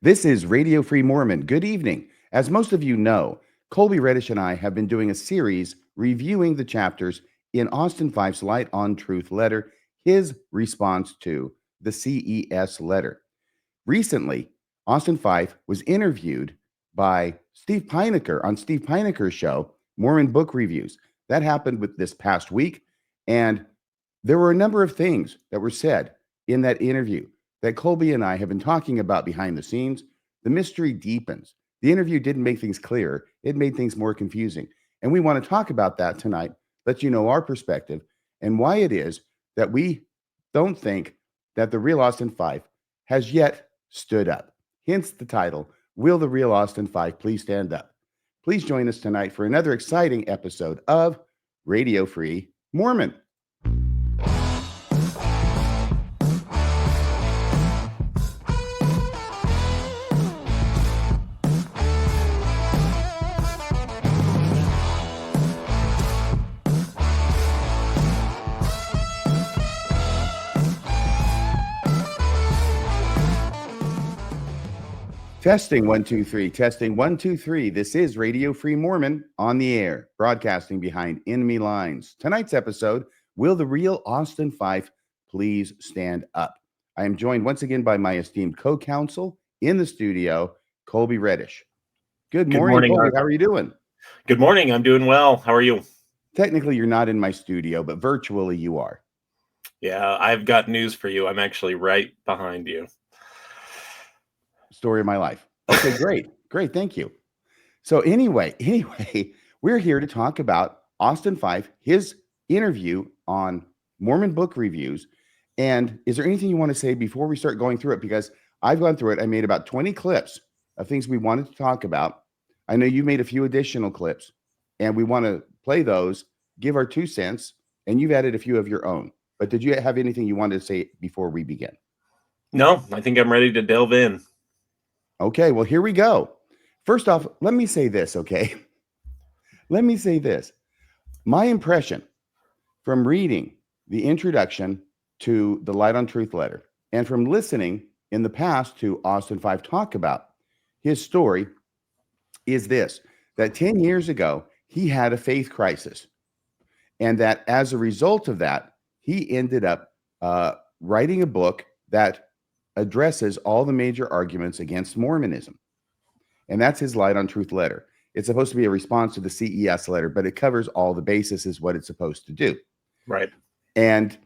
This is Radio Free Mormon. Good evening. As most of you know, Kolby Reddish and I have been doing a series reviewing the chapters in Austin Fife's Light on Truth letter, his response to the CES letter. Recently, Austin Fife was interviewed by Steve Pinecker on Steve Pinecker's show, Mormon Book Reviews. That happened with this past week, and there were a number of things that were said in that interview that Kolby and I have been talking about behind the scenes. The mystery deepens. The interview didn't make things clearer. It made things more confusing. And we want to talk about that tonight, let you know our perspective and why it is that we don't think that the real Austin Fife has yet stood up. Hence the title, Will the Real Austin Fife Please Stand Up? Please join us tonight for another exciting episode of Radio Free Mormon. Testing 1 2 3. Testing 1 2 3. This is Radio Free Mormon on the air, broadcasting behind enemy lines. Tonight's episode, Will the Real Austin Fife Please Stand Up? I am joined once again by my esteemed co-counsel in the studio, Kolby Reddish. Good morning, Kolby. How are you doing? Good morning. I'm doing well. How are you? Technically, you're not in my studio, but virtually you are. Yeah, I've got news for you. I'm actually right behind you. Story of my life. Okay, great. Thank you. So anyway, we're here to talk about Austin Fife, his interview on Mormon Book Reviews. And is there anything you want to say before we start going through it? Because I've gone through it. I made about 20 clips of things we wanted to talk about. I know you made a few additional clips, and we want to play those, give our 2 cents, and you've added a few of your own. But did you have anything you wanted to say before we begin? No, I think I'm ready to delve in. Okay, well, here we go. First off, let me say this, okay? Let me say this. My impression from reading the introduction to the Light on Truth letter and from listening in the past to Austin Fife talk about his story is this, that 10 years ago, he had a faith crisis. And that as a result of that, he ended up writing a book that addresses all the major arguments against Mormonism. And that's his Light on Truth letter. It's supposed to be a response to the CES letter, but it covers all the bases, is what it's supposed to do. Right. And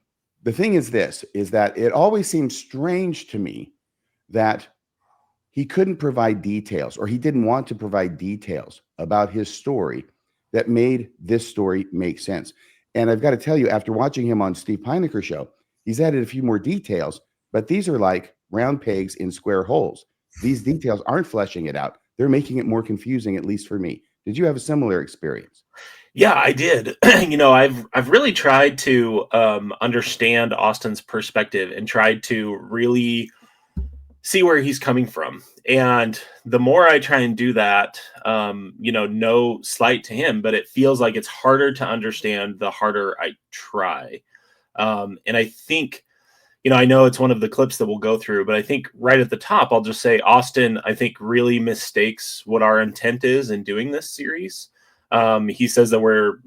the thing is this, is that it always seems strange to me that he couldn't provide details, or he didn't want to provide details about his story that made this story make sense. And I've got to tell you, after watching him on Steve Pinecker's show, he's added a few more details, but these are like round pegs in square holes. These details aren't fleshing it out. They're making it more confusing, at least for me. Did you have a similar experience? Yeah, I did. I've really tried to understand Austin's perspective and tried to really see where he's coming from. And the more I try and do that, no slight to him, but it feels like it's harder to understand the harder I try. And I think, I know it's one of the clips that we'll go through, but I think right at the top, I'll just say Austin, I think, really mistakes what our intent is in doing this series. He says that we're,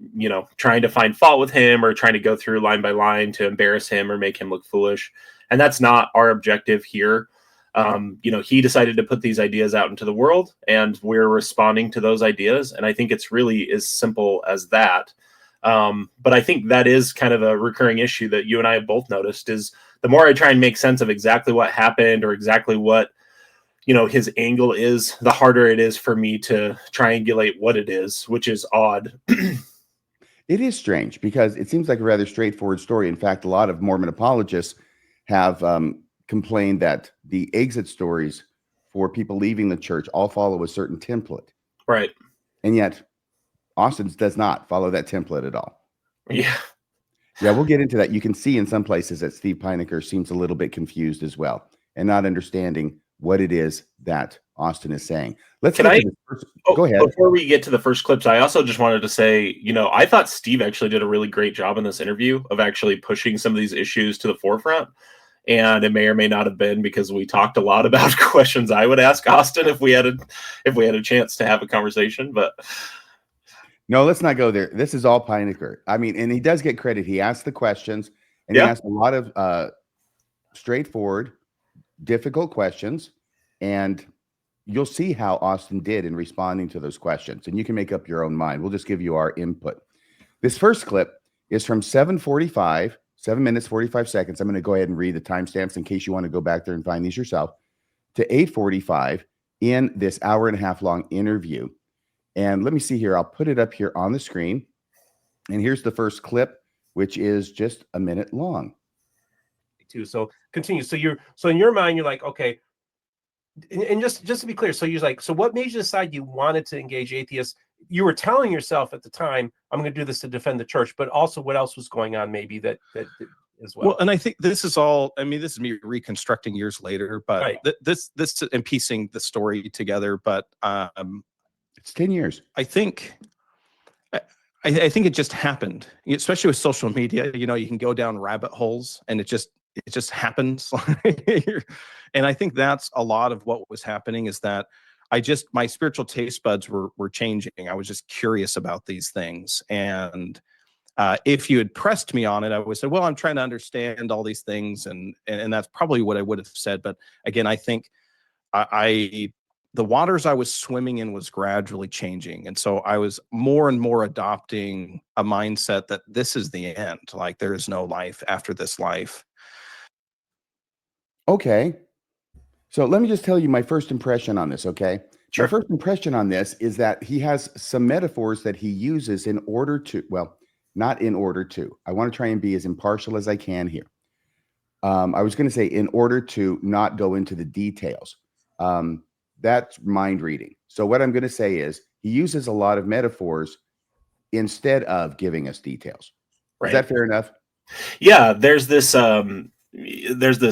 trying to find fault with him or trying to go through line by line to embarrass him or make him look foolish. And that's not our objective here. He decided to put these ideas out into the world, and we're responding to those ideas. And I think it's really as simple as that. But I think that is kind of a recurring issue that you and I have both noticed, is the more I try and make sense of exactly what happened or exactly what, his angle is, the harder it is for me to triangulate what it is, which is odd. It is strange because it seems like a rather straightforward story. In fact, a lot of Mormon apologists have complained that the exit stories for people leaving the church all follow a certain template. Right. And yet Austin's does not follow that template at all. Yeah. Yeah, we'll get into that. You can see in some places that Steve Pinecker seems a little bit confused as well and not understanding what it is that Austin is saying. Go ahead. Before we get to the first clips, I also just wanted to say, I thought Steve actually did a really great job in this interview of actually pushing some of these issues to the forefront. And it may or may not have been because we talked a lot about questions I would ask Austin if we had a chance to have a conversation. But no, let's not go there. This is all Pinecker. I mean, and he does get credit. He asked the questions, and he asked a lot of straightforward, difficult questions, and you'll see how Austin did in responding to those questions, and you can make up your own mind. We'll just give you our input. This first clip is from 7:45, 7 minutes, 45 seconds. I'm going to go ahead and read the timestamps in case you want to go back there and find these yourself, to 8:45 in this hour and a half long interview. And let me see here. I'll put it up here on the screen. And here's the first clip, which is just a minute long. So continue. So in your mind, you're like, okay, and just to be clear, so you're like, so what made you decide you wanted to engage atheists? You were telling yourself at the time, I'm going to do this to defend the church, but also what else was going on maybe that as well? Well, and I think this is all, I mean, this is me reconstructing years later, but Right. this and piecing the story together. But it's 10 years. I think it just happened, especially with social media. You know, you can go down rabbit holes and it just happens. And I think that's a lot of what was happening, is that my spiritual taste buds were changing. I was just curious about these things. And if you had pressed me on it, I would say, well, I'm trying to understand all these things. And that's probably what I would have said. But again, I think the waters I was swimming in was gradually changing. And so I was more and more adopting a mindset that this is the end. Like, there is no life after this life. Okay. So let me just tell you my first impression on this, okay? Sure. My first impression on this is that he has some metaphors that he uses in order to, well, not in order to. I want to try and be as impartial as I can here. I was going to say in order to not go into the details. That's mind reading. So what I'm going to say is he uses a lot of metaphors instead of giving us details. Right. Is that fair enough? Yeah, there's this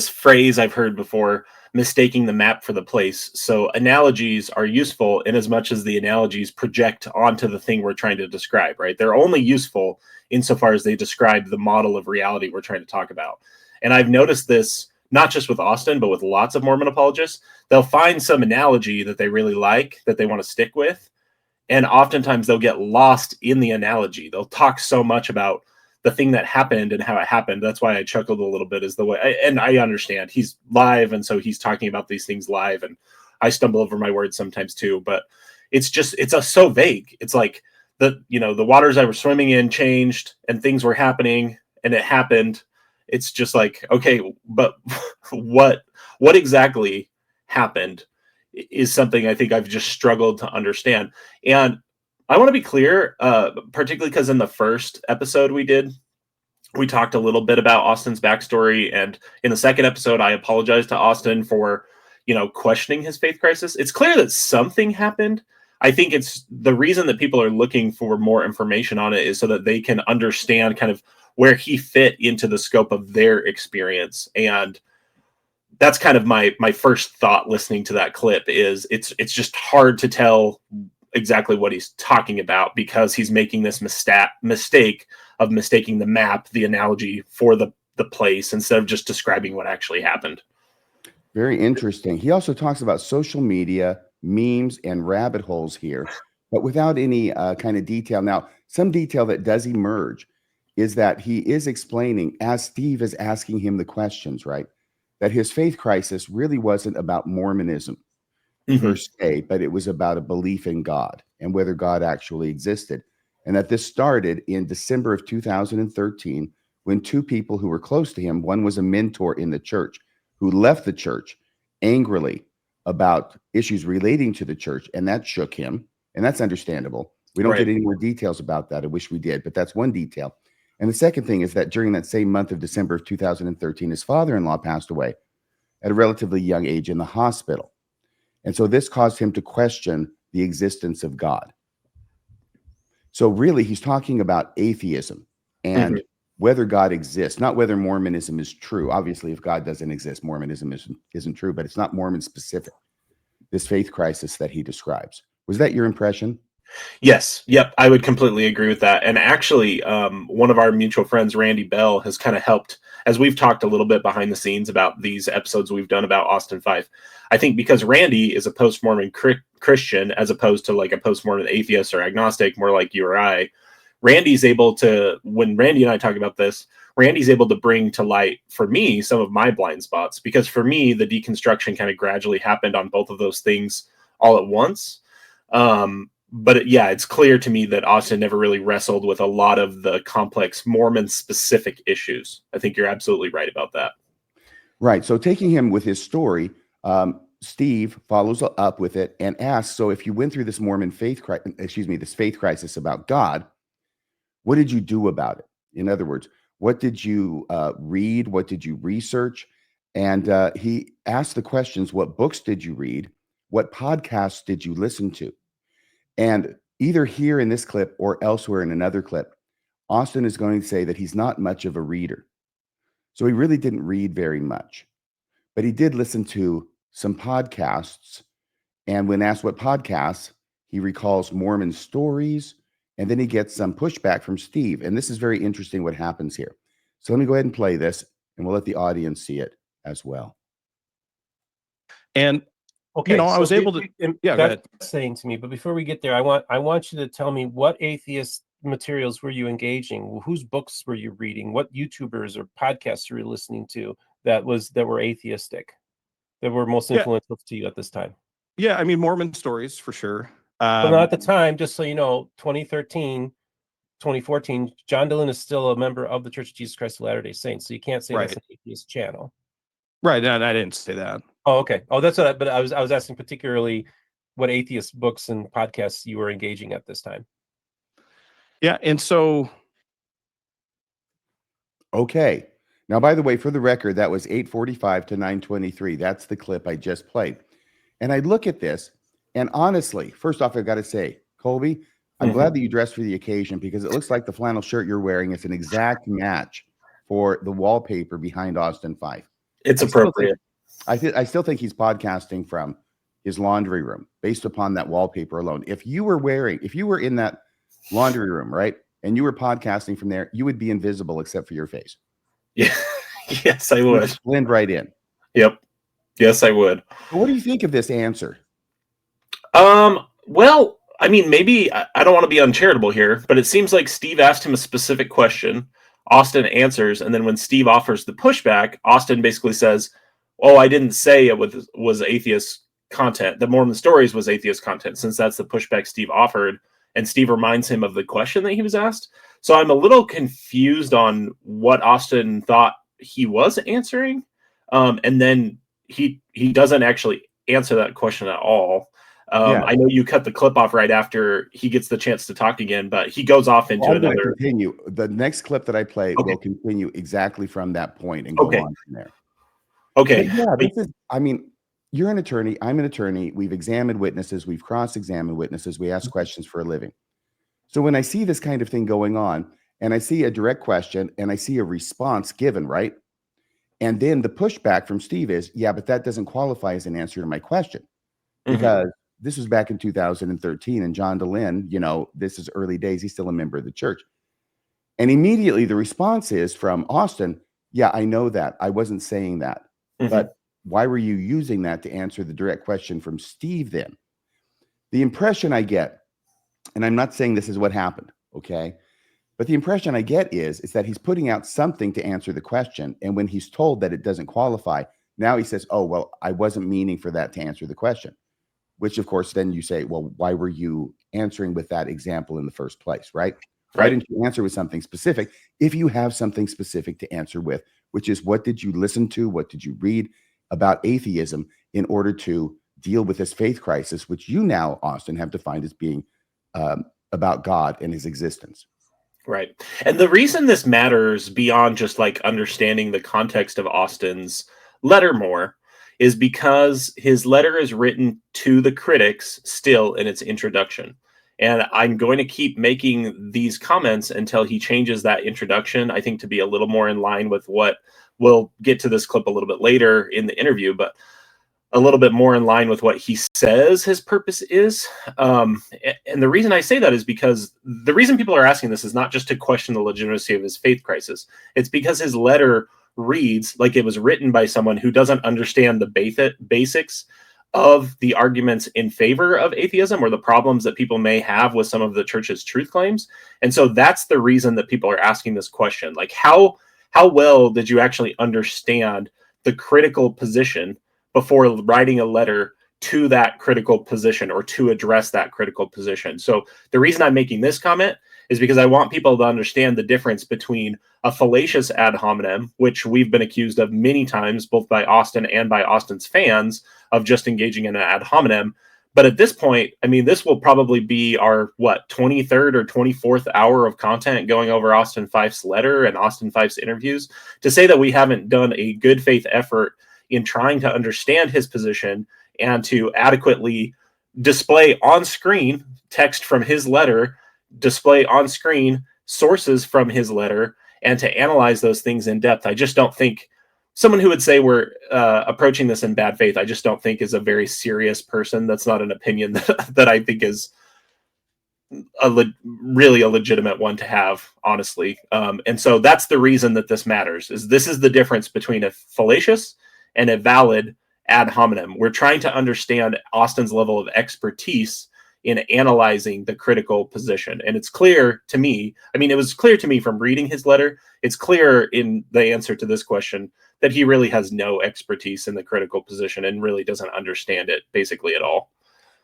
phrase I've heard before, mistaking the map for the place. So analogies are useful in as much as the analogies project onto the thing we're trying to describe, right? They're only useful insofar as they describe the model of reality we're trying to talk about. And I've noticed this not just with Austin, but with lots of Mormon apologists. They'll find some analogy that they really like, that they want to stick with. And oftentimes they'll get lost in the analogy. They'll talk so much about the thing that happened and how it happened. That's why I chuckled a little bit, is the way, and I understand he's live. And so he's talking about these things live, and I stumble over my words sometimes too, but it's so vague. It's like the waters I was swimming in changed and things were happening and it happened. It's just like, okay, but what exactly happened is something I think I've just struggled to understand. And I want to be clear, particularly because in the first episode we talked a little bit about Austin's backstory. And in the second episode, I apologized to Austin for, questioning his faith crisis. It's clear that something happened. I think it's the reason that people are looking for more information on it is so that they can understand kind of where he fit into the scope of their experience. And that's kind of my first thought listening to that clip is it's just hard to tell exactly what he's talking about, because he's making this mistake of mistaking the map, the analogy, for the place, instead of just describing what actually happened. Very interesting. He also talks about social media, memes, and rabbit holes here, but without any kind of detail. Now, some detail that does emerge is that he is explaining, as Steve is asking him the questions, right, that his faith crisis really wasn't about Mormonism per se, but it was about a belief in God and whether God actually existed. And that this started in December of 2013 when two people who were close to him, one was a mentor in the church who left the church angrily about issues relating to the church, and that shook him. And that's understandable. We don't get any more details about that. I wish we did, but that's one detail. And the second thing is that during that same month of December of 2013, his father-in-law passed away at a relatively young age in the hospital. And so this caused him to question the existence of God. So really, he's talking about atheism and whether God exists, not whether Mormonism is true. Obviously, if God doesn't exist, Mormonism isn't true, but it's not Mormon specific, this faith crisis that he describes. Was that your impression? Yes. Yep. I would completely agree with that. And actually, one of our mutual friends, Randy Bell, has kind of helped, as we've talked a little bit behind the scenes about these episodes we've done about Austin Fife. I think because Randy is a post-Mormon Christian, as opposed to like a post-Mormon atheist or agnostic, more like you or I, Randy's able to, when Randy and I talk about this, Randy's able to bring to light for me some of my blind spots, because for me, the deconstruction kind of gradually happened on both of those things all at once. But yeah, it's clear to me that Austin never really wrestled with a lot of the complex Mormon specific issues. I think you're absolutely right about that. Right. So taking him with his story, Steve follows up with it and asks, so if you went through this this faith crisis about God, what did you do about it? In other words, what did you read? What did you research? And he asked the questions, what books did you read? What podcasts did you listen to? And either here in this clip or elsewhere in another clip, Austin is going to say that he's not much of a reader. So he really didn't read very much, but he did listen to some podcasts. And when asked what podcasts, he recalls Mormon stories, and then he gets some pushback from Steve. And this is very interesting what happens here. So let me go ahead and play this, and we'll let the audience see it as well. And Okay, I was able to. Yeah, go ahead. That's saying to me. But before we get there, I want you to tell me, what atheist materials were you engaging? Whose books were you reading? What YouTubers or podcasts were you listening to that were atheistic, that were most influential to you at this time? Yeah, I mean, Mormon stories for sure. But not at the time, just so you know, 2013, 2014, John Dillon is still a member of the Church of Jesus Christ of Latter-day Saints. So you can't say that's an atheist channel. Right, and I didn't say that. Oh, okay. Oh, that's what. But I was asking particularly what atheist books and podcasts you were engaging at this time. Yeah, and so. Okay. Now, by the way, for the record, that was 8:45 to 9:23. That's the clip I just played. And I look at this, and honestly, first off, I've got to say, Kolby, I'm glad that you dressed for the occasion, because it looks like the flannel shirt you're wearing is an exact match for the wallpaper behind Austin Fife. It's appropriate. I still think he's podcasting from his laundry room based upon that wallpaper alone. If you were in that laundry room, right, and you were podcasting from there, you would be invisible except for your face. Yeah. Yes, I would. You'd blend right in. Yep. Yes, I would. What do you think of this answer? Well, I mean, maybe I don't want to be uncharitable here, but it seems like Steve asked him a specific question. Austin answers, and then when Steve offers the pushback, Austin basically says, "Oh, I didn't say it was atheist content. The Mormon stories was atheist content," since that's the pushback Steve offered, and Steve reminds him of the question that he was asked. So I'm a little confused on what Austin thought he was answering, and then he doesn't actually answer that question at all. I know you cut the clip off right after he gets the chance to talk again, but he goes off into another. Continue. The next clip that I play will continue exactly from that point and go on from there. Okay. But yeah, I mean, you're an attorney. I'm an attorney. We've examined witnesses. We've cross-examined witnesses. We ask questions for a living. So when I see this kind of thing going on, and I see a direct question, and I see a response given, right? And then the pushback from Steve is, yeah, but that doesn't qualify as an answer to my question, because this was back in 2013, and John Dillon, this is early days. He's still a member of the church. And immediately the response is from Austin, yeah, I know that. I wasn't saying that. But why were you using that to answer the direct question from Steve then? The impression I get, and I'm not saying this is what happened, okay? But the impression I get is that he's putting out something to answer the question. And when he's told that it doesn't qualify, now he says, oh, well, I wasn't meaning for that to answer the question. Which, of course, then you say, well, why were you answering with that example in the first place, right? Why didn't you answer with something specific if you have something specific to answer with, which is, what did you listen to? What did you read about atheism in order to deal with this faith crisis, which you now, Austin, have defined as being about God and his existence? Right. And the reason this matters beyond just like understanding the context of Austin's letter more is because his letter is written to the critics still in its introduction. And I'm going to keep making these comments until he changes that introduction, I think, to be a little more in line with what we'll get to this clip a little bit later in the interview. But a little bit more in line with what he says his purpose is. And the reason I say that is because the reason people are asking this is not just to question the legitimacy of his faith crisis. It's because his letter reads like it was written by someone who doesn't understand the basics of the arguments in favor of atheism or the problems that people may have with some of the church's truth claims. And so that's the reason that people are asking this question. Like, how well did you actually understand the critical position before writing a letter to that critical position or to address that critical position? So the reason I'm making this comment is because I want people to understand the difference between a fallacious ad hominem, which we've been accused of many times, both by Austin and by Austin's fans, of just engaging in an ad hominem. But at this point, I mean, this will probably be our, 23rd or 24th hour of content going over Austin Fife's letter and Austin Fife's interviews. To say that we haven't done a good faith effort in trying to understand his position and to adequately display on screen text from his letter, display on screen sources from his letter, and to analyze those things in depth. I just don't think someone who would say we're approaching this in bad faith, I just don't think is a very serious person. That's not an opinion that I think is really a legitimate one to have, honestly. And so that's the reason that this matters, is this is the difference between a fallacious and a valid ad hominem. We're trying to understand Austin's level of expertise in analyzing the critical position. And it's clear to me, I mean, it was clear to me from reading his letter, it's clear in the answer to this question that he really has no expertise in the critical position and really doesn't understand it basically at all.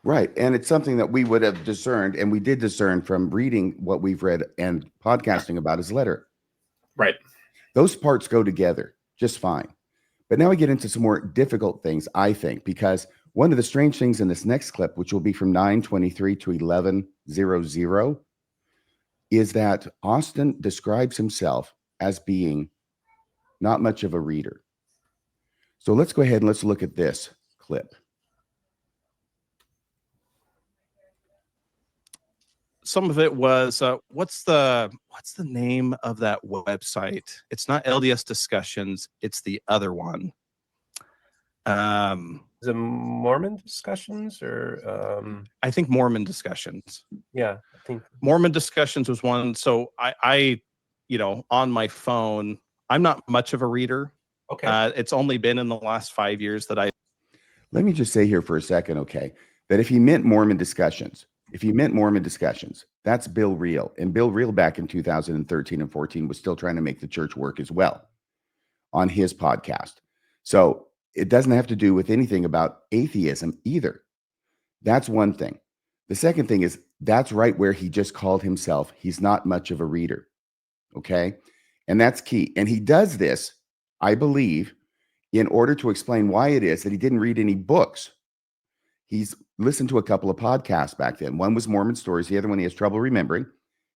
Right. And it's something that we would have discerned, and we did discern from reading what we've read and podcasting about his letter. Right. Those parts go together just fine. But now we get into some more difficult things, I think, because one of the strange things in this next clip, which will be from 9:23 to 11:00, is that Austin describes himself as being not much of a reader. So let's go ahead and let's look at this clip. Some of it was what's the name of that website? It's not LDS Discussions, it's the other one. Is it Mormon Discussions or I think Mormon Discussions. Yeah, I think Mormon Discussions was one. So I on my phone, I'm not much of a reader. okay. It's only been in the last 5 years that I. Let me just say here for a second, okay, that if he meant Mormon Discussions, that's Bill Reel. And Bill Reel back in 2013 and 14 was still trying to make the church work as well on his podcast. So it doesn't have to do with anything about atheism either. That's one thing. The second thing is that's right where he just called himself, he's not much of a reader. Okay. And that's key. And he does this, I believe, in order to explain why it is that he didn't read any books. He's listened to a couple of podcasts back then. One was Mormon Stories. The other one he has trouble remembering.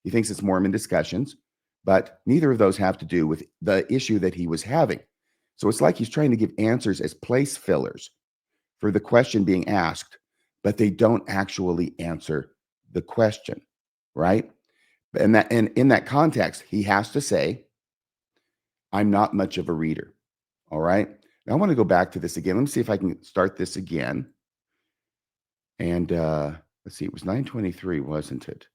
He thinks it's Mormon Discussions, but neither of those have to do with the issue that he was having. So it's like he's trying to give answers as place fillers for the question being asked, but they don't actually answer the question, right? And in that context, he has to say, I'm not much of a reader. All right. Now I want to go back to this again. Let me see if I can start this again. And let's see, it was 9:23, wasn't it?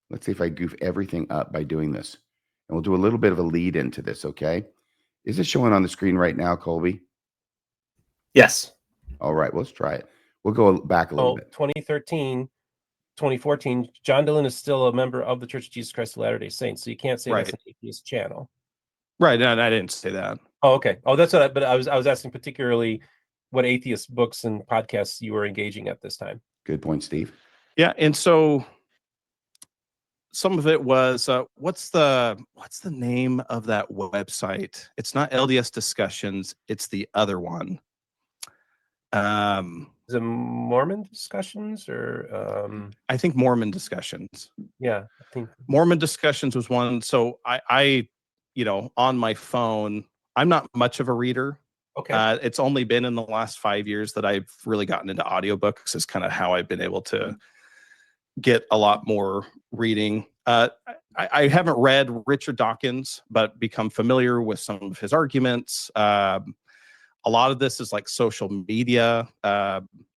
Let's see if I goof everything up by doing this. And we'll do a little bit of a lead into this, okay? Is it showing on the screen right now, Kolby? Yes. All right, let's try it. We'll go back a little bit. 2013, 2014, John Dillon is still a member of the Church of Jesus Christ of Latter-day Saints. So you can't say that's an atheist channel. Right. No, I didn't say that. Oh, okay. Oh, that's what but I was asking particularly what atheist books and podcasts you were engaging at this time. Good point, Steve. Yeah. And so some of it was what's the name of that website? It's not LDS Discussions, it's the other one. Is it Mormon Discussions or I think Mormon Discussions. Yeah, I think Mormon Discussions was one. So I on my phone, I'm not much of a reader. okay. It's only been in the last 5 years that I've really gotten into audiobooks, is kind of how I've been able to get a lot more reading. I haven't read Richard Dawkins, but become familiar with some of his arguments. a lot of this is like social media.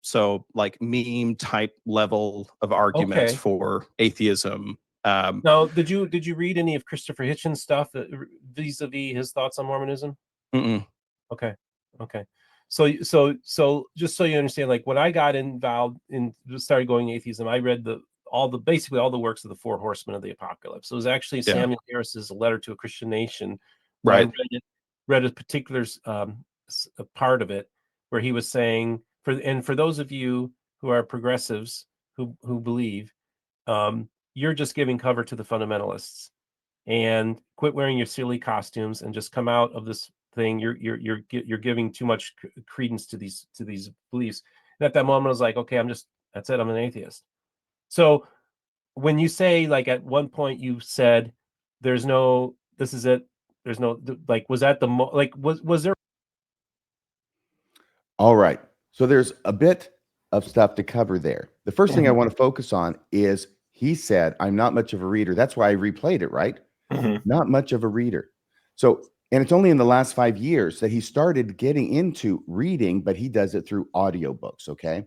So like meme type level of arguments Okay. for atheism. Now, did you read any of Christopher Hitchens' stuff vis-a-vis his thoughts on Mormonism? Mm-mm. Okay. So just so you understand, like when I got involved in started going atheism, I read basically all the works of the Four Horsemen of the Apocalypse. It was actually Yeah. Samuel Harris's Letter to a Christian Nation. Right. I read a particular a part of it where he was saying, for those of you who are progressives who believe, you're just giving cover to the fundamentalists, and quit wearing your silly costumes and just come out of this thing. You're giving too much credence to these beliefs. And at that moment, I was like, okay, that's it. I'm an atheist. So when you say, like, at one point you said, this is it. There's no, like, was that was there? All right. So there's a bit of stuff to cover there. The first thing I want to focus on is he said, I'm not much of a reader. That's why I replayed it, right? Not much of a reader. So, and it's only in the last 5 years that he started getting into reading, but he does it through audiobooks. Okay.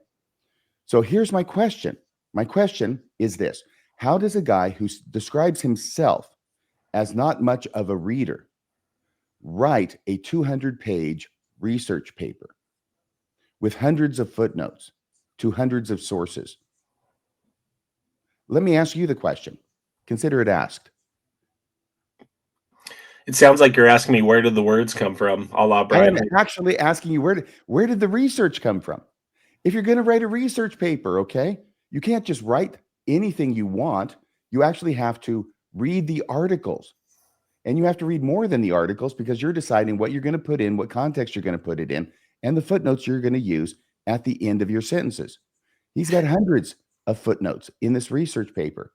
So here's my question. My question is this: how does a guy who describes himself as not much of a reader write a 200-page research paper with hundreds of footnotes to hundreds of sources? Let me ask you the question. Consider it asked. It sounds like you're asking me, where did the words come from? A la I Brian. am actually asking you, where did the research come from? If you're going to write a research paper, okay, you can't just write anything you want. You actually have to read the articles, and you have to read more than the articles, because you're deciding what you're going to put in, what context you're going to put it in, and the footnotes you're going to use at the end of your sentences. He's got hundreds of footnotes in this research paper,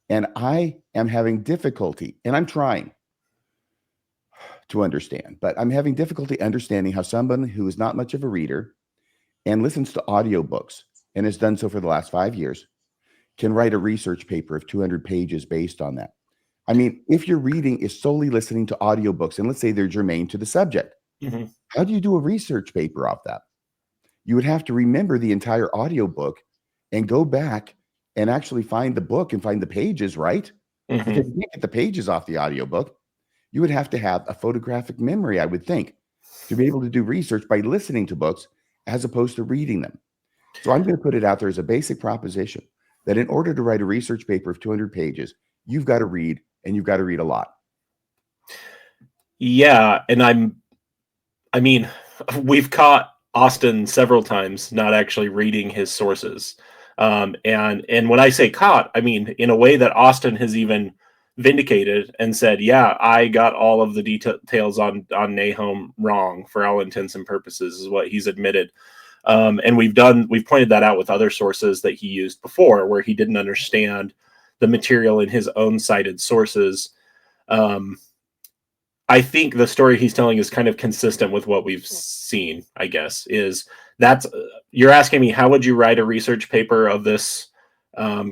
and I am having difficulty, and I'm trying to understand, but I'm having difficulty understanding how someone who is not much of a reader and listens to audiobooks and has done so for the last 5 years can write a research paper of 200 pages based on that. I mean, if your reading is solely listening to audiobooks, and let's say they're germane to the subject, how do you do a research paper off that? You would have to remember the entire audiobook and go back and actually find the book and find the pages, right? Because you can't get the pages off the audiobook. You would have to have a photographic memory, I would think, to be able to do research by listening to books as opposed to reading them. So I'm going to put it out there as a basic proposition that in order to write a research paper of 200 pages, you've got to read, and you've got to read a lot. Yeah. And we've caught Austin several times not actually reading his sources. And when I say caught, I mean in a way that Austin has even vindicated and said, yeah, I got all of the details on Nahum wrong for all intents and purposes, is what he's admitted. And we've pointed that out with other sources that he used before, where he didn't understand the material in his own cited sources. I think the story he's telling is kind of consistent with what we've seen, I guess, you're asking me, how would you write a research paper of this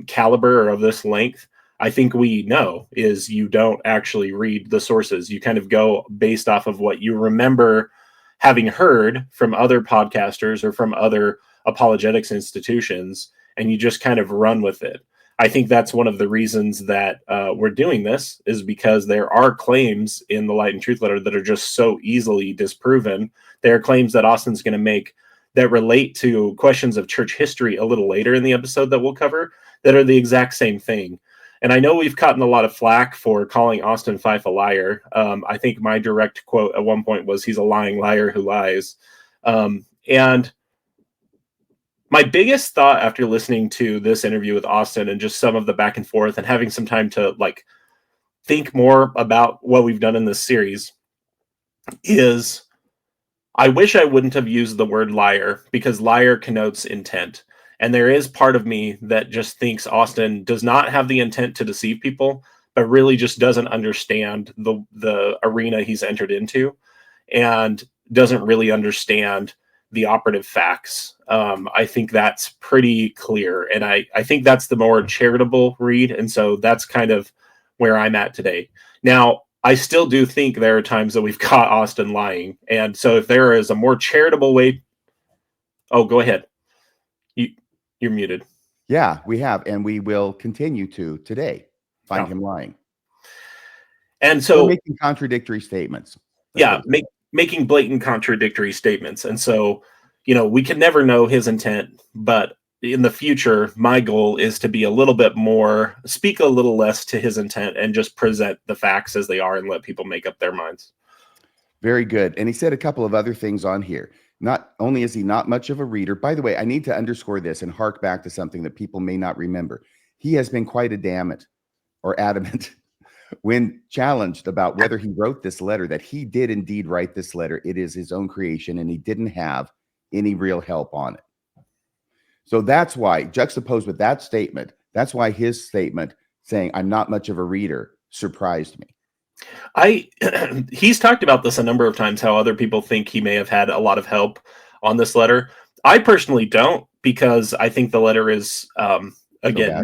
caliber or of this length? I think we know is you don't actually read the sources. You kind of go based off of what you remember having heard from other podcasters or from other apologetics institutions, and you just kind of run with it. I think that's one of the reasons that we're doing this, is because there are claims in the Light and Truth Letter that are just so easily disproven. There are claims that Austin's going to make that relate to questions of church history a little later in the episode that we'll cover that are the exact same thing. And I know we've gotten a lot of flack for calling Austin Fife a liar. I think my direct quote at one point was, he's a lying liar who lies. And my biggest thought after listening to this interview with Austin and just some of the back and forth and having some time to think more about what we've done in this series is, I wish I wouldn't have used the word liar, because liar connotes intent. And there is part of me that just thinks Austin does not have the intent to deceive people, but really just doesn't understand the arena he's entered into, and doesn't really understand the operative facts. I think that's pretty clear. And I think that's the more charitable read. And so that's kind of where I'm at today. Now, I still do think there are times that we've caught Austin lying. And so if there is a more charitable way, oh, go ahead. You're muted. Yeah, we have, and we will continue to today find him lying. And so making contradictory statements. Making blatant contradictory statements. And so, we can never know his intent, but in the future, my goal is to be a little bit more, speak a little less to his intent and just present the facts as they are and let people make up their minds. Very good. And he said a couple of other things on here. Not only is he not much of a reader, by the way, I need to underscore this and hark back to something that people may not remember. He has been quite adamant when challenged about whether he wrote this letter, that he did indeed write this letter. It is his own creation, and he didn't have any real help on it. So that's why, juxtaposed with that statement, that's why his statement saying, I'm not much of a reader, surprised me. He's talked about this a number of times, how other people think he may have had a lot of help on this letter. I personally don't, because I think the letter is, again,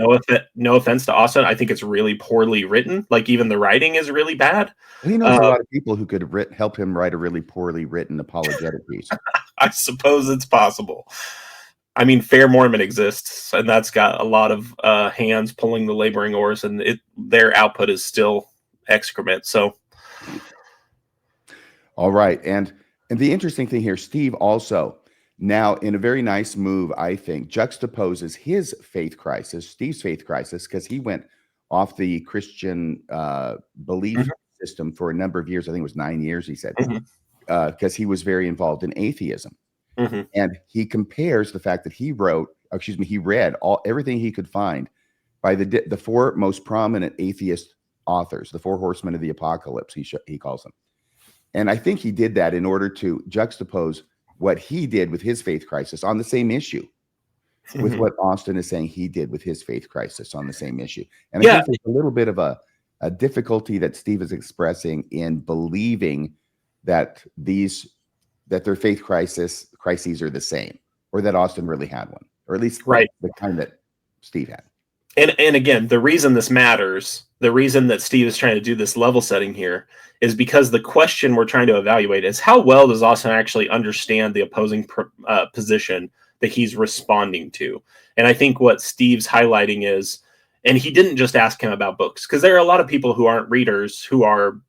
no offense to Austin, I think it's really poorly written. Like, even the writing is really bad. He knows a lot of people who could help him write a really poorly written apologetic piece. I suppose it's possible. I mean, Fair Mormon exists, and that's got a lot of hands pulling the laboring oars, and their output is still excrement. So, all right, and the interesting thing here, Steve also now, in a very nice move, I think, juxtaposes his faith crisis, Steve's faith crisis, because he went off the Christian belief system for a number of years. I think it was 9 years, he said, because he was very involved in atheism. And he compares the fact that he read everything he could find by the four most prominent atheist authors, the four horsemen of the apocalypse, he calls them. And I think he did that in order to juxtapose what he did with his faith crisis on the same issue with what Austin is saying he did with his faith crisis on the same issue. And I think there's a little bit of a difficulty that Steve is expressing in believing that their faith crises are the same, or that Austin really had one, or at least the kind that Steve had. And again, the reason this matters, the reason that Steve is trying to do this level setting here, is because the question we're trying to evaluate is, how well does Austin actually understand the opposing position that he's responding to? And I think what Steve's highlighting is, and he didn't just ask him about books, because there are a lot of people who aren't readers who are,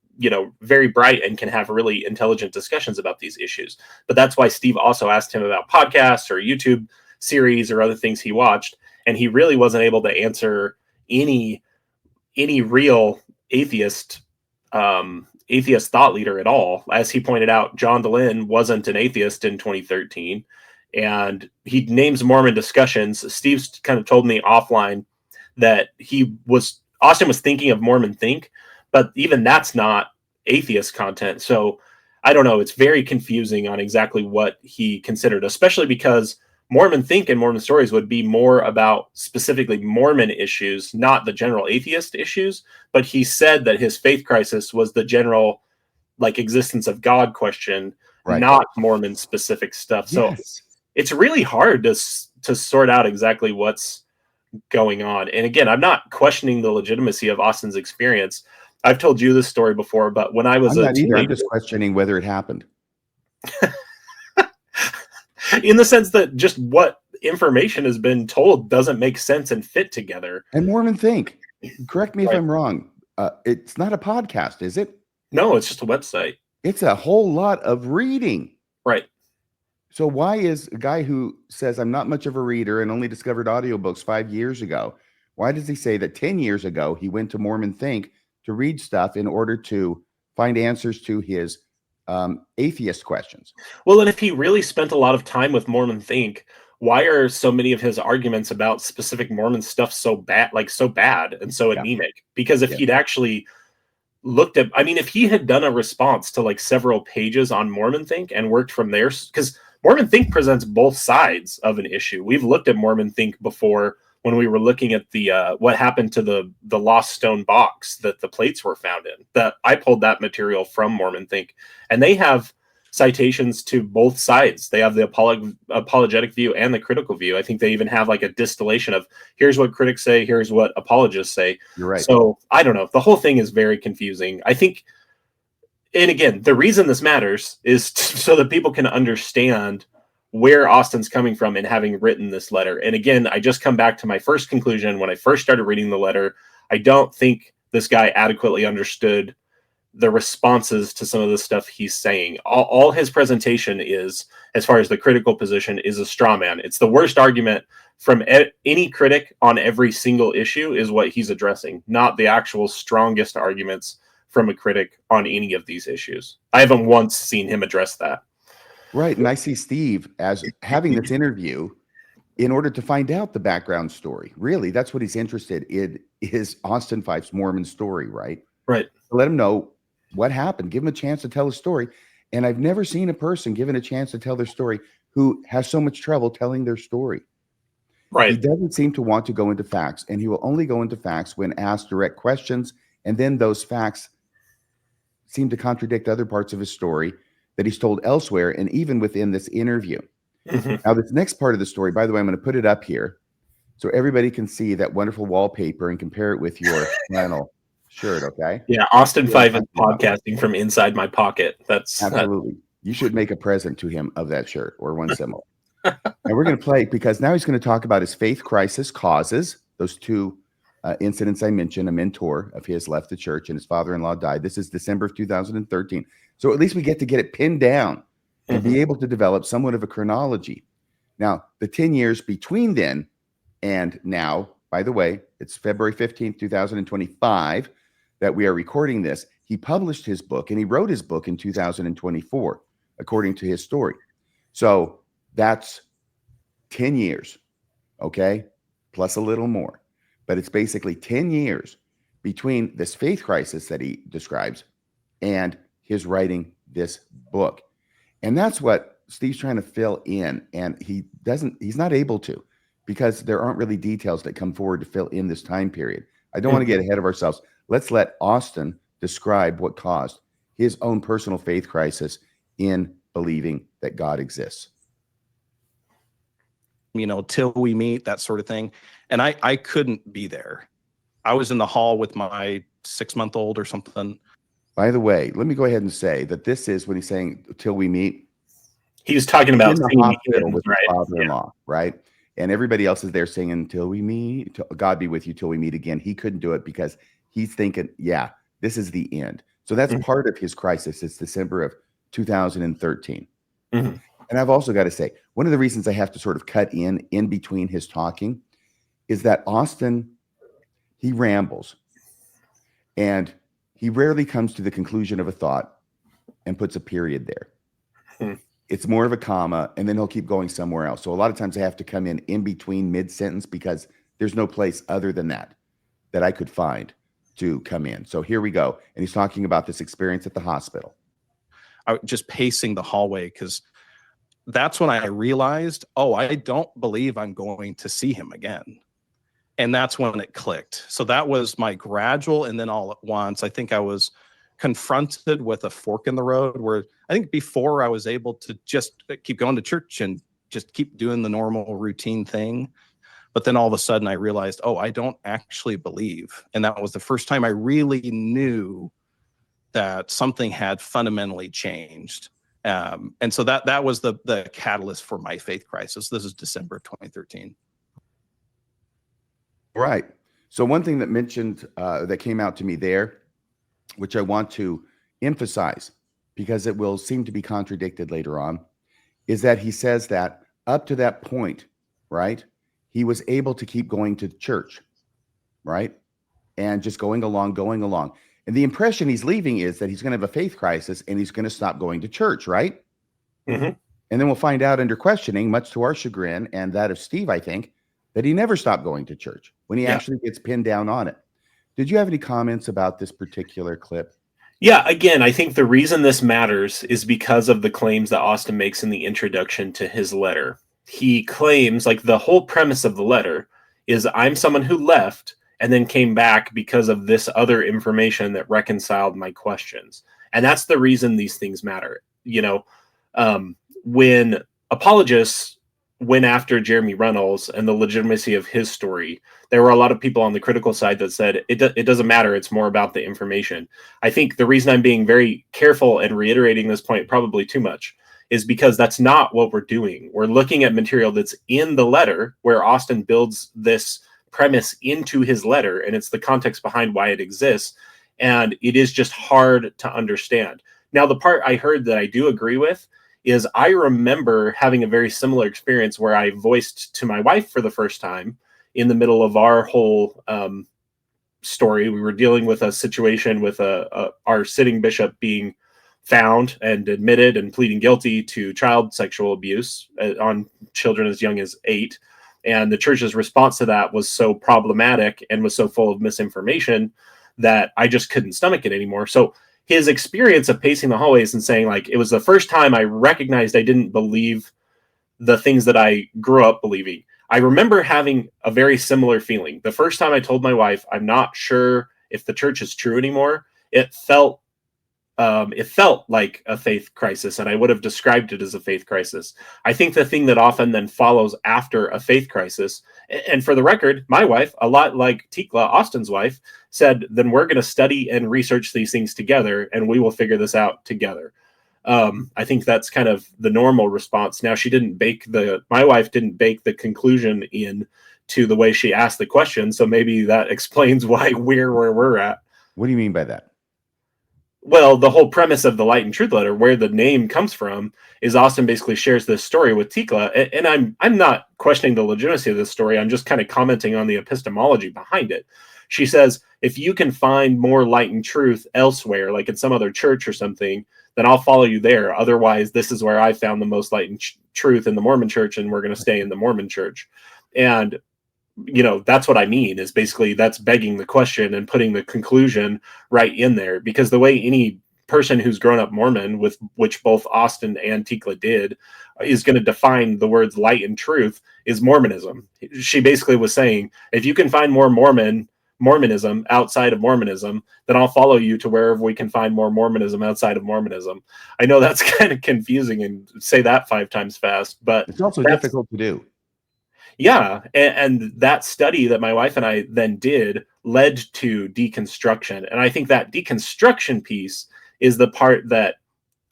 very bright and can have really intelligent discussions about these issues. But that's why Steve also asked him about podcasts or YouTube series or other things he watched. And he really wasn't able to answer any real atheist thought leader at all. As he pointed out, John DeLynn wasn't an atheist in 2013. And he names Mormon Discussions. Steve's kind of told me offline that Austin was thinking of Mormon Think, but even that's not atheist content. So I don't know. It's very confusing on exactly what he considered, especially because Mormon Think and Mormon Stories would be more about specifically Mormon issues, not the general atheist issues. But he said that his faith crisis was the general, existence of God question, not Mormon specific stuff. So it's really hard to sort out exactly what's going on. And again, I'm not questioning the legitimacy of Austin's experience. I've told you this story before, but when I was I'm just questioning whether it happened. In the sense that just what information has been told doesn't make sense and fit together. And Mormon Think, correct me if I'm wrong, it's not a podcast, is it? No, it's just a website. It's a whole lot of reading. Right. So why is a guy who says, I'm not much of a reader and only discovered audiobooks 5 years ago, why does he say that 10 years ago he went to Mormon Think to read stuff in order to find answers to his atheist questions? Well, and if he really spent a lot of time with Mormon Think, why are so many of his arguments about specific Mormon stuff so bad and so anemic? Because if he'd actually looked at, if he had done a response to several pages on Mormon Think and worked from there, because Mormon Think presents both sides of an issue. We've looked at Mormon Think before when we were looking at the what happened to the lost stone box that the plates were found in. That I pulled that material from Mormon Think, and they have citations to both sides. They have the apologetic view and the critical view. I think they even have a distillation of, here's what critics say, here's what apologists say. You're right. So I don't know. The whole thing is very confusing. I think and again, the reason this matters is so that people can understand where Austin's coming from in having written this letter. And again, I just come back to my first conclusion. When I first started reading the letter, I don't think this guy adequately understood the responses to some of the stuff he's saying. All his presentation is, as far as the critical position, is a straw man. It's the worst argument from any critic on every single issue is what he's addressing, not the actual strongest arguments from a critic on any of these issues. I haven't once seen him address that. Right. And I see Steve as having this interview in order to find out the background story. Really, that's what he's interested in, is Austin Fife's Mormon story, right? Right. Let him know what happened. Give him a chance to tell a story. And I've never seen a person given a chance to tell their story who has so much trouble telling their story. Right. He doesn't seem to want to go into facts, and he will only go into facts when asked direct questions. And then those facts seem to contradict other parts of his story that he's told elsewhere, and even within this interview. Now, this next part of the story, by the way, I'm going to put it up here so everybody can see that wonderful wallpaper and compare it with your flannel shirt, okay? Yeah, Austin Fife is podcasting from inside my pocket. That's absolutely. You should make a present to him of that shirt or one similar. And we're going to play, because now he's going to talk about his faith crisis causes, those two incidents I mentioned. A mentor of his left the church and his father-in-law died. This is December of 2013. So at least we get to get it pinned down and be able to develop somewhat of a chronology. Now, the 10 years between then and now, by the way, it's February 15th, 2025 that we are recording this. He published his book, and he wrote his book in 2024, according to his story. So that's 10 years, okay, plus a little more. But it's basically 10 years between this faith crisis that he describes and his writing this book. And that's what Steve's trying to fill in. And he's not able to, because there aren't really details that come forward to fill in this time period. I don't want to get ahead of ourselves. Let's let Austin describe what caused his own personal faith crisis in believing that God exists. You know, till we meet, that sort of thing. And I couldn't be there. I was in the hall with my 6-month-old or something. By the way, let me go ahead and say that this is when he's saying till we meet. He was talking about in the hospital with right? his father-in-law, right? And everybody else is there singing "Till we meet, God be with you till we meet again." He couldn't do it because he's thinking, yeah, this is the end. So that's part of his crisis. It's December of 2013. And I've also got to say, one of the reasons I have to sort of cut in between his talking is that Austin, he rambles, and he rarely comes to the conclusion of a thought and puts a period there. It's more of a comma, and then he'll keep going somewhere else. So a lot of times I have to come in between mid-sentence, because there's no place other than that I could find to come in. So here we go. And he's talking about this experience at the hospital. I was just pacing the hallway, because that's when I realized, oh, I don't believe I'm going to see him again. And that's when it clicked. So that was my gradual, and then all at once, I think I was confronted with a fork in the road, where I think before I was able to just keep going to church and just keep doing the normal routine thing. But then all of a sudden I realized, oh, I don't actually believe. And that was the first time I really knew that something had fundamentally changed. And so that was the catalyst for my faith crisis. This is December of 2013. Right. So one thing that mentioned that came out to me there, which I want to emphasize because it will seem to be contradicted later on, is that he says that up to that point, right, he was able to keep going to church, right, and just going along. And the impression he's leaving is that he's going to have a faith crisis and he's going to stop going to church, right? And then we'll find out under questioning, much to our chagrin and that of Steve, I think, that he never stopped going to church when he actually gets pinned down on it. Did you have any comments about this particular clip? Yeah, again, I think the reason this matters is because of the claims that Austin makes in the introduction to his letter. He claims, like, the whole premise of the letter is, I'm someone who left and then came back because of this other information that reconciled my questions. And that's the reason these things matter. You know, when apologists went after Jeremy Reynolds and the legitimacy of his story, there were a lot of people on the critical side that said it doesn't matter. It's more about the information. I think the reason I'm being very careful and reiterating this point probably too much is because that's not what we're doing. We're looking at material that's in the letter where Austin builds this premise into his letter, and it's the context behind why it exists. And it is just hard to understand. Now, the part I heard that I do agree with is I remember having a very similar experience where I voiced to my wife for the first time in the middle of our whole story. We were dealing with a situation with our sitting bishop being found and admitted and pleading guilty to child sexual abuse on children as young as 8. And the church's response to that was so problematic and was so full of misinformation that I just couldn't stomach it anymore. So his experience of pacing the hallways and saying, like, it was the first time I recognized I didn't believe the things that I grew up believing. I remember having a very similar feeling. The first time I told my wife, I'm not sure if the church is true anymore, it felt like a faith crisis, and I would have described it as a faith crisis. I think the thing that often then follows after a faith crisis, and for the record, my wife, a lot like Tikla, Austin's wife, said, then we're going to study and research these things together, and we will figure this out together. I think that's kind of the normal response. Now, my wife didn't bake the conclusion in to the way she asked the question, so maybe that explains why we're where we're at. What do you mean by that? Well, the whole premise of the Light and Truth letter, where the name comes from, is Austin basically shares this story with Tikla, and I'm not questioning the legitimacy of this story. I'm just kind of commenting on the epistemology behind it. She says, if you can find more light and truth elsewhere, like in some other church or something, then I'll follow you there. Otherwise, this is where I found the most light and truth in the Mormon church, and we're going to stay in the Mormon church. And that's what I mean, is basically that's begging the question and putting the conclusion right in there, because the way any person who's grown up Mormon, with which both Austin and Tikla did, is going to define the words light and truth is Mormonism. She basically was saying, if you can find more Mormonism outside of Mormonism, then I'll follow you to wherever we can find more Mormonism outside of Mormonism. I know that's kind of confusing and say that 5 times fast, but it's also difficult to do. Yeah, and that study that my wife and I then did led to deconstruction. And I think that deconstruction piece is the part that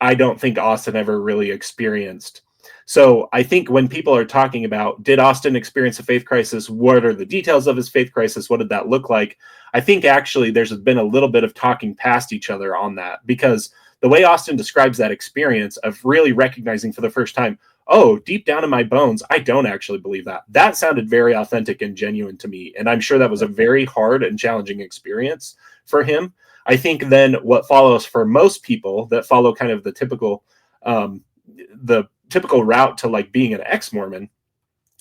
I don't think Austin ever really experienced. So I think when people are talking about, did Austin experience a faith crisis? What are the details of his faith crisis? What did that look like? I think actually there's been a little bit of talking past each other on that, because the way Austin describes that experience of really recognizing for the first time, oh, deep down in my bones, I don't actually believe that. That sounded very authentic and genuine to me. And I'm sure that was a very hard and challenging experience for him. I think then what follows for most people that follow kind of the typical route to like being an ex-Mormon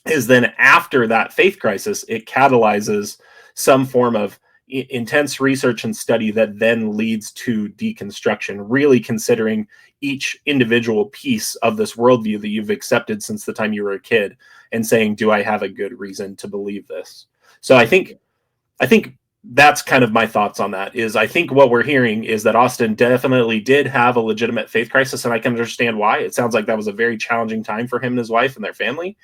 is then after that faith crisis, it catalyzes some form of intense research and study that then leads to deconstruction, really considering each individual piece of this worldview that you've accepted since the time you were a kid and saying, do I have a good reason to believe this? So I think that's kind of my thoughts on that. Is I think what we're hearing is that Austin definitely did have a legitimate faith crisis, and I can understand why. It sounds like that was a very challenging time for him and his wife and their family.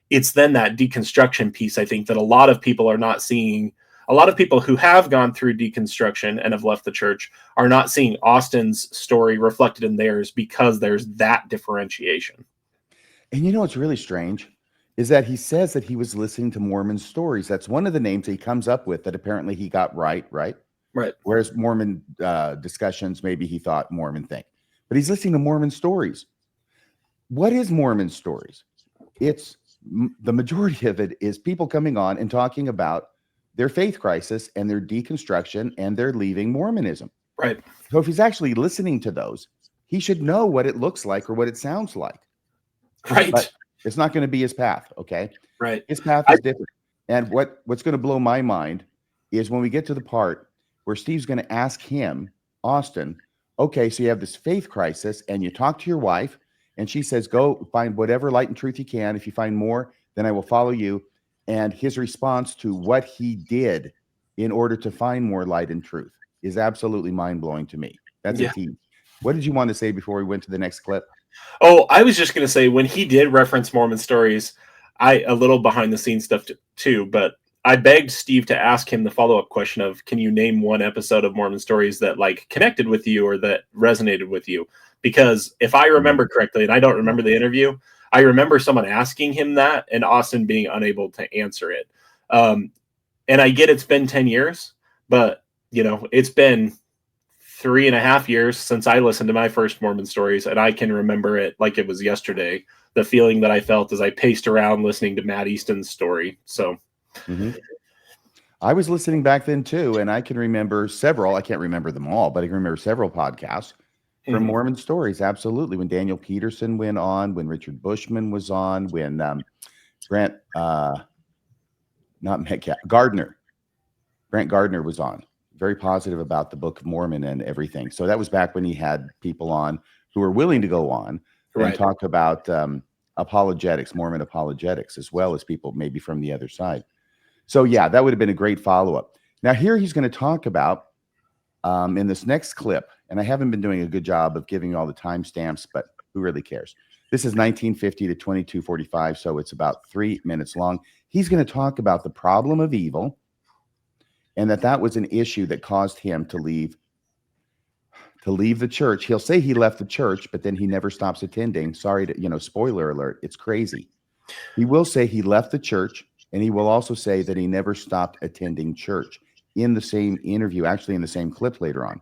It's then that deconstruction piece, I think, that a lot of people are not seeing. A lot of people who have gone through deconstruction and have left the church are not seeing Austin's story reflected in theirs because there's that differentiation. And what's really strange is that he says that he was listening to Mormon stories. That's one of the names he comes up with that apparently he got right. Right. Whereas Mormon discussions, maybe he thought Mormon thing. But he's listening to Mormon stories. What is Mormon stories? It's the majority of it is people coming on and talking about their faith crisis and their deconstruction and their leaving Mormonism. Right. So if he's actually listening to those, he should know what it looks like or what it sounds like. Right. But it's not going to be his path. Okay. Right. His path is different. And what's going to blow my mind is when we get to the part where Steve's going to ask him, Austin, okay, so you have this faith crisis and you talk to your wife and she says, go find whatever light and truth you can. If you find more, then I will follow you. And his response to what he did in order to find more light and truth is absolutely mind-blowing to me. That's a tease. What did you want to say before we went to the next clip? Oh, I was just going to say, when he did reference Mormon stories, a little behind the scenes stuff too, but I begged Steve to ask him the follow-up question of, can you name one episode of Mormon stories that like connected with you or that resonated with you? Because if I remember correctly, and I don't remember the interview, I remember someone asking him that and Austin being unable to answer it. And I get it's been 10 years, but it's been 3.5 years since I listened to my first Mormon stories, and I can remember it like it was yesterday. The feeling that I felt as I paced around listening to Matt Easton's story. So I was listening back then too, and I can remember several. I can't remember them all, but I can remember several podcasts from Mormon stories. Absolutely, when Daniel Peterson went on, when Richard Bushman was on, when Grant Gardner was on. Very positive about the Book of Mormon and everything. So that was back when he had people on who were willing to go on and talk about apologetics, Mormon apologetics, as well as people maybe from the other side. So yeah, that would have been a great follow-up. Now here he's going to talk about in this next clip, and I haven't been doing a good job of giving all the timestamps, but who really cares? This is 1950 to 2245, so it's about 3 minutes long. He's going to talk about the problem of evil, and that was an issue that caused him to leave the church. He'll say he left the church, but then he never stops attending. Sorry to, spoiler alert, it's crazy. He will say he left the church, and he will also say that he never stopped attending church in the same interview, actually in the same clip later on.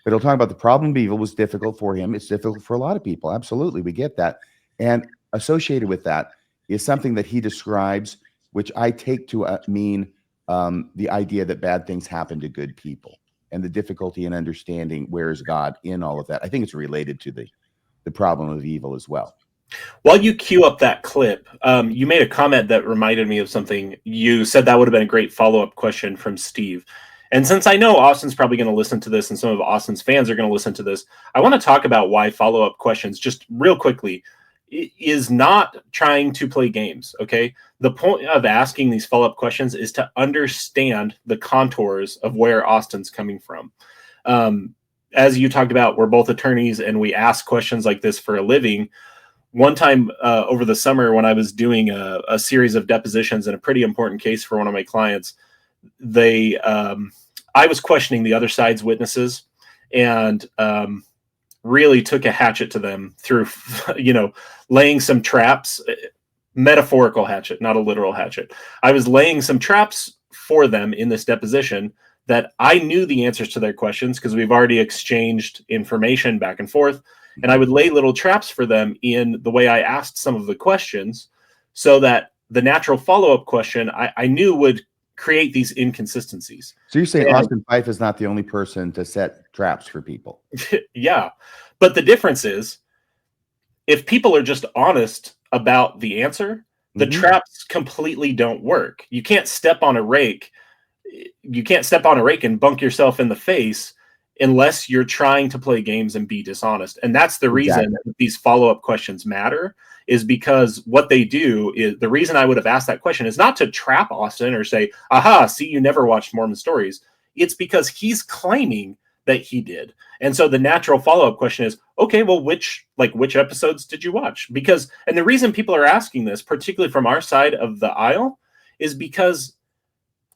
But he'll talk about the problem of evil was difficult for him. It's difficult for a lot of people. Absolutely, we get that. And associated with that is something that he describes, which I take to mean the idea that bad things happen to good people, and the difficulty in understanding where is God in all of that. I think it's related to the problem of evil as well. While you queue up that clip, you made a comment that reminded me of something. You said that would have been a great follow-up question from Steve. And since I know Austin's probably going to listen to this and some of Austin's fans are going to listen to this, I want to talk about why follow-up questions, just real quickly, is not trying to play games, okay? The point of asking these follow-up questions is to understand the contours of where Austin's coming from. As you talked about, we're both attorneys and we ask questions like this for a living. One time over the summer when I was doing a series of depositions in a pretty important case for one of my clients, I was questioning the other side's witnesses and really took a hatchet to them through, laying some traps, metaphorical hatchet, not a literal hatchet. I was laying some traps for them in this deposition that I knew the answers to their questions because we've already exchanged information back and forth. And I would lay little traps for them in the way I asked some of the questions so that the natural follow-up question I knew would create these inconsistencies. So you're saying Austin Fife is not the only person to set traps for people? Yeah. But the difference is, if people are just honest about the answer, the traps completely don't work. You can't step on a rake. You can't step on a rake and bunk yourself in the face unless you're trying to play games and be dishonest. And that's the reason that these follow-up questions matter, is because what they do is, the reason I would have asked that question is not to trap Austin or say, aha, see, you never watched Mormon stories. It's because he's claiming that he did. And so the natural follow-up question is, okay, well, which episodes did you watch? Because, and the reason people are asking this, particularly from our side of the aisle, is because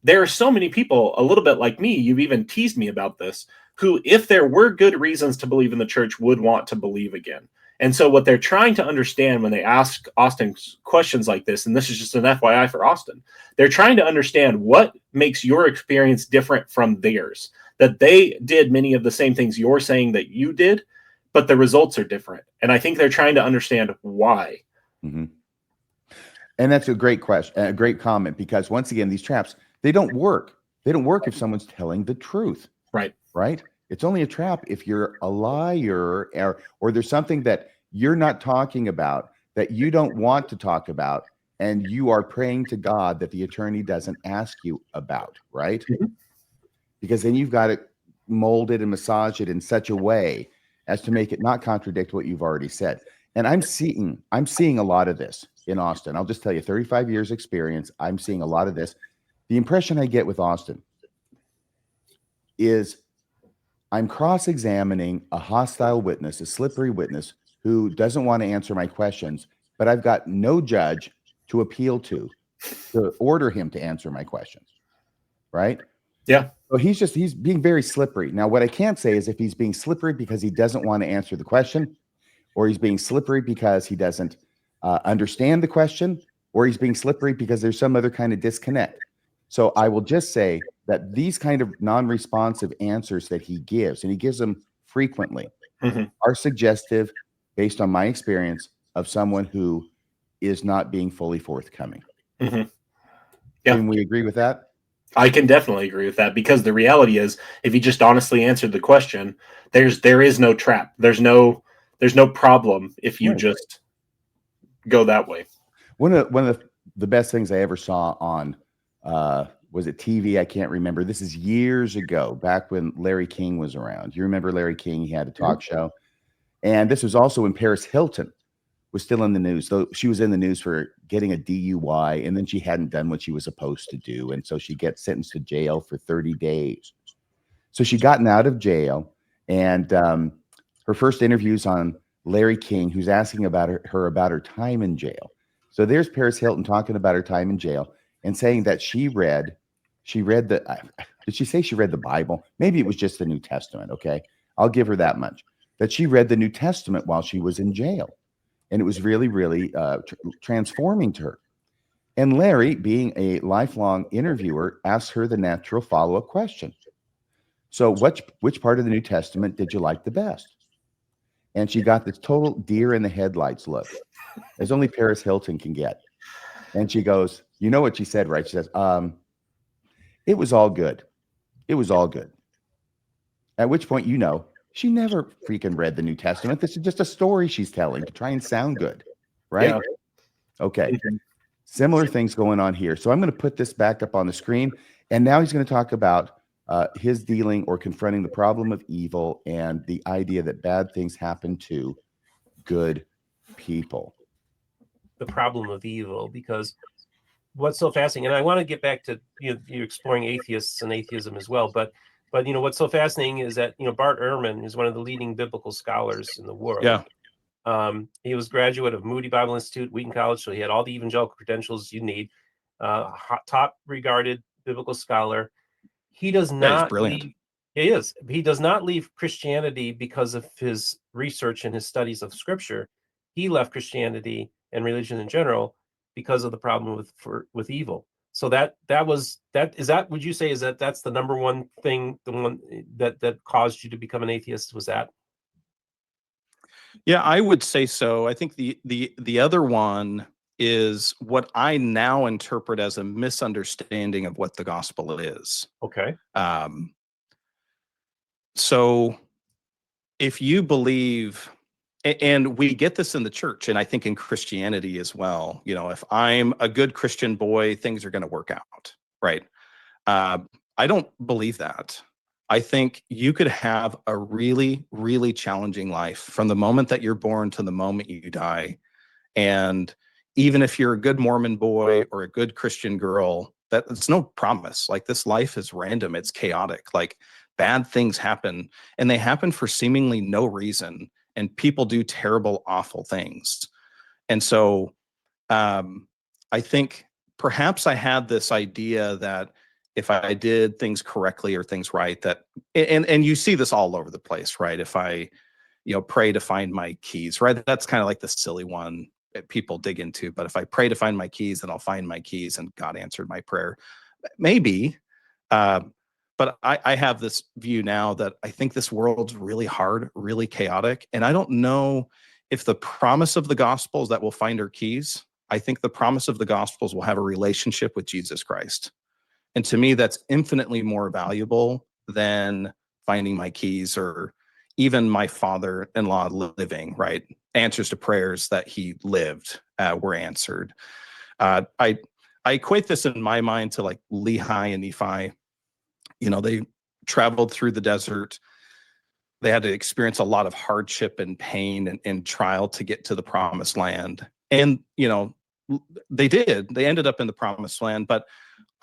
there are so many people, a little bit like me, you've even teased me about this, who, if there were good reasons to believe in the church, would want to believe again. And so what they're trying to understand when they ask Austin questions like this, and this is just an FYI for Austin, they're trying to understand what makes your experience different from theirs, that they did many of the same things you're saying that you did, but the results are different. And I think they're trying to understand why. Mm-hmm. And that's a great question, a great comment, because once again, these traps, they don't work. They don't work if someone's telling the truth. Right? It's only a trap if you're a liar or there's something that you're not talking about, that you don't want to talk about, and you are praying to God that the attorney doesn't ask you about, right? Because then you've got to mold it and massage it in such a way as to make it not contradict what you've already said. And I'm seeing a lot of this in Austin. I'll just tell you, 35 years experience, I'm seeing a lot of this. The impression I get with Austin is I'm cross-examining a hostile witness, a slippery witness, who doesn't want to answer my questions, but I've got no judge to appeal to order him to answer my questions, right? Yeah. So he's being very slippery. Now, what I can't say is if he's being slippery because he doesn't want to answer the question, or he's being slippery because he doesn't understand the question, or he's being slippery because there's some other kind of disconnect. So I will just say that these kind of non-responsive answers that he gives, and he gives them frequently, are suggestive, based on my experience, of someone who is not being fully forthcoming. Yeah. Can we agree with that? I can definitely agree with that, because the reality is, if he just honestly answered the question, there is no trap. There's no problem if you just go that way. One of the best things I ever saw on was it TV? I can't remember. This is years ago, back when Larry King was around. You remember Larry King? He had a talk show. And this was also when Paris Hilton was still in the news. So she was in the news for getting a DUI, and then she hadn't done what she was supposed to do. And so she gets sentenced to jail for 30 days. So she gotten out of jail, and her first interview's on Larry King, who's asking about her about her time in jail. So there's Paris Hilton talking about her time in jail and saying that she read did she say she read the Bible? Maybe it was just the New Testament. Okay. I'll give her that much, that she read the New Testament while she was in jail. And it was really, really transforming to her. And Larry, being a lifelong interviewer, asked her the natural follow-up question. So which part of the New Testament did you like the best? And she got this total deer in the headlights look, as only Paris Hilton can get. And she goes, you know what she said, right? She says, it was all good. It was all good. At which point, she never freaking read the New Testament. This is just a story she's telling to try and sound good, right? Yeah. Okay. Similar things going on here. So I'm going to put this back up on the screen. And now he's going to talk about his dealing or confronting the problem of evil and the idea that bad things happen to good people. The problem of evil, because what's so fascinating, and I want to get back to you exploring atheists and atheism as well, but what's so fascinating is that Bart Ehrman is one of the leading biblical scholars in the world. Yeah. He was graduate of Moody Bible Institute, Wheaton College, so he had all the evangelical credentials you need. Top regarded biblical scholar. He does not. He's brilliant. He is. He does not leave Christianity because of his research and his studies of Scripture. He left Christianity and religion in general because of the problem with evil. So would you say that's the number one thing, the one that caused you to become an atheist, was that? Yeah, I would say so. I think the other one is what I now interpret as a misunderstanding of what the gospel is. Okay. So if you believe, and we get this in the church, and I think in Christianity as well, if I'm a good Christian boy, things are going to work out, right? I don't believe that. I think you could have a really, really challenging life from the moment that you're born to the moment you die. And even if you're a good Mormon boy or a good Christian girl, that's no promise. Like, this life is random. It's chaotic. Like, bad things happen, and they happen for seemingly no reason. And people do terrible, awful things. And so I think perhaps I had this idea that if I did things correctly or things right, that, and you see this all over the place, right? If I, pray to find my keys, right? That's kind of like the silly one that people dig into. But if I pray to find my keys, then I'll find my keys and God answered my prayer. Maybe. But I have this view now that I think this world's really hard, really chaotic. And I don't know if the promise of the gospel is that we'll find our keys. I think the promise of the gospels will have a relationship with Jesus Christ. And to me, that's infinitely more valuable than finding my keys, or even my father-in-law living, right? Answers to prayers that he lived were answered. I equate this in my mind to like Lehi and Nephi. They traveled through the desert. They had to experience a lot of hardship and pain and trial to get to the promised land. And, they did. They ended up in the promised land. But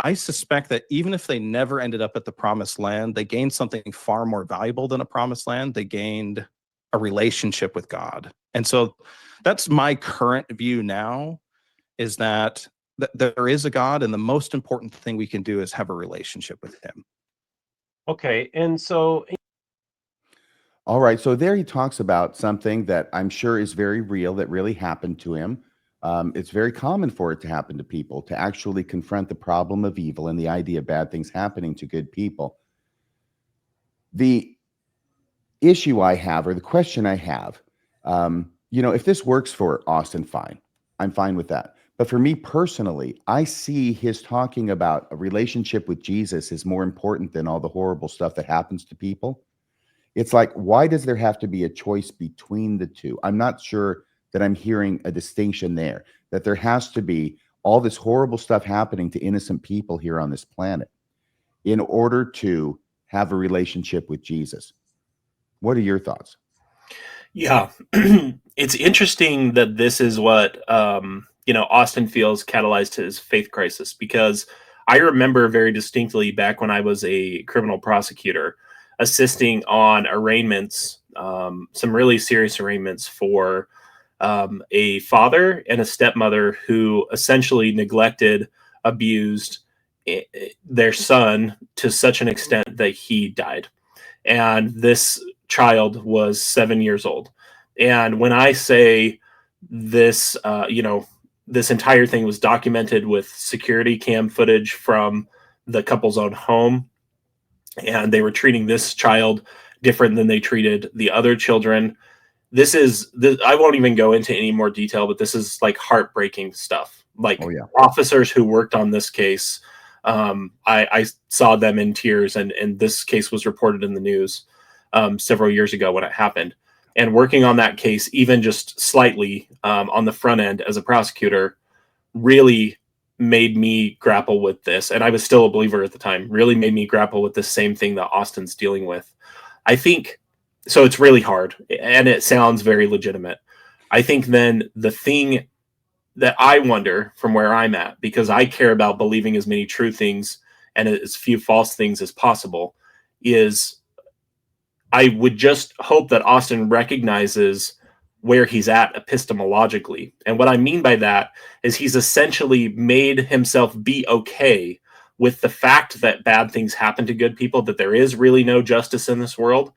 I suspect that even if they never ended up at the promised land, they gained something far more valuable than a promised land. They gained a relationship with God. And so that's my current view now, is that there is a God, and the most important thing we can do is have a relationship with him. Okay. And so, All right. So there he talks about something that I'm sure is very real, that really happened to him. It's very common for it to happen to people, to actually confront the problem of evil and the idea of bad things happening to good people. The issue I have, or the question I have, if this works for Austin, fine. I'm fine with that. But for me personally, I see his talking about a relationship with Jesus is more important than all the horrible stuff that happens to people. It's like, why does there have to be a choice between the two? I'm not sure that I'm hearing a distinction there, that there has to be all this horrible stuff happening to innocent people here on this planet in order to have a relationship with Jesus. What are your thoughts? Yeah, it's interesting that this is what Austin feels catalyzed his faith crisis, because I remember very distinctly back when I was a criminal prosecutor, assisting on arraignments, some really serious arraignments for a father and a stepmother who essentially neglected, abused their son to such an extent that he died. And this child was 7 years old. And when I say this, this entire thing was documented with security cam footage from the couple's own home, and they were treating this child different than they treated the other children. I won't even go into any more detail, but this is like heartbreaking stuff. Like, Oh, yeah. officers who worked on this case, I saw them in tears, and this case was reported in the news several years ago when it happened. And working on that case, even just slightly on the front end as a prosecutor, really made me grapple with this. And I was still a believer at the time, really made me grapple with the same thing that Austin's dealing with. I think, so it's really hard, and it sounds very legitimate. I think then the thing that I wonder from where I'm at, because I care about believing as many true things and as few false things as possible, is I would just hope that Austin recognizes where he's at epistemologically. And what I mean by that is he's essentially made himself be okay with the fact that bad things happen to good people, that there is really no justice in this world.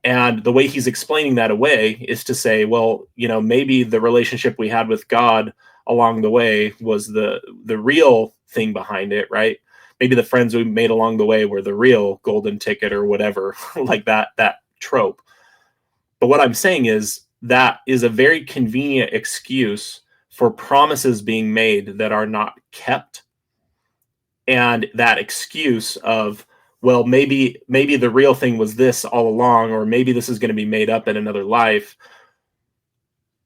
And the way he's explaining that away is to say, well, maybe the relationship we had with God along the way was the real thing behind it, right? Maybe the friends we made along the way were the real golden ticket or whatever, like that trope. But what I'm saying is that is a very convenient excuse for promises being made that are not kept. And that excuse of, well, maybe the real thing was this all along, or maybe this is going to be made up in another life.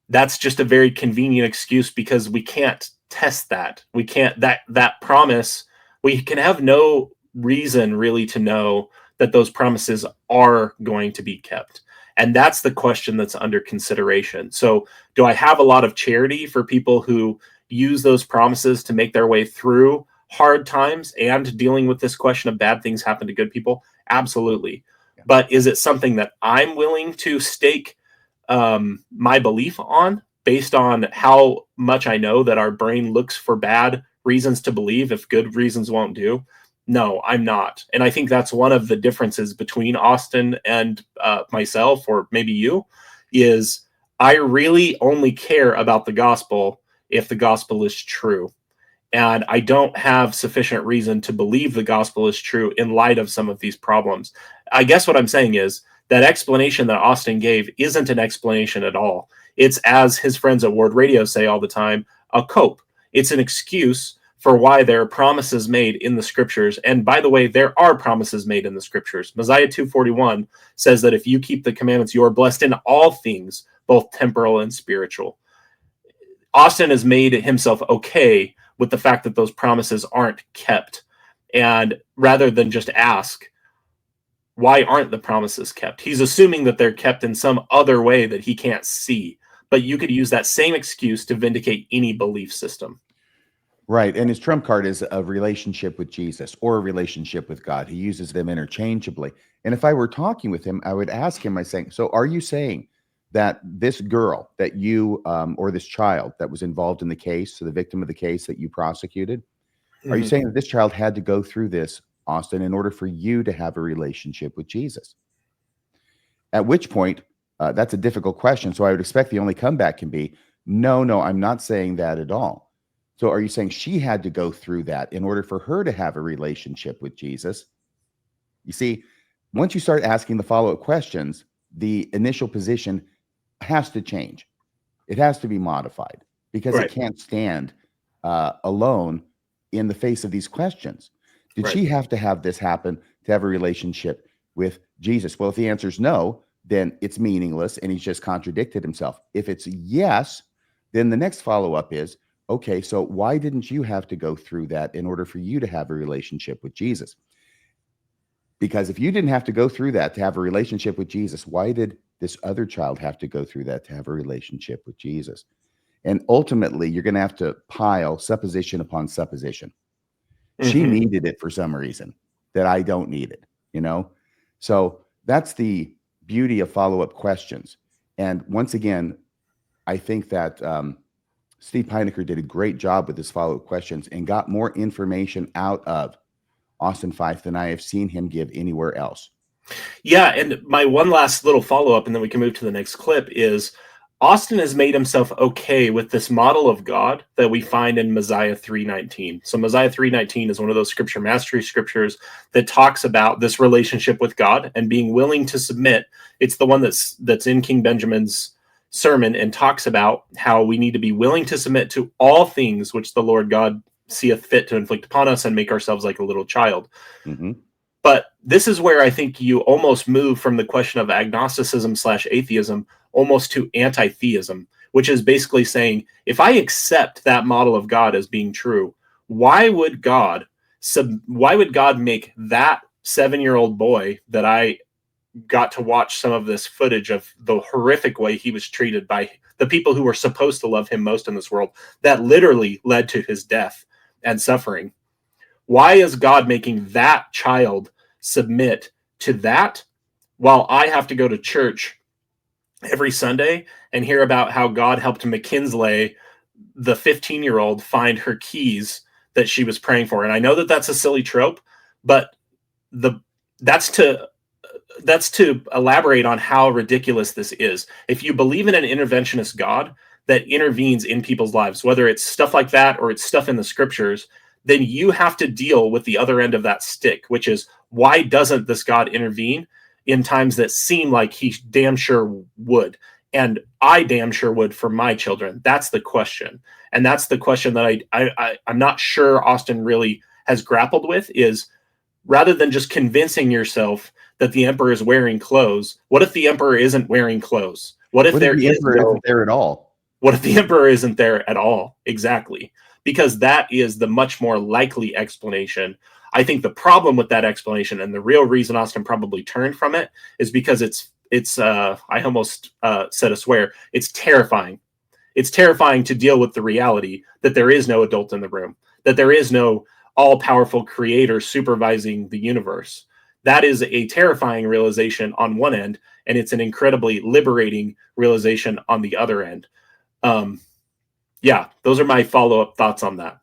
That's just a very convenient excuse, because we can't test that. We can't, that promise, we can have no reason really to know that those promises are going to be kept. And that's the question that's under consideration. So do I have a lot of charity for people who use those promises to make their way through hard times and dealing with this question of bad things happen to good people? Absolutely. Yeah. But is it something that I'm willing to stake my belief on based on how much I know that our brain looks for bad reasons to believe if good reasons won't do? No, I'm not. And I think that's one of the differences between Austin and myself, or maybe you, is I really only care about the gospel if the gospel is true. And I don't have sufficient reason to believe the gospel is true in light of some of these problems. I guess what I'm saying is that explanation that Austin gave isn't an explanation at all. It's, as his friends at Ward Radio say all the time, a cope. It's an excuse for why there are promises made in the scriptures. And by the way, there are promises made in the scriptures. Mosiah 2:41 says that if you keep the commandments, you are blessed in all things, both temporal and spiritual. Austin has made himself okay with the fact that those promises aren't kept. And rather than just ask, why aren't the promises kept? He's assuming that they're kept in some other way that he can't see. But you could use that same excuse to vindicate any belief system. Right. And his trump card is a relationship with Jesus or a relationship with God. He uses them interchangeably. And if I were talking with him, I would ask him, I saying, so are you saying that this girl that you, or this child that was involved in the case, so the victim of the case that you prosecuted, are you saying that this child had to go through this, Austin, in order for you to have a relationship with Jesus? At which point, that's a difficult question. So I would expect the only comeback can be, no, I'm not saying that at all. So are you saying she had to go through that in order for her to have a relationship with Jesus? You see, once you start asking the follow-up questions, the initial position has to change. It has to be modified because it Right. can't stand alone in the face of these questions. Did Right. she have to have this happen to have a relationship with Jesus? Well, if the answer is no, then it's meaningless and he's just contradicted himself. If it's yes, then the next follow-up is, okay, so why didn't you have to go through that in order for you to have a relationship with Jesus? Because if you didn't have to go through that to have a relationship with Jesus, why did this other child have to go through that to have a relationship with Jesus? And ultimately, you're going to have to pile supposition upon supposition. She needed it for some reason that I don't need it, you know? So that's the beauty of follow-up questions. And once again, I think that Steve Heinecker did a great job with his follow-up questions and got more information out of Austin Fife than I have seen him give anywhere else. Yeah, and my one last little follow-up, and then we can move to the next clip, is Austin has made himself okay with this model of God that we find in Mosiah 3:19. So Mosiah 3:19 is one of those scripture mastery scriptures that talks about this relationship with God and being willing to submit. It's the one that's in King Benjamin's sermon and talks about how we need to be willing to submit to all things which the Lord God seeth fit to inflict upon us and make ourselves like a little child. Mm-hmm. But this is where I think you almost move from the question of agnosticism / atheism almost to anti-theism, which is basically saying, if I accept that model of God as being true, why would God make that 7-year-old boy that I got to watch some of this footage of the horrific way he was treated by the people who were supposed to love him most in this world, that literally led to his death and suffering? Why is God making that child submit to that while I have to go to church every Sunday and hear about how God helped McKinsley, the 15-year-old, find her keys that she was praying for? And I know that that's a silly trope, but that's to elaborate on how ridiculous this is. If you believe in an interventionist God that intervenes in people's lives, whether it's stuff like that or it's stuff in the scriptures, then you have to deal with the other end of that stick, which is, why doesn't this God intervene in times that seem like he damn sure would? And I damn sure would for my children. That's the question. And that's the question that I'm not sure Austin really has grappled with, is rather than just convincing yourself that the emperor is wearing clothes, what if the emperor isn't wearing clothes? What if the emperor isn't there at all? What if the emperor isn't there at all? Exactly. Because that is the much more likely explanation. I think the problem with that explanation, and the real reason Austin probably turned from it, is because it's I almost said a swear, it's terrifying. It's terrifying to deal with the reality that there is no adult in the room, that there is no all-powerful creator supervising the universe. That is a terrifying realization on one end, and it's an incredibly liberating realization on the other end. Yeah, those are my follow-up thoughts on that.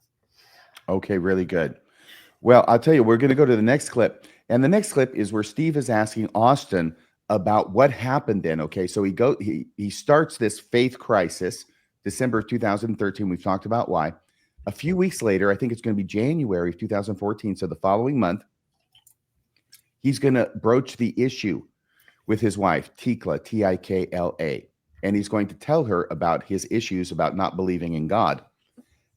Okay, really good. Well, I'll tell you, we're going to go to the next clip. And the next clip is where Steve is asking Austin about what happened then. Okay, so he starts this faith crisis, December of 2013. We've talked about why. A few weeks later, I think it's going to be January of 2014, so the following month, he's going to broach the issue with his wife, Tikla, Tikla. And he's going to tell her about his issues about not believing in God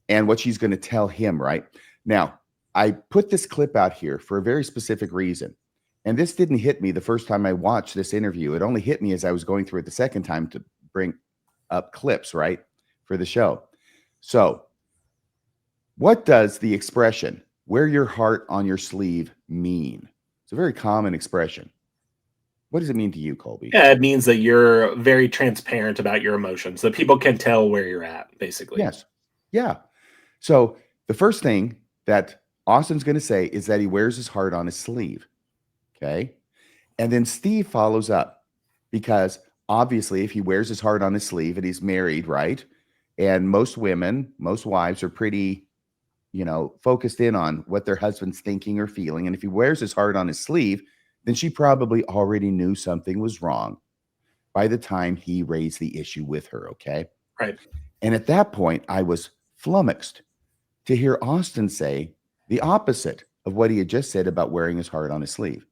and what she's going to tell him, right? Now, I put this clip out here for a very specific reason. And this didn't hit me the first time I watched this interview. It only hit me as I was going through it the second time to bring up clips, right, for the show. So what does the expression, wear your heart on your sleeve, mean? It's a very common expression. What does it mean to you, Kolby? Yeah, it means that you're very transparent about your emotions, that people can tell where you're at, basically. Yes. Yeah. So The first thing that Austin's going to say is that he wears his heart on his sleeve. Okay. And then Steve follows up, because obviously if he wears his heart on his sleeve and he's married, right? And most wives are pretty, focused in on what their husband's thinking or feeling. And if he wears his heart on his sleeve, then she probably already knew something was wrong by the time he raised the issue with her. Okay. Right. And at that point, I was flummoxed to hear Austin say the opposite of what he had just said about wearing his heart on his sleeve.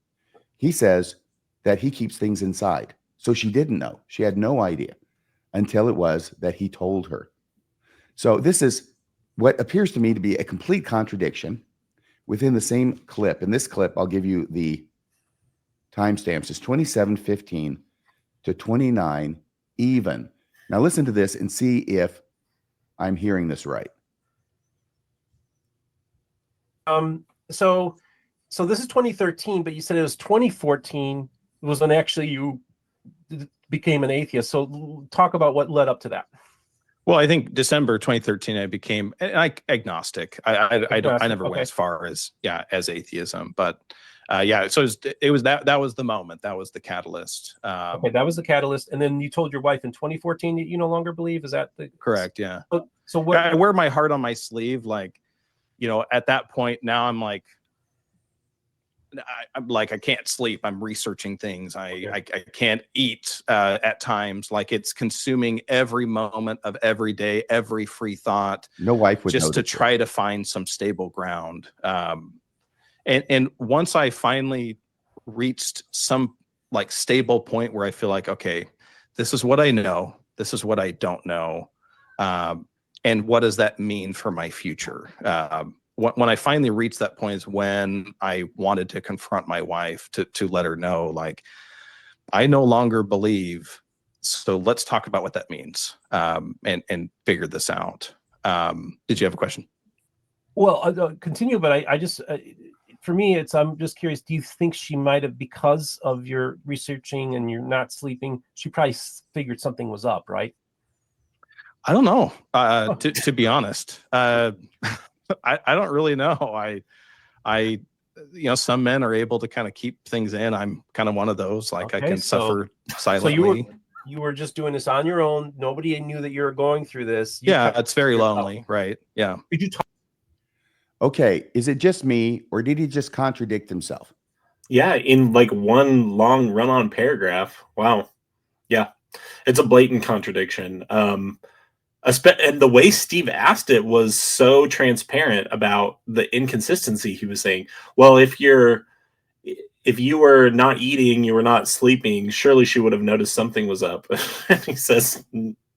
He says that he keeps things inside. So she didn't know. She had no idea until it was that he told her. So this is what appears to me to be a complete contradiction within the same clip. In this clip, I'll give you the timestamps. It's 27:15 to 29 even. Now listen to this and see if I'm hearing this right. So this is 2013, but you said it was 2014 was when actually you became an atheist. So talk about what led up to that. Well, I think December 2013, I became agnostic. I never went as far as atheism, but so it was that was the moment. That was the catalyst. Okay, that was the catalyst. And then you told your wife in 2014 that you no longer believe. Is that correct? Yeah. So what? I wear my heart on my sleeve, like, at that point now I'm like, I can't sleep. I'm researching things. I can't eat at times. Like, it's consuming every moment of every day, every free thought. No wife would just to try to find some stable ground. And once I finally reached some like stable point where I feel like, okay, this is what I know. This is what I don't know. And what does that mean for my future? When I finally reached that point is when I wanted to confront my wife to let her know, like, I no longer believe. So let's talk about what that means, and figure this out. Did you have a question? Well, continue, but I just, for me, I'm just curious. Do you think she might have, because of your researching and you're not sleeping, she probably figured something was up, right? I don't know. To be honest, I don't really know. I some men are able to kind of keep things in. I'm kind of one of those. Like, I can suffer silently. So you were just doing this on your own. Nobody knew that you were going through this. It's very lonely, right? Yeah. Did you talk? Okay, is it just me, or did he just contradict himself? Yeah, in like one long run-on paragraph. Wow. Yeah, it's a blatant contradiction. And the way Steve asked it was so transparent about the inconsistency. He was saying, well, if you were not eating, you were not sleeping, surely she would have noticed something was up. And he says,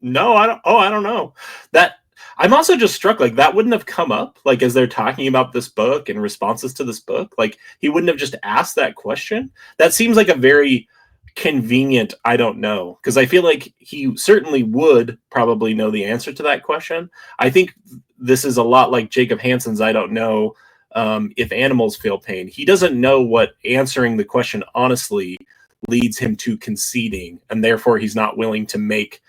no, I don't know. That I'm also just struck, like, that wouldn't have come up, like, as they're talking about this book and responses to this book. Like, he wouldn't have just asked that question. That seems like a very convenient I don't know, because I feel like he certainly would probably know the answer to that question. I think this is a lot like Jacob Hansen's I don't know if animals feel pain. He doesn't know what answering the question honestly leads him to conceding, and therefore he's not willing to make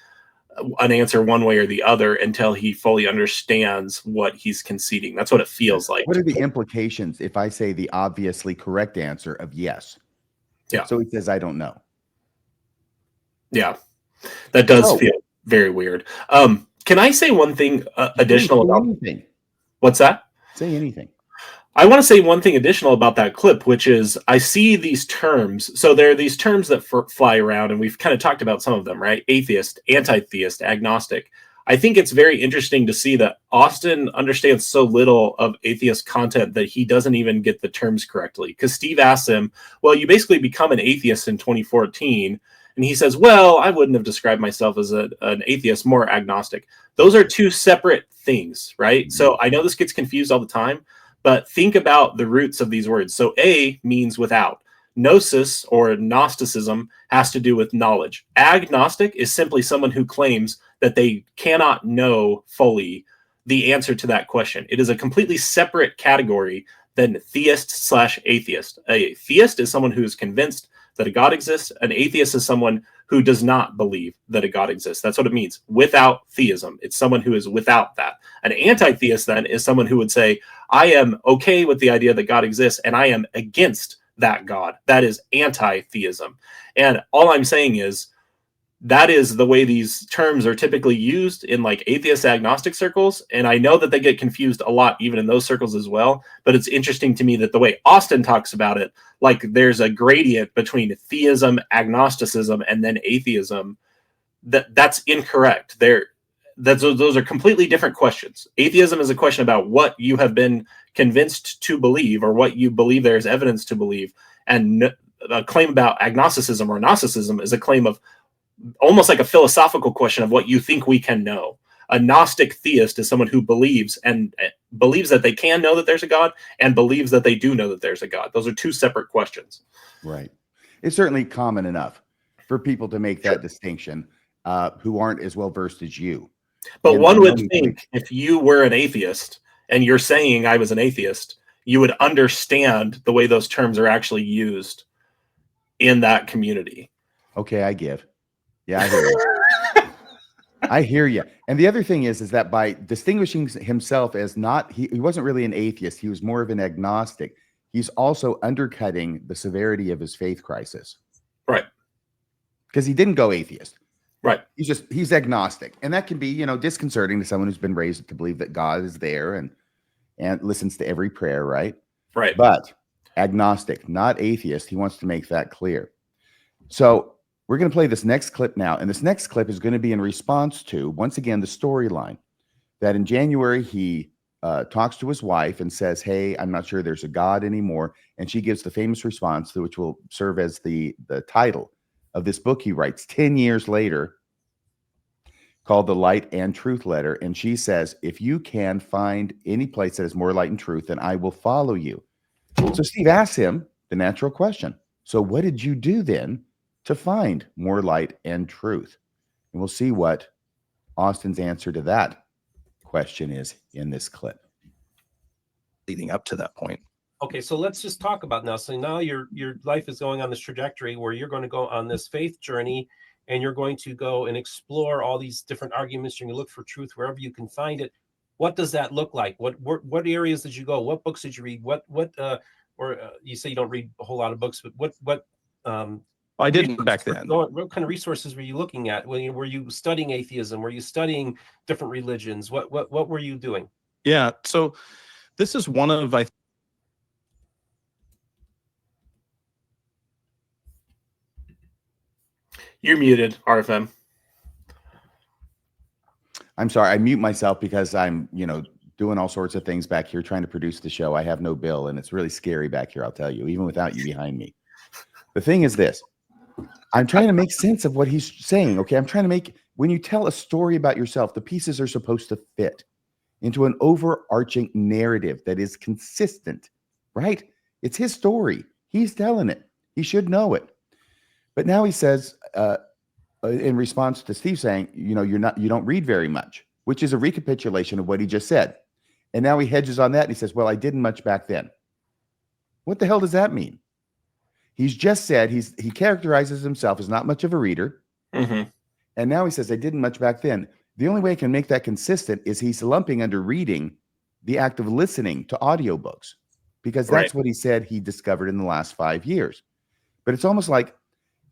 an answer one way or the other until he fully understands what he's conceding. That's what it feels like. What are the implications if I say the obviously correct answer of yes? Yeah. So he says, I don't know. Yeah, that does feel very weird. Can I say one thing additional about anything? What's that? Say anything. I want to say one thing additional about that clip, which is I see these terms. So there are these terms that fly around, and we've kind of talked about some of them, right? Atheist, anti-theist, agnostic. I think it's very interesting to see that Austin understands so little of atheist content that he doesn't even get the terms correctly. Because Steve asks him, well, you basically become an atheist in 2014. And he says, well, I wouldn't have described myself as an atheist, more agnostic. Those are two separate things, right? Mm-hmm. So I know this gets confused all the time, but think about the roots of these words. So a means without. Gnosis or Gnosticism has to do with knowledge. Agnostic is simply someone who claims that they cannot know fully the answer to that question. It is a completely separate category than theist/atheist. A theist is someone who is convinced that a God exists. An atheist is someone who does not believe that a God exists. That's what it means. Without theism, it's someone who is without that. An anti-theist then is someone who would say, I am okay with the idea that God exists, and I am against that God. That is anti-theism. And all I'm saying is, that is the way these terms are typically used in like atheist agnostic circles. And I know that they get confused a lot, even in those circles as well. But it's interesting to me that the way Austin talks about it, like there's a gradient between theism, agnosticism, and then atheism. That's incorrect. Those are completely different questions. Atheism is a question about what you have been convinced to believe, or what you believe there's evidence to believe. And a claim about agnosticism or Gnosticism is a claim of almost like a philosophical question of what you think we can know. A Gnostic theist is someone who believes that they can know that there's a God, and believes that they do know that there's a God. Those are two separate questions. Right. It's certainly common enough for people to make that distinction who aren't as well versed as you. But And one would knowing- think if you were an atheist and you're saying I was an atheist, you would understand the way those terms are actually used in that community. Okay, I give. Yeah, I hear you. I hear you. And the other thing is that by distinguishing himself as he wasn't really an atheist, he was more of an agnostic. He's also undercutting the severity of his faith crisis. Right. Because he didn't go atheist. Right. He's agnostic. And that can be, disconcerting to someone who's been raised to believe that God is there and listens to every prayer, right? Right. But agnostic, not atheist. He wants to make that clear. So we're going to play this next clip now. And this next clip is going to be in response to, once again, the storyline that in January, he talks to his wife and says, hey, I'm not sure there's a God anymore. And she gives the famous response, which will serve as the title of this book he writes 10 years later, called The Light and Truth Letter. And she says, if you can find any place that has more light and truth, then I will follow you. So Steve asks him the natural question. So what did you do then to find more light and truth? And we'll see what Austin's answer to that question is in this clip. Leading up to that point. Okay, so let's just talk about now. So now your life is going on this trajectory where you're going to go on this faith journey, and you're going to go and explore all these different arguments. You're going to look for truth wherever you can find it. What does that look like? What areas did you go? What books did you read? You say you don't read a whole lot of books, but what I didn't back then. What kind of resources were you looking at? Were you studying atheism? Were you studying different religions? What were you doing? Yeah. So this is one of, You're muted, RFM. I'm sorry, I mute myself because I'm, doing all sorts of things back here, trying to produce the show. I have no bill, and it's really scary back here, I'll tell you, even without you behind me. The thing is this. I'm trying to make sense of what he's saying, okay? I'm trying to when you tell a story about yourself, the pieces are supposed to fit into an overarching narrative that is consistent, right? It's his story. He's telling it. He should know it. But now he says, in response to Steve saying, you don't read very much, which is a recapitulation of what he just said. And now he hedges on that and he says, well, I didn't much back then. What the hell does that mean? He's just said he characterizes himself as not much of a reader. Mm-hmm. And now he says, I didn't much back then. The only way I can make that consistent is he's lumping under reading the act of listening to audiobooks, because that's what he said he discovered in the last 5 years. But it's almost like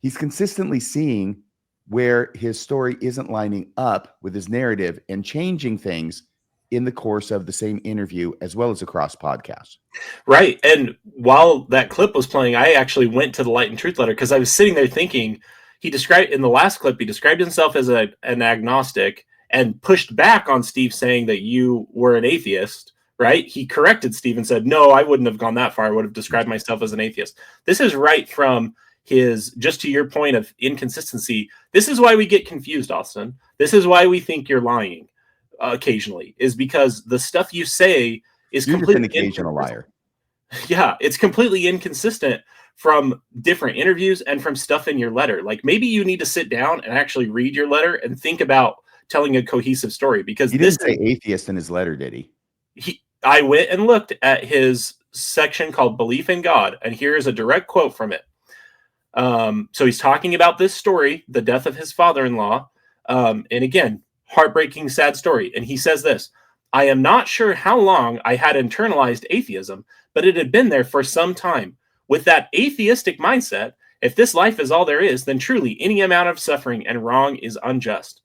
he's consistently seeing where his story isn't lining up with his narrative and changing things in the course of the same interview as well as across podcasts. Right. And while that clip was playing, I actually went to the Light and Truth Letter because I was sitting there thinking, in the last clip, he described himself as an agnostic and pushed back on Steve saying that you were an atheist, right? He corrected Steve and said, no, I wouldn't have gone that far. I would have described myself as an atheist. This is right from just to your point of inconsistency. This is why we get confused, Austin. This is why we think you're lying occasionally, is because the stuff you say is completely an occasional liar. Yeah, it's completely inconsistent from different interviews and from stuff in your letter. Like maybe you need to sit down and actually read your letter and think about telling a cohesive story, because he didn't say atheist in his letter, did he? I went and looked at his section called Belief in God, and here is a direct quote from it. So he's talking about this story, the death of his father-in-law. And again, heartbreaking, sad story. And he says this: I am not sure how long I had internalized atheism, but it had been there for some time. With that atheistic mindset, if this life is all there is, then truly any amount of suffering and wrong is unjust.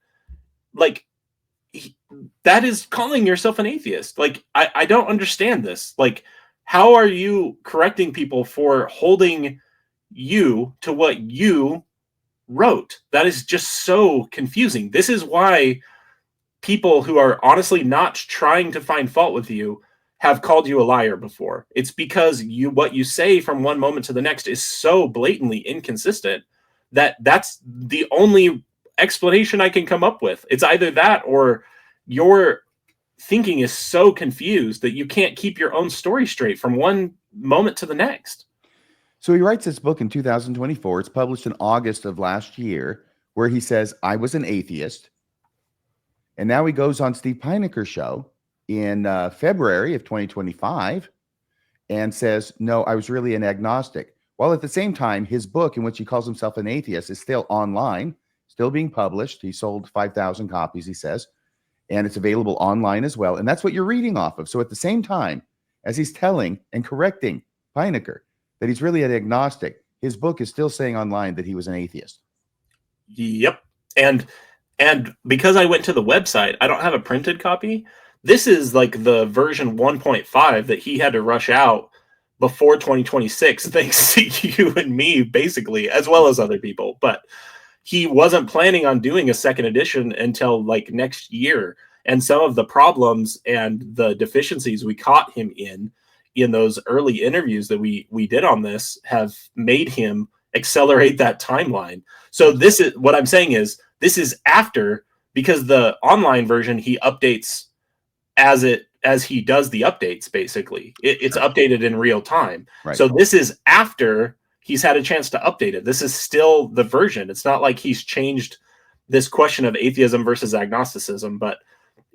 Like, that is calling yourself an atheist. Like, I don't understand this. Like, how are you correcting people for holding you to what you wrote? That is just so confusing. This is why people who are honestly not trying to find fault with you have called you a liar before. It's because what you say from one moment to the next is so blatantly inconsistent that that's the only explanation I can come up with. It's either that or your thinking is so confused that you can't keep your own story straight from one moment to the next. So he writes this book in 2024. It's published in August of last year, where he says, I was an atheist. And now he goes on Steve Pineker's show in February of 2025 and says, no, I was really an agnostic. While at the same time, his book, in which he calls himself an atheist, is still online, still being published. He sold 5,000 copies, he says, and it's available online as well. And that's what you're reading off of. So at the same time, as he's telling and correcting Pineker that he's really an agnostic, his book is still saying online that he was an atheist. Yep. And because I went to the website, I don't have a printed copy. This is like the version 1.5 that he had to rush out before 2026, thanks to you and me, basically, as well as other people. But he wasn't planning on doing a second edition until like next year. And some of the problems and the deficiencies we caught him in those early interviews that we did on this have made him accelerate that timeline. So this is what I'm saying is this is after, because the online version he updates as he does the updates, basically. It's updated in real time. Right. So this is after he's had a chance to update it. This is still the version. It's not like he's changed this question of atheism versus agnosticism. But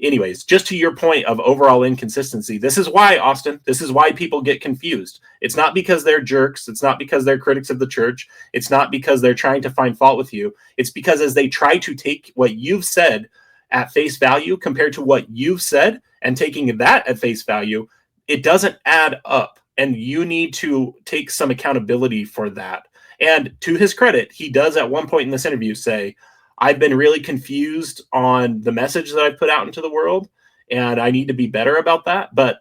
anyways, just to your point of overall inconsistency, this is why, Austin, this is why people get confused. It's not because they're jerks. It's not because they're critics of the church. It's not because they're trying to find fault with you. It's because as they try to take what you've said at face value compared to what you've said and taking that at face value, it doesn't add up. And you need to take some accountability for that. And to his credit, he does at one point in this interview say, I've been really confused on the message that I've put out into the world, and I need to be better about that. But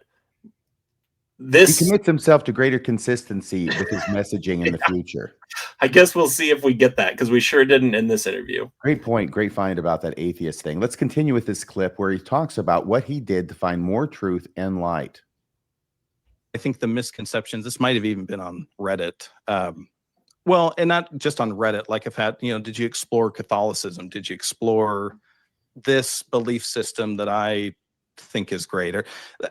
he commits himself to greater consistency with his messaging in the future. I guess we'll see if we get that, because we sure didn't in this interview. Great point. Great find about that atheist thing. Let's continue with this clip where he talks about what he did to find more truth and light. I think the misconceptions, this might have even been on Reddit. Well, and not just on Reddit, like I've had, did you explore Catholicism? Did you explore this belief system that I think is greater?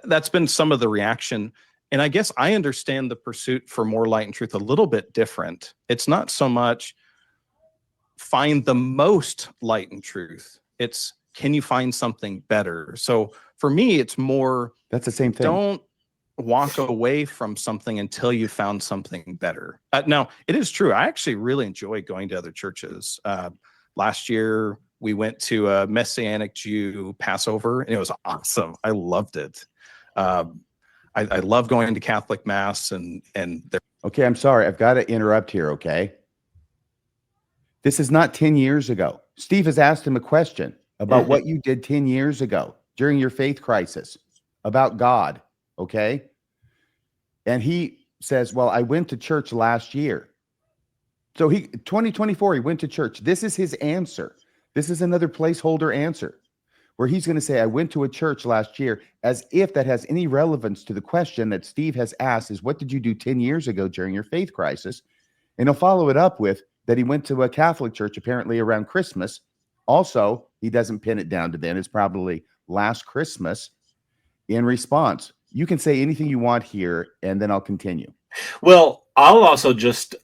That's been some of the reaction. And I guess I understand the pursuit for more light and truth a little bit different. It's not so much find the most light and truth. It's, can you find something better? So for me, it's more, that's the same thing. Don't walk away from something until you found something better. Now, it is true. I actually really enjoy going to other churches. Last year, we went to a Messianic Jew Passover, and it was awesome. I loved it. I love going to Catholic Mass, and okay, I'm sorry. I've got to interrupt here, okay? This is not 10 years ago. Steve has asked him a question about what you did 10 years ago during your faith crisis about God, okay? And he says, well, I went to church last year. So 2024, he went to church. This is his answer. This is another placeholder answer where he's going to say, I went to a church last year, as if that has any relevance to the question that Steve has asked is, what did you do 10 years ago during your faith crisis? And he'll follow it up with that he went to a Catholic church apparently around Christmas. Also, he doesn't pin it down to then. It's probably last Christmas. In response, you can say anything you want here, and then I'll continue. Well, I'll also just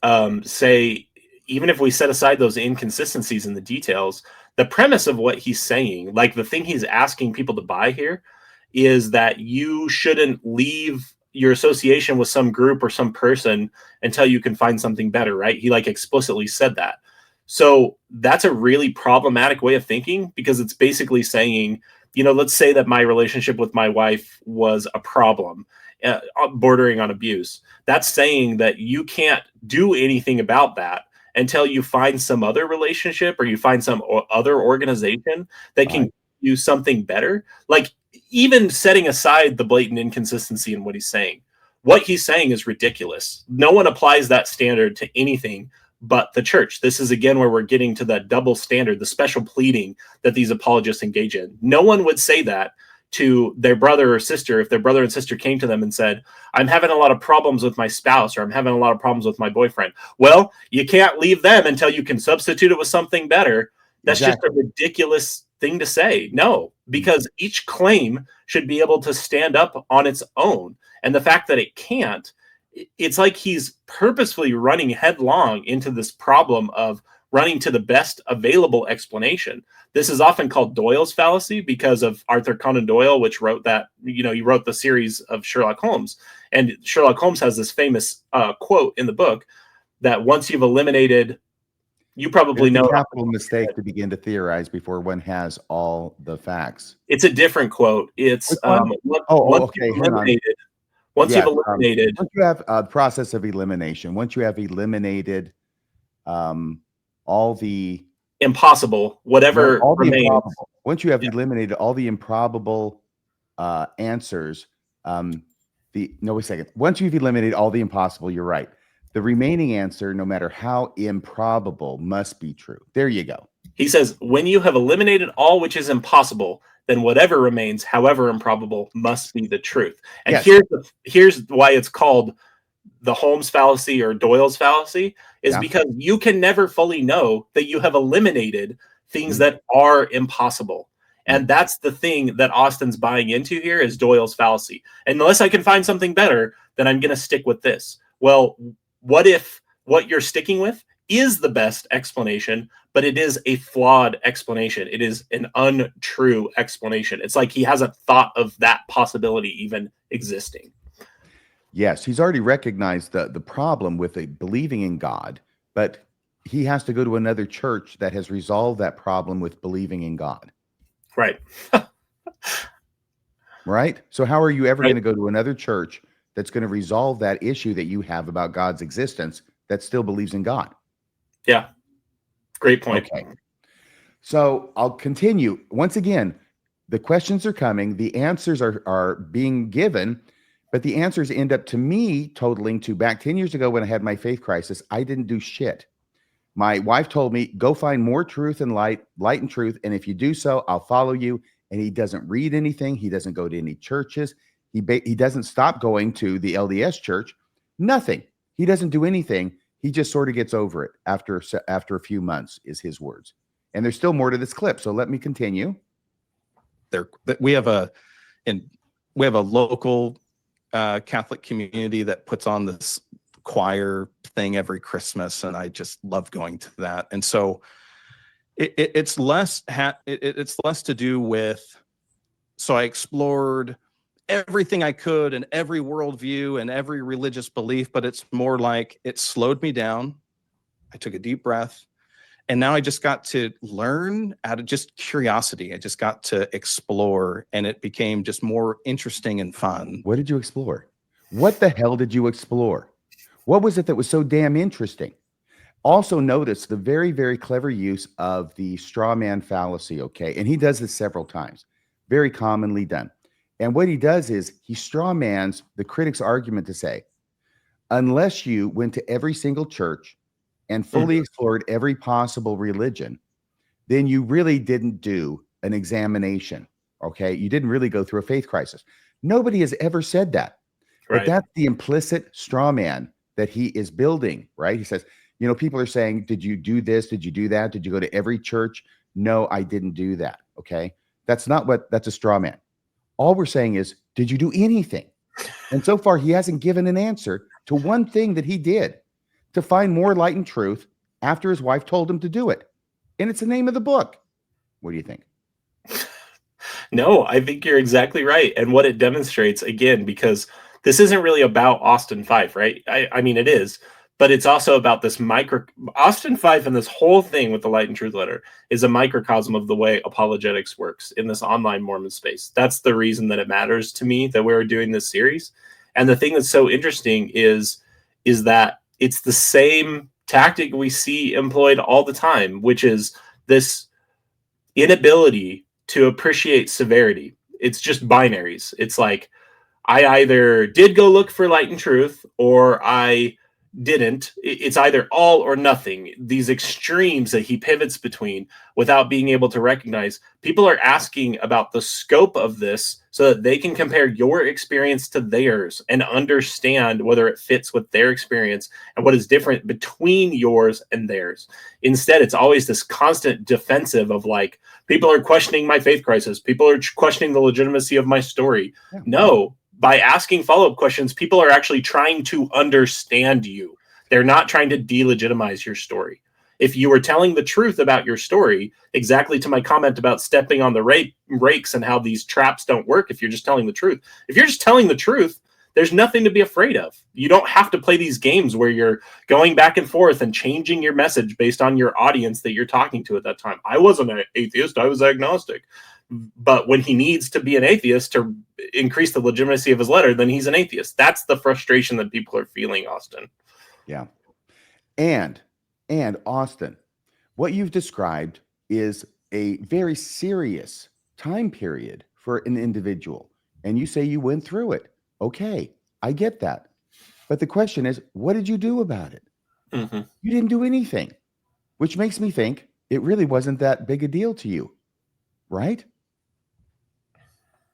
say, even if we set aside those inconsistencies in the details, the premise of what he's saying, like the thing he's asking people to buy here, is that you shouldn't leave your association with some group or some person until you can find something better, right? He like explicitly said that. So that's a really problematic way of thinking, because it's basically saying, you know, let's say that my relationship with my wife was a problem, bordering on abuse. That's saying that you can't do anything about that until you find some other relationship or you find some other organization that can Right. give you something better. Like, even setting aside the blatant inconsistency in what he's saying is ridiculous. No one applies that standard to anything but the church. This is again where we're getting to that double standard, the special pleading that these apologists engage in. No one would say that to their brother or sister if their brother and sister came to them and said, I'm having a lot of problems with my spouse, or I'm having a lot of problems with my boyfriend. Well, you can't leave them until you can substitute it with something better. That's Exactly. just a ridiculous thing to say. No, because each claim should be able to stand up on its own. And the fact that it can't, it's like he's purposefully running headlong into this problem of running to the best available explanation. This is often called Doyle's fallacy because of Arthur Conan Doyle, which wrote that, you know, he wrote the series of Sherlock Holmes. And Sherlock Holmes has this famous quote in the book that once you've eliminated, you probably It's know. a capital mistake to begin to theorize before one has all the facts. It's a different quote. It's Which one? Okay. Hang on. Once Yes, you've eliminated, once you have a process of elimination, once you have eliminated all the impossible, whatever all the remains. improbable, once you have Yeah. eliminated all the improbable answers, wait a second. Once you've eliminated all the impossible, you're right. The remaining answer, no matter how improbable, must be true. There you go. He says, when you have eliminated all which is impossible, then whatever remains, however improbable, must be the truth. And Yes. here's why it's called the Holmes fallacy or Doyle's fallacy, is Yeah. because you can never fully know that you have eliminated things that are impossible. And that's the thing that Austin's buying into here is Doyle's fallacy. And unless I can find something better, then I'm going to stick with this. Well, what if what you're sticking with is the best explanation, but it is a flawed explanation? It is an untrue explanation. It's like he hasn't thought of that possibility even existing. Yes, he's already recognized the problem with believing in God, but he has to go to another church that has resolved that problem with believing in God. Right. Right? So how are you ever Right. going to go to another church that's going to resolve that issue that you have about God's existence that still believes in God? Yeah. Great point. Okay. So I'll continue. Once again, the questions are coming, the answers are being given, but the answers end up to me totaling to back 10 years ago when I had my faith crisis. I didn't do shit. My wife told me, go find more truth and light and truth. And if you do so, I'll follow you. And he doesn't read anything. He doesn't go to any churches. He doesn't stop going to the LDS church. Nothing. He doesn't do anything. He just sort of gets over it after a few months, is his words. And there's still more to this clip. So let me continue. We have a local Catholic community that puts on this choir thing every Christmas, and I just love going to that. And so it's less to do with. So I explored everything I could and every worldview and every religious belief, but it's more like it slowed me down. I took a deep breath, and now I just got to learn out of just curiosity. I just got to explore, and it became just more interesting and fun. What did you explore? What the hell did you explore? What was it that was so damn interesting? Also notice the very, very clever use of the straw man fallacy, okay? And he does this several times, very commonly done. And what he does is he straw mans the critic's argument to say, unless you went to every single church and fully explored every possible religion, then you really didn't do an examination, okay? You didn't really go through a faith crisis. Nobody has ever said that. Right. But that's the implicit straw man that he is building, right? He says, you know, people are saying, did you do this? Did you do that? Did you go to every church? No, I didn't do that. Okay. That's a straw man. All we're saying is, did you do anything? And so far, he hasn't given an answer to one thing that he did to find more light and truth after his wife told him to do it. And it's the name of the book. What do you think? No, I think you're exactly right. And what it demonstrates, again, because this isn't really about Austin Fife, right? I mean, it is, but it's also about this Austin Fife, and this whole thing with the Light and Truth letter is a microcosm of the way apologetics works in this online Mormon space. That's the reason that it matters to me that we're doing this series. And the thing that's so interesting is that it's the same tactic we see employed all the time, which is this inability to appreciate severity. It's just binaries. It's like, I either did go look for light and truth, or I didn't. It's either all or nothing. These extremes that he pivots between without being able to recognize. People are asking about the scope of this so that they can compare your experience to theirs and understand whether it fits with their experience and what is different between yours and theirs. Instead, it's always this constant defensive of like, people are questioning my faith crisis. People are questioning the legitimacy of my story. Yeah. No. By asking follow-up questions, people are actually trying to understand you. They're not trying to delegitimize your story. If you were telling the truth about your story, exactly to my comment about stepping on the rakes and how these traps don't work if you're just telling the truth. If you're just telling the truth, there's nothing to be afraid of. You don't have to play these games where you're going back and forth and changing your message based on your audience that you're talking to at that time. I wasn't an atheist, I was agnostic. But when he needs to be an atheist to increase the legitimacy of his letter, then he's an atheist. That's the frustration that people are feeling, Austin. Yeah. And Austin, what you've described is a very serious time period for an individual. And you say you went through it. Okay, I get that. But the question is, what did you do about it? Mm-hmm. You didn't do anything, which makes me think it really wasn't that big a deal to you, right?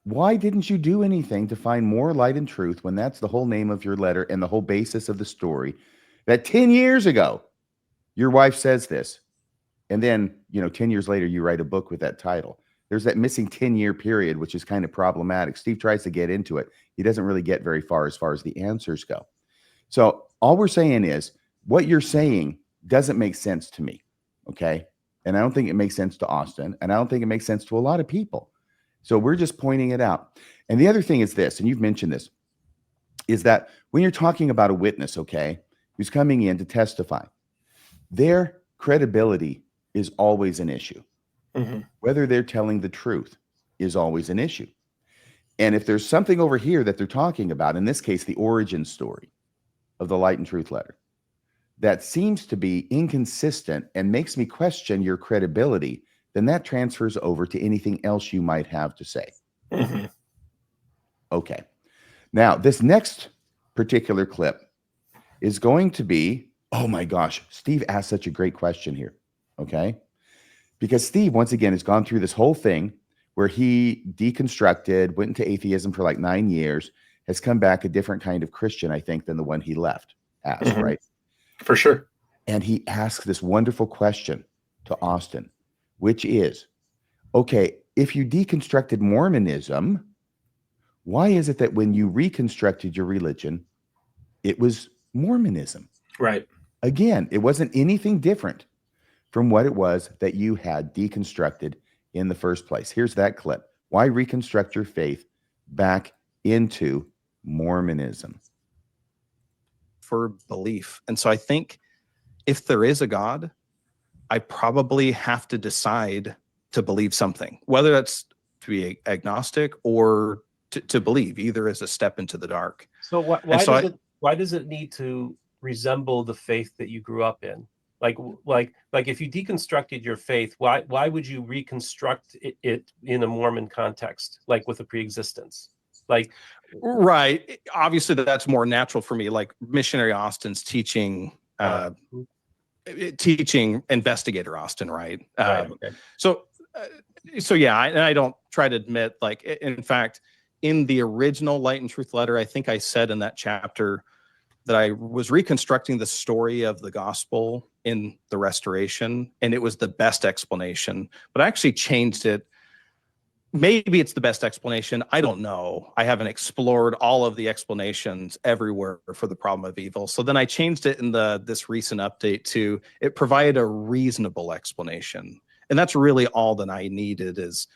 Why didn't you do anything to find more light and truth when that's the whole name of your letter and the whole basis of the story? That 10 years ago, your wife says this, and then, 10 years later, you write a book with that title. There's that missing 10-year period, which is kind of problematic. Steve tries to get into it. He doesn't really get very far as the answers go. So all we're saying is what you're saying doesn't make sense to me, okay? And I don't think it makes sense to Austin, and I don't think it makes sense to a lot of people. So we're just pointing it out. And the other thing is this, and you've mentioned this, is that when you're talking about a witness, okay, who's coming in to testify, their credibility is always an issue. Mm-hmm. Whether they're telling the truth is always an issue. And if there's something over here that they're talking about, in this case, the origin story of the Light and Truth letter, that seems to be inconsistent and makes me question your credibility, then that transfers over to anything else you might have to say. Mm-hmm. Okay. Now, this next particular clip is going to be, oh my gosh, Steve asked such a great question here. Okay. Because Steve, once again, has gone through this whole thing where he deconstructed, went into atheism for like 9 years, has come back a different kind of Christian, I think, than the one he left as, mm-hmm. right? For sure. And he asks this wonderful question to Austin, which is, okay, if you deconstructed Mormonism, why is it that when you reconstructed your religion, it was Mormonism? Right. Again, it wasn't anything different from what it was that you had deconstructed in the first place. Here's that clip. Why reconstruct your faith back into Mormonism? For belief. And so I think if there is a God, I probably have to decide to believe something, whether that's to be agnostic or to believe, either as a step into the dark. So why does it need to resemble the faith that you grew up in? Like if you deconstructed your faith, why would you reconstruct it in a Mormon context, like with a preexistence? Like, right. Obviously, that's more natural for me. Like missionary Austin's teaching. Teaching investigator Austin, right? Okay. So yeah, I don't try to admit, like, in fact, in the original Light and Truth letter, I think I said in that chapter that I was reconstructing the story of the gospel in the restoration, and it was the best explanation, but I actually changed it. Maybe it's the best explanation. I don't know. I haven't explored all of the explanations everywhere for the problem of evil. So then I changed it in this recent update to it provided a reasonable explanation. And that's really all that I needed is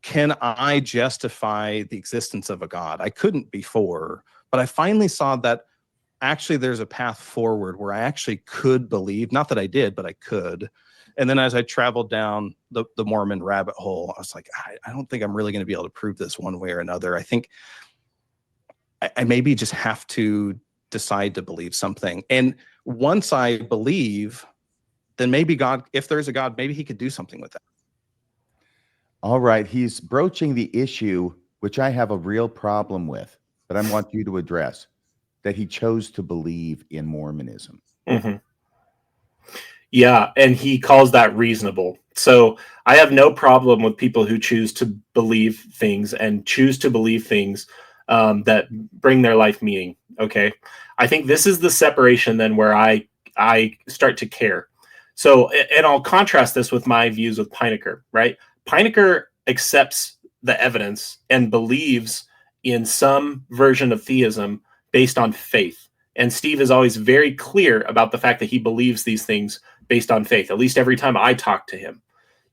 can I justify the existence of a God? I couldn't before, but I finally saw that actually there's a path forward where I actually could believe, not that I did, but I could. And then as I traveled down the Mormon rabbit hole, I was like, I don't think I'm really going to be able to prove this one way or another. I think I maybe just have to decide to believe something. And once I believe, then maybe God, if there's a God, maybe he could do something with that. All right. He's broaching the issue, which I have a real problem with, but I want you to address, that he chose to believe in Mormonism. Mm-hmm. Yeah, and he calls that reasonable. So I have no problem with people who choose to believe things and choose to believe things that bring their life meaning. Okay, I think this is the separation then where I start to care. So, and I'll contrast this with my views with Pinecker, right? Pinecker accepts the evidence and believes in some version of theism based on faith. And Steve is always very clear about the fact that he believes these things based on faith, at least every time I talk to him.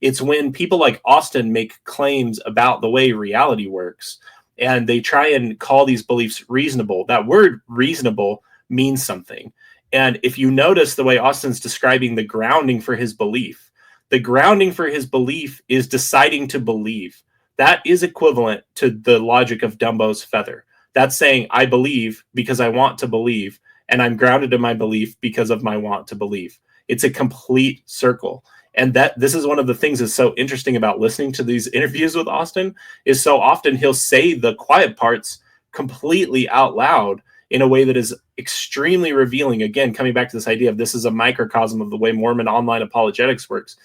It's when people like Austin make claims about the way reality works, and they try and call these beliefs reasonable. That word reasonable means something. And if you notice the way Austin's describing the grounding for his belief, the grounding for his belief is deciding to believe. That is equivalent to the logic of Dumbo's feather. That's saying, I believe because I want to believe, and I'm grounded in my belief because of my want to believe. It's a complete circle. And that this is one of the things that's so interesting about listening to these interviews with Austin, is so often he'll say the quiet parts completely out loud in a way that is extremely revealing. Again, coming back to this idea of this is a microcosm of the way Mormon online apologetics works.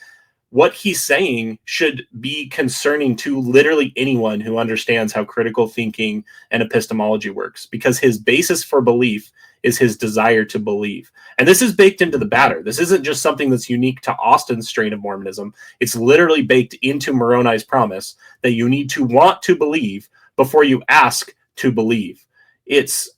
What he's saying should be concerning to literally anyone who understands how critical thinking and epistemology works, because his basis for belief is his desire to believe. And this is baked into the batter. This isn't just something that's unique to Austin's strain of Mormonism. It's literally baked into Moroni's promise that you need to want to believe before you ask to believe. It's,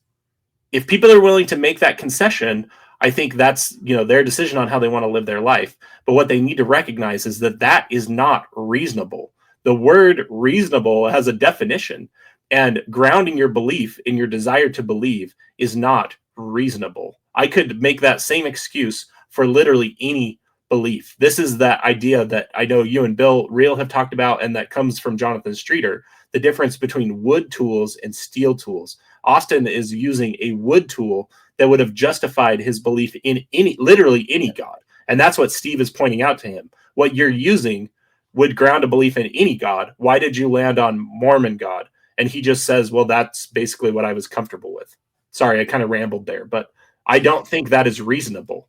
if people are willing to make that concession, I think that's, their decision on how they want to live their life. But what they need to recognize is that that is not reasonable. The word reasonable has a definition, and grounding your belief in your desire to believe is not reasonable. I could make that same excuse for literally any belief. This is that idea that I know you and Bill Reel have talked about, and that comes from Jonathan Streeter, the difference between wood tools and steel tools. Austin is using a wood tool that would have justified his belief in literally any God. And that's what Steve is pointing out to him. What you're using would ground a belief in any God. Why did you land on Mormon God? And he just says, well, that's basically what I was comfortable with. Sorry, I kind of rambled there, but I don't think that is reasonable.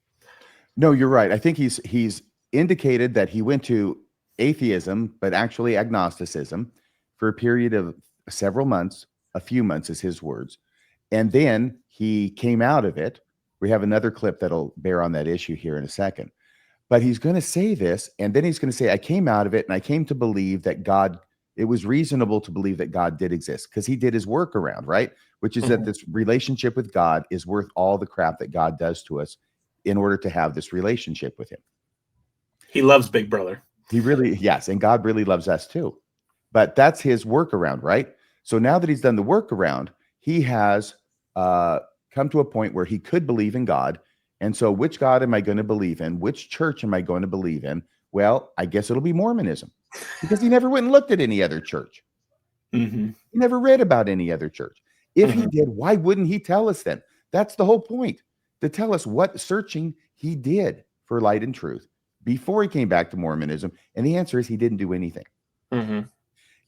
No, you're right. I think he's indicated that he went to atheism, but actually agnosticism, for a period of several months, a few months is his words. And then he came out of it. We have another clip that'll bear on that issue here in a second. But he's going to say this, and then he's going to say, I came out of it, and I came to believe that God, it was reasonable to believe that God did exist, because he did his workaround, right? Which is that this relationship with God is worth all the crap that God does to us in order to have this relationship with him. He loves Big Brother. He really, yes, and God really loves us too. But that's his workaround, right? So now that he's done the workaround, he has come to a point where he could believe in God. And so which God am I going to believe in? Which church am I going to believe in? Well, I guess it'll be Mormonism, because he never went and looked at any other church. Mm-hmm. He never read about any other church. If he did, why wouldn't he tell us then? That's the whole point, to tell us what searching he did for light and truth before he came back to Mormonism. And the answer is he didn't do anything. Mm-hmm.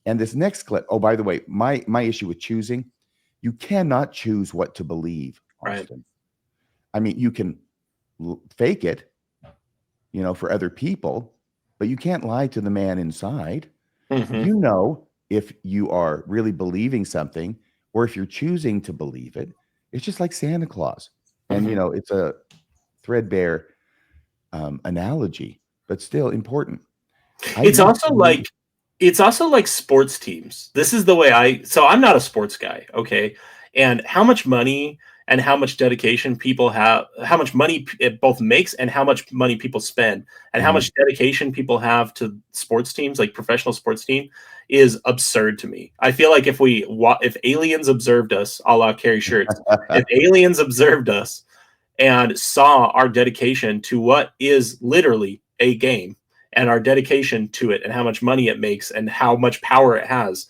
And this next clip, oh, by the way, my issue with choosing, you cannot choose what to believe, Austin. Right. I mean, you can fake it, for other people, but you can't lie to the man inside. Mm-hmm. If you are really believing something, or if you're choosing to believe it. It's just like Santa Claus. And, it's a threadbare analogy, but still important. It's also like sports teams. This is the way so I'm not a sports guy. Okay. And how much money and how much dedication people have, how much money it both makes and how much money people spend, and how much dedication people have to sports teams, like professional sports team, is absurd to me. I feel like if aliens observed us, a la Carrie Shirts, if aliens observed us and saw our dedication to what is literally a game and our dedication to it and how much money it makes and how much power it has,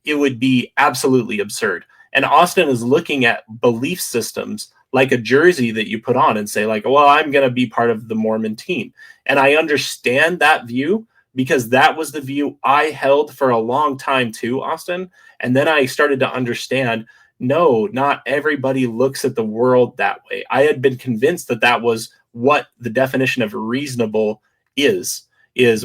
it would be absolutely absurd. And Austin is looking at belief systems like a jersey that you put on and say, like, well, I'm going to be part of the Mormon team. And I understand that view because that was the view I held for a long time too, Austin. And then I started to understand, no, not everybody looks at the world that way. I had been convinced that that was what the definition of reasonable is,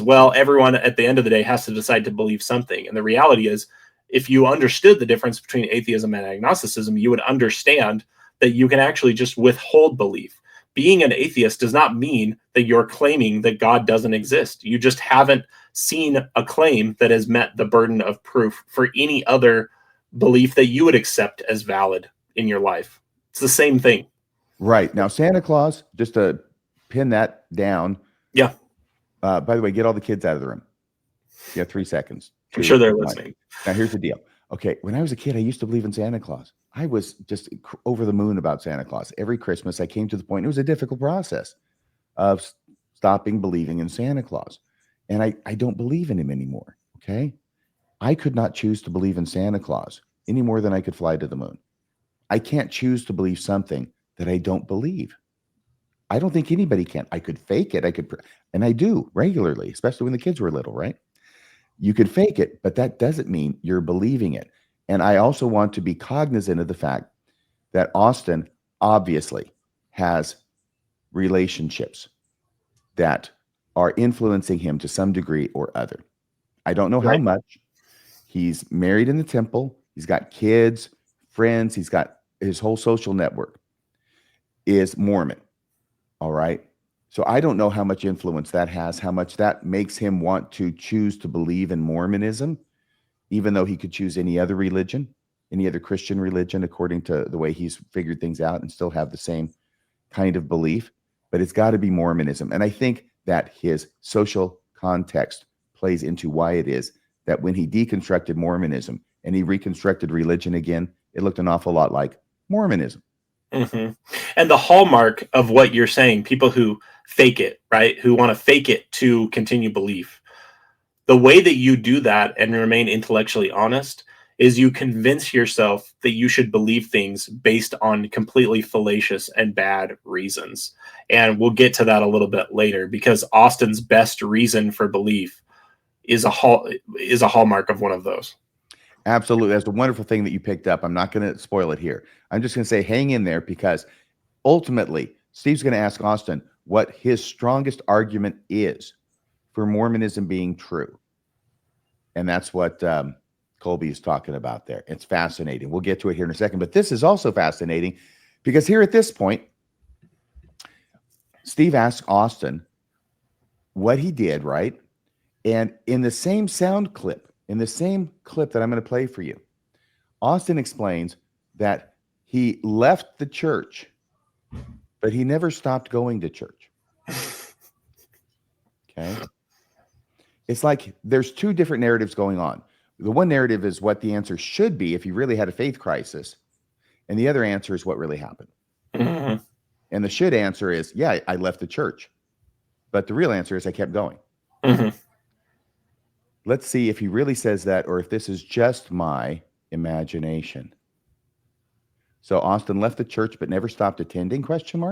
well, everyone at the end of the day has to decide to believe something. And the reality is, if you understood the difference between atheism and agnosticism, you would understand that you can actually just withhold belief. Being an atheist does not mean that you're claiming that God doesn't exist. You just haven't seen a claim that has met the burden of proof for any other belief that you would accept as valid in your life. It's the same thing. Right. Now, Santa Claus, just to pin that down. Yeah. By the way, get all the kids out of the room. You have 3 seconds. I'm sure they're listening. Now, here's the deal. Okay, when I was a kid, I used to believe in Santa Claus. I was just over the moon about Santa Claus. Every Christmas, I came to the point, it was a difficult process of stopping believing in Santa Claus. And I don't believe in him anymore, okay? I could not choose to believe in Santa Claus any more than I could fly to the moon. I can't choose to believe something that I don't believe. I don't think anybody can. I could fake it. And I do regularly, especially when the kids were little, right? You could fake it, but that doesn't mean you're believing it. And I also want to be cognizant of the fact that Austin obviously has relationships that are influencing him to some degree or other. I don't know how much. He's married in the temple. He's got kids, friends. He's got his whole social network is Mormon. All right. So I don't know how much influence that has, how much that makes him want to choose to believe in Mormonism, even though he could choose any other religion, any other Christian religion, according to the way he's figured things out, and still have the same kind of belief. But it's got to be Mormonism. And I think that his social context plays into why it is that when he deconstructed Mormonism and he reconstructed religion again, it looked an awful lot like Mormonism. Mm-hmm. And the hallmark of what you're saying, people who fake it, right? Who want to fake it to continue belief. The way that you do that and remain intellectually honest is you convince yourself that you should believe things based on completely fallacious and bad reasons. And we'll get to that a little bit later, because Austin's best reason for belief is a hallmark of one of those. Absolutely. That's a wonderful thing that you picked up. I'm not going to spoil it here. I'm just going to say hang in there, because ultimately Steve's going to ask Austin what his strongest argument is for Mormonism being true. And that's what Kolby is talking about there. It's fascinating. We'll get to it here in a second. But this is also fascinating because here at this point, Steve asked Austin what he did, right? And in the same sound clip, in the same clip that I'm going to play for you, Austin explains that he left the church, but he never stopped going to church. Okay. It's like there's two different narratives going on. The one narrative is what the answer should be if you really had a faith crisis. And the other answer is what really happened. Mm-hmm. And the should answer is, yeah, I left the church. But the real answer is I kept going. Mm-hmm. Let's see if he really says that, or if this is just my imagination. So Austin left the church, but never stopped attending? ?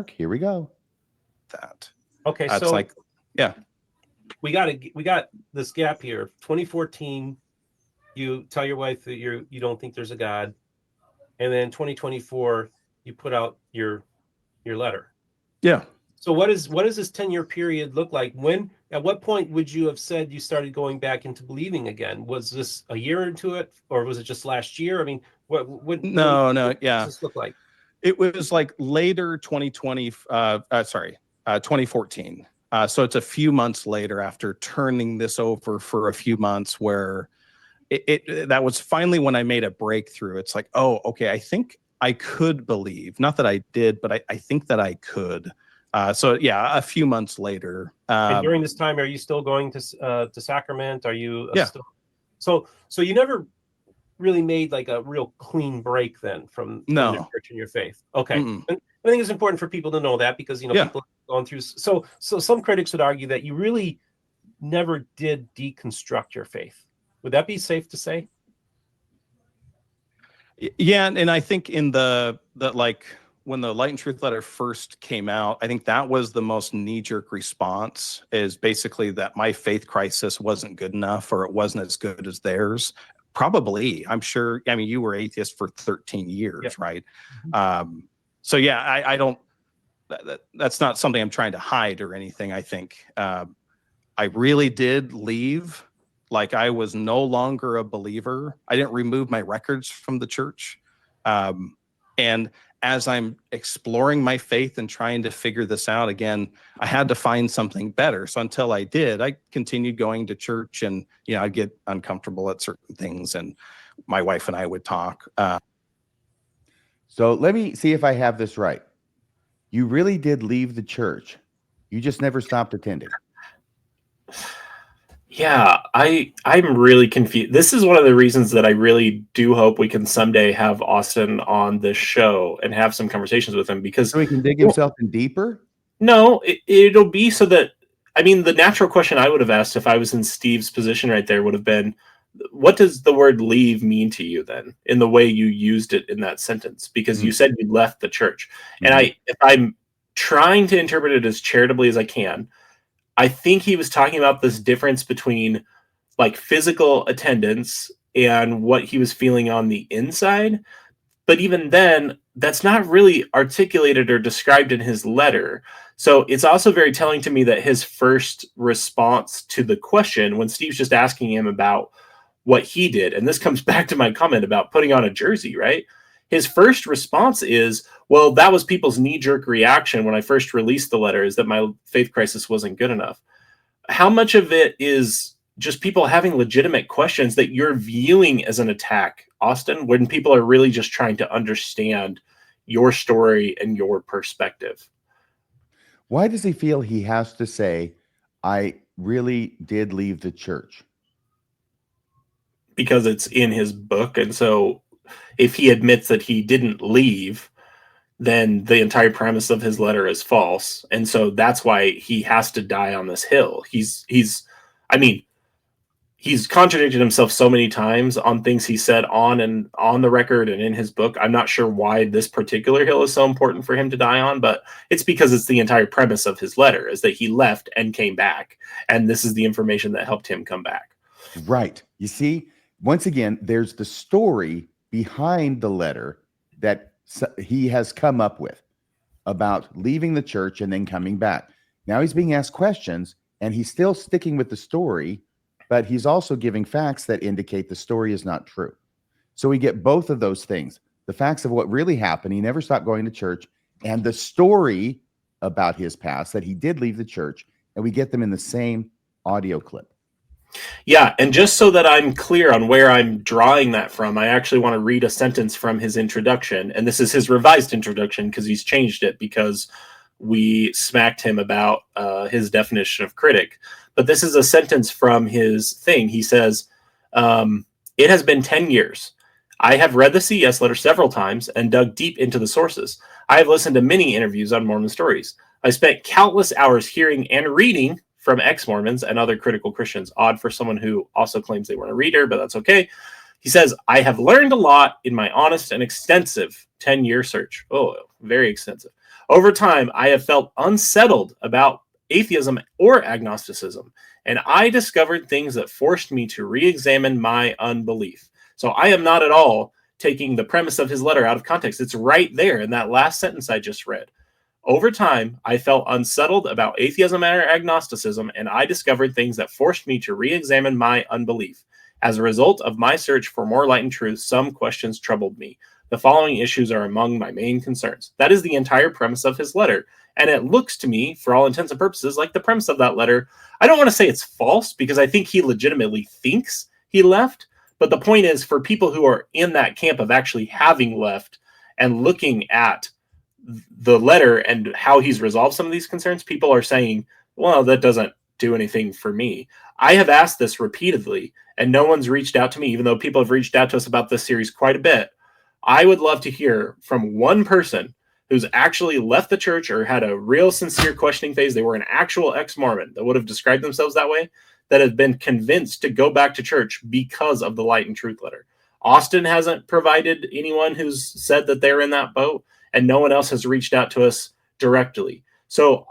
Here we go. That. Okay, That's so like, yeah. we got this gap here. 2014, you tell your wife that you don't think there's a God, and then 2024, you put out your letter. Yeah. So what is this 10-year period look like? At what point would you have said you started going back into believing again? Was this a year into it, or was it just last year? I mean, what No, does yeah. this look like? It was like later 2014. So it's a few months later after turning this over for a few months where that was finally when I made a breakthrough. It's like, oh, okay, I think I could believe. Not that I did, but I think that I could. So yeah, a few months later. And during this time, are you still going to sacrament? Are you Yeah. So you never really made like a real clean break then from the church and your faith. Okay. Mm-mm. And I think it's important for people to know that, because people have gone through. So some critics would argue that you really never did deconstruct your faith. Would that be safe to say? Yeah, and I think in the like when the Light and Truth letter first came out, I think that was the most knee-jerk response, is basically that my faith crisis wasn't good enough, or it wasn't as good as theirs. Probably, I'm sure. I mean, you were atheist for 13 years, right? So yeah, I don't. That's not something I'm trying to hide or anything. I think I really did leave. Like, I was no longer a believer. I didn't remove my records from the church. And as I'm exploring my faith and trying to figure this out again, I had to find something better. So until I did, I continued going to church, and, I'd get uncomfortable at certain things, and my wife and I would talk. So let me see if I have this right. You really did leave the church. You just never stopped attending. Yeah, I'm really confused. This is one of the reasons that I really do hope we can someday have Austin on this show and have some conversations with him, because so he can dig himself in deeper. No, it'll be so that, I mean, the natural question I would have asked if I was in Steve's position right there would have been, what does the word leave mean to you then, in the way you used it in that sentence? Because you said you left the church. And if I'm trying to interpret it as charitably as I can, I think he was talking about this difference between like physical attendance and what he was feeling on the inside. But even then, that's not really articulated or described in his letter. So it's also very telling to me that his first response to the question, when Steve's just asking him about what he did, and this comes back to my comment about putting on a jersey, right? His first response is, well, that was people's knee-jerk reaction when I first released the letter, is that my faith crisis wasn't good enough. How much of it is just people having legitimate questions that you're viewing as an attack, Austin, when people are really just trying to understand your story and your perspective? Why does he feel he has to say, I really did leave the church? Because it's in his book. And so if he admits that he didn't leave, then the entire premise of his letter is false. And so that's why he has to die on this hill. He's contradicted himself so many times on things he said on the record and in his book. I'm not sure why this particular hill is so important for him to die on, but it's because it's the entire premise of his letter, is that he left and came back. And this is the information that helped him come back. Right. You see, once again, there's the story behind the letter that he has come up with about leaving the church and then coming back. Now he's being asked questions, and he's still sticking with the story, but he's also giving facts that indicate the story is not true. So we get both of those things: the facts of what really happened, he never stopped going to church, and the story about his past, that he did leave the church, and we get them in the same audio clip. Yeah, and just so that I'm clear on where I'm drawing that from, I actually want to read a sentence from his introduction. And this is his revised introduction, because he's changed it because we smacked him about his definition of critic. But this is a sentence from his thing. He says, it has been 10 years. I have read the CES letter several times and dug deep into the sources. I have listened to many interviews on Mormon stories. I spent countless hours hearing and reading from ex-Mormons and other critical Christians. Odd for someone who also claims they weren't a reader, but that's okay. He says, I have learned a lot in my honest and extensive 10-year search. Oh, very extensive. Over time, I have felt unsettled about atheism or agnosticism, and I discovered things that forced me to re-examine my unbelief. So I am not at all taking the premise of his letter out of context. It's right there in that last sentence I just read. Over time, I felt unsettled about atheism or agnosticism, and I discovered things that forced me to re-examine my unbelief. As a result of my search for more light and truth, some questions troubled me. The following issues are among my main concerns. That is the entire premise of his letter. And it looks to me, for all intents and purposes, like the premise of that letter. I don't want to say it's false, because I think he legitimately thinks he left. But the point is, for people who are in that camp of actually having left and looking at the letter and how he's resolved some of these concerns, people are saying, well, that doesn't do anything for me. I have asked this repeatedly, and no one's reached out to me, even though people have reached out to us about this series quite a bit. I would love to hear from one person who's actually left the church or had a real sincere questioning phase. They were an actual ex-Mormon that would have described themselves that way, that have been convinced to go back to church because of the Light and Truth letter. Austin hasn't provided anyone who's said that they're in that boat, and no one else has reached out to us directly. So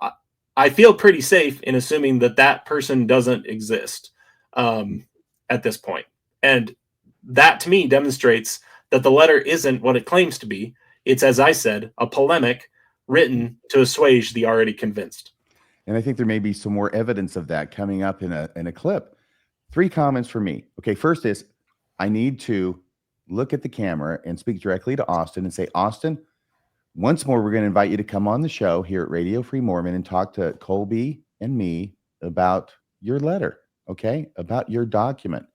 I feel pretty safe in assuming that that person doesn't exist at this point. And that, to me, demonstrates that the letter isn't what it claims to be. It's, as I said, a polemic written to assuage the already convinced. And I think there may be some more evidence of that coming up in a clip. 3 comments for me. Okay, first is I need to look at the camera and speak directly to Austin and say, Austin, once more, we're going to invite you to come on the show here at Radio Free Mormon and talk to Kolby and me about your letter, okay, about your document,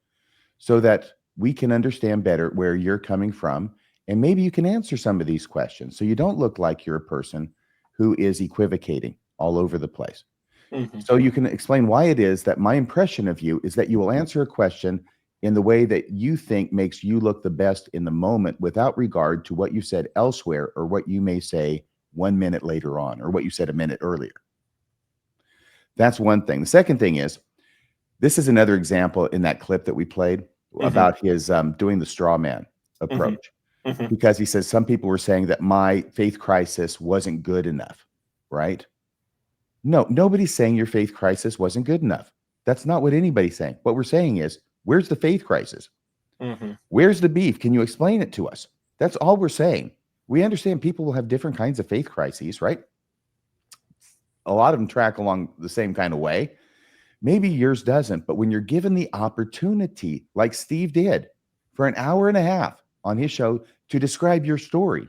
so that we can understand better where you're coming from. And maybe you can answer some of these questions so you don't look like you're a person who is equivocating all over the place. Mm-hmm. So you can explain why it is that my impression of you is that you will answer a question in the way that you think makes you look the best in the moment, without regard to what you said elsewhere or what you may say 1 minute later on or what you said a minute earlier. That's one thing. The second thing is, this is another example in that clip that we played mm-hmm. about his doing the straw man approach. Mm-hmm. Because he says some people were saying that my faith crisis wasn't good enough, right? No, nobody's saying your faith crisis wasn't good enough. That's not what anybody's saying. What we're saying is, where's the faith crisis? Mm-hmm. Where's the beef? Can you explain it to us? That's all we're saying. We understand people will have different kinds of faith crises, right? A lot of them track along the same kind of way. Maybe yours doesn't, but when you're given the opportunity, like Steve did, for an hour and a half on his show to describe your story,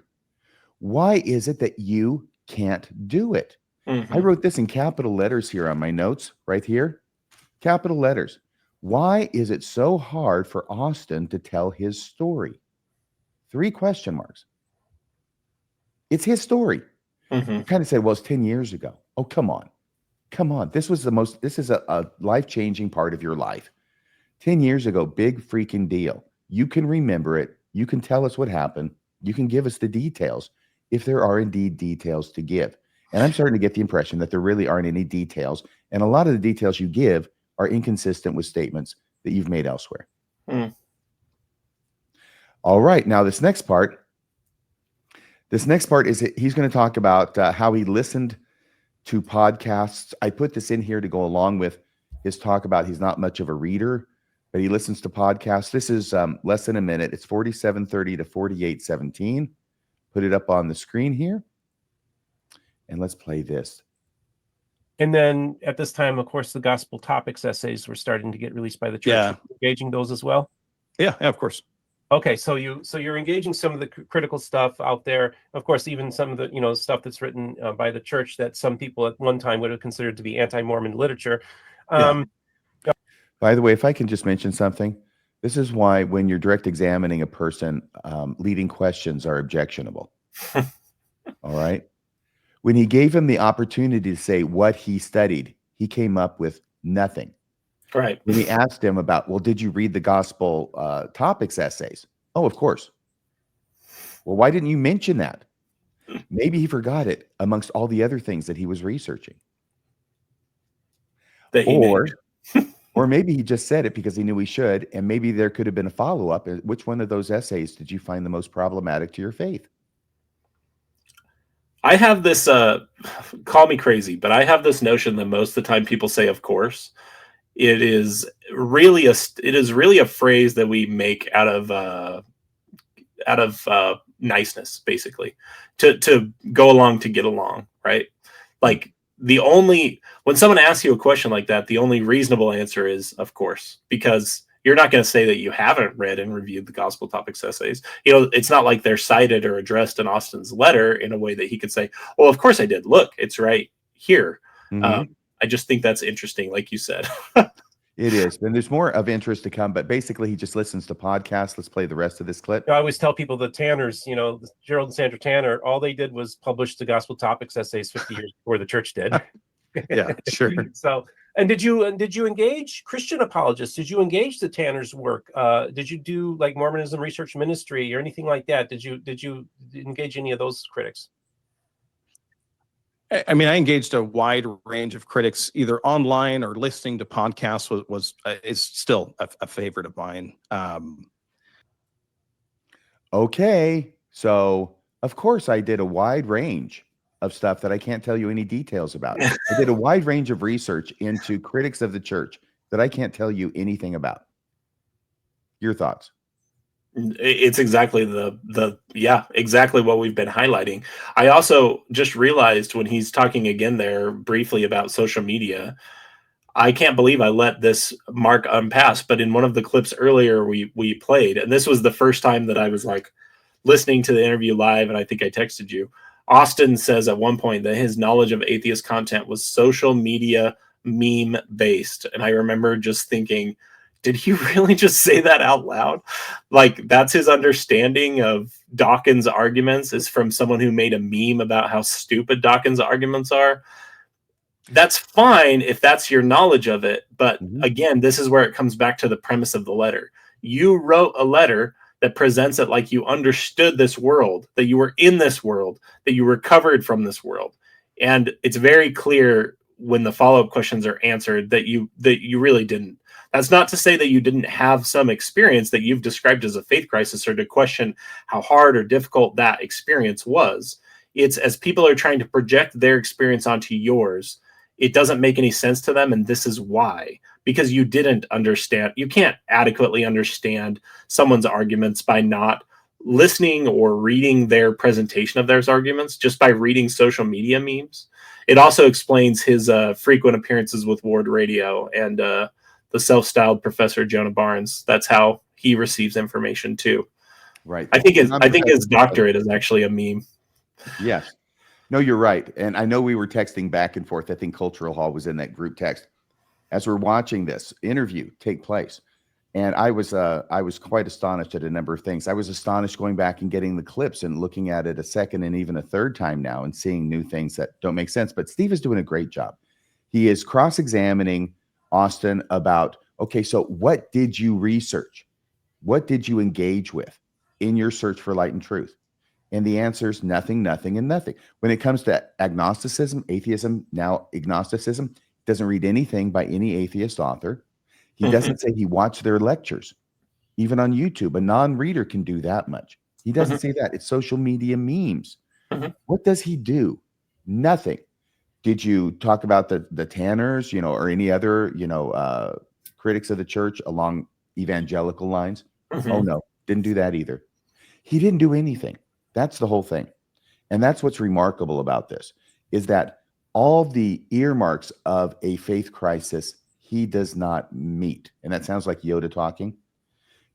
why is it that you can't do it? Mm-hmm. I wrote this in capital letters here on my notes right here. Capital letters. Why is it so hard for Austin to tell his story? 3 question marks. It's his story. Mm-hmm. You kind of said, well, it's 10 years ago. Oh, come on. Come on. This is a life-changing part of your life. 10 years ago, big freaking deal. You can remember it. You can tell us what happened. You can give us the details if there are indeed details to give. And I'm starting to get the impression that there really aren't any details. And a lot of the details you give are inconsistent with statements that you've made elsewhere. Mm. All right. Now, this next part is he's going to talk about how he listened to podcasts. I put this in here to go along with his talk about he's not much of a reader, but he listens to podcasts. This is less than a minute. It's 47:30 to 48:17. Put it up on the screen here. And let's play this. And then at this time, of course, the gospel topics essays were starting to get released by the church. Yeah. Engaging those as well? Yeah, of course. Okay, so you're engaging some of the critical stuff out there. Of course, even some of the stuff that's written by the church that some people at one time would have considered to be anti-Mormon literature. By the way, if I can just mention something, this is why when you're direct examining a person, leading questions are objectionable. All right. When he gave him the opportunity to say what he studied, he came up with nothing. Right. When he asked him about, well, did you read the gospel topics essays? Oh, of course. Well, why didn't you mention that? Maybe he forgot it amongst all the other things that he was researching. Or maybe he just said it because he knew he should, and maybe there could have been a follow-up. Which one of those essays did you find the most problematic to your faith? I have this, call me crazy, but I have this notion that most of the time people say, of course. It is really a phrase that we make out of niceness, basically, to go along, to get along, right? Like when someone asks you a question like that, the only reasonable answer is, of course, because you're not going to say that you haven't read and reviewed the gospel topics essays. It's not like they're cited or addressed in Austin's letter in a way that he could say, well, of course I did. Look, it's right here. Mm-hmm. I just think that's interesting, like you said. It is. And there's more of interest to come, but basically he just listens to podcasts. Let's play the rest of this clip. I always tell people the Tanners, Gerald and Sandra Tanner, all they did was publish the Gospel Topics essays 50 years before the church did. Yeah, sure. So, and did you engage Christian apologists? Did you engage the Tanners' work? Did you do like Mormonism Research Ministry or anything like that? Did you engage any of those critics? I mean, I engaged a wide range of critics, either online or listening to podcasts. Is still a favorite of mine. Okay, so of course I did a wide range of stuff that I can't tell you any details about. I did a wide range of research into critics of the church that I can't tell you anything about. Your thoughts? It's exactly exactly what we've been highlighting. I also just realized when he's talking again there briefly about social media, I can't believe I let this mark unpass, but in one of the clips earlier we played, and this was the first time that I was like listening to the interview live, and I think I texted you. Austin says at one point that his knowledge of atheist content was social media meme based. And I remember just thinking, did he really just say that out loud? Like, that's his understanding of Dawkins' arguments, is from someone who made a meme about how stupid Dawkins' arguments are. That's fine if that's your knowledge of it. But again, this is where it comes back to the premise of the letter. You wrote a letter that presents it like you understood this world, that you were in this world, that you recovered from this world. And it's very clear when the follow-up questions are answered that you really didn't. That's not to say that you didn't have some experience that you've described as a faith crisis, or to question how hard or difficult that experience was. It's as people are trying to project their experience onto yours, it doesn't make any sense to them, and this is why. Because you didn't understand. You can't adequately understand someone's arguments by not listening or reading their presentation of their arguments, just by reading social media memes. It also explains his frequent appearances with Ward Radio and the self-styled Professor Jonah Barnes. That's how he receives information too. Right. I think his doctorate is actually a meme. Yes. No, you're right. And I know we were texting back and forth. I think Cultural Hall was in that group text as we're watching this interview take place. And I was quite astonished at a number of things. I was astonished going back and getting the clips and looking at it a second and even a third time now and seeing new things that don't make sense. But Steve is doing a great job. He is cross-examining Austin about, okay, so what did you research? What did you engage with in your search for light and truth? And the answer is nothing, nothing, and nothing. When it comes to agnosticism, atheism, now agnosticism, doesn't read anything by any atheist author. He doesn't say he watched their lectures, even on YouTube. A non-reader can do that much. He doesn't say that. It's social media memes. What does he do? Nothing. Did you talk about the Tanners, or any other, critics of the church along evangelical lines? Oh, no, didn't do that either. He didn't do anything. That's the whole thing. And that's what's remarkable about this, is that all the earmarks of a faith crisis, he does not meet. And that sounds like Yoda talking,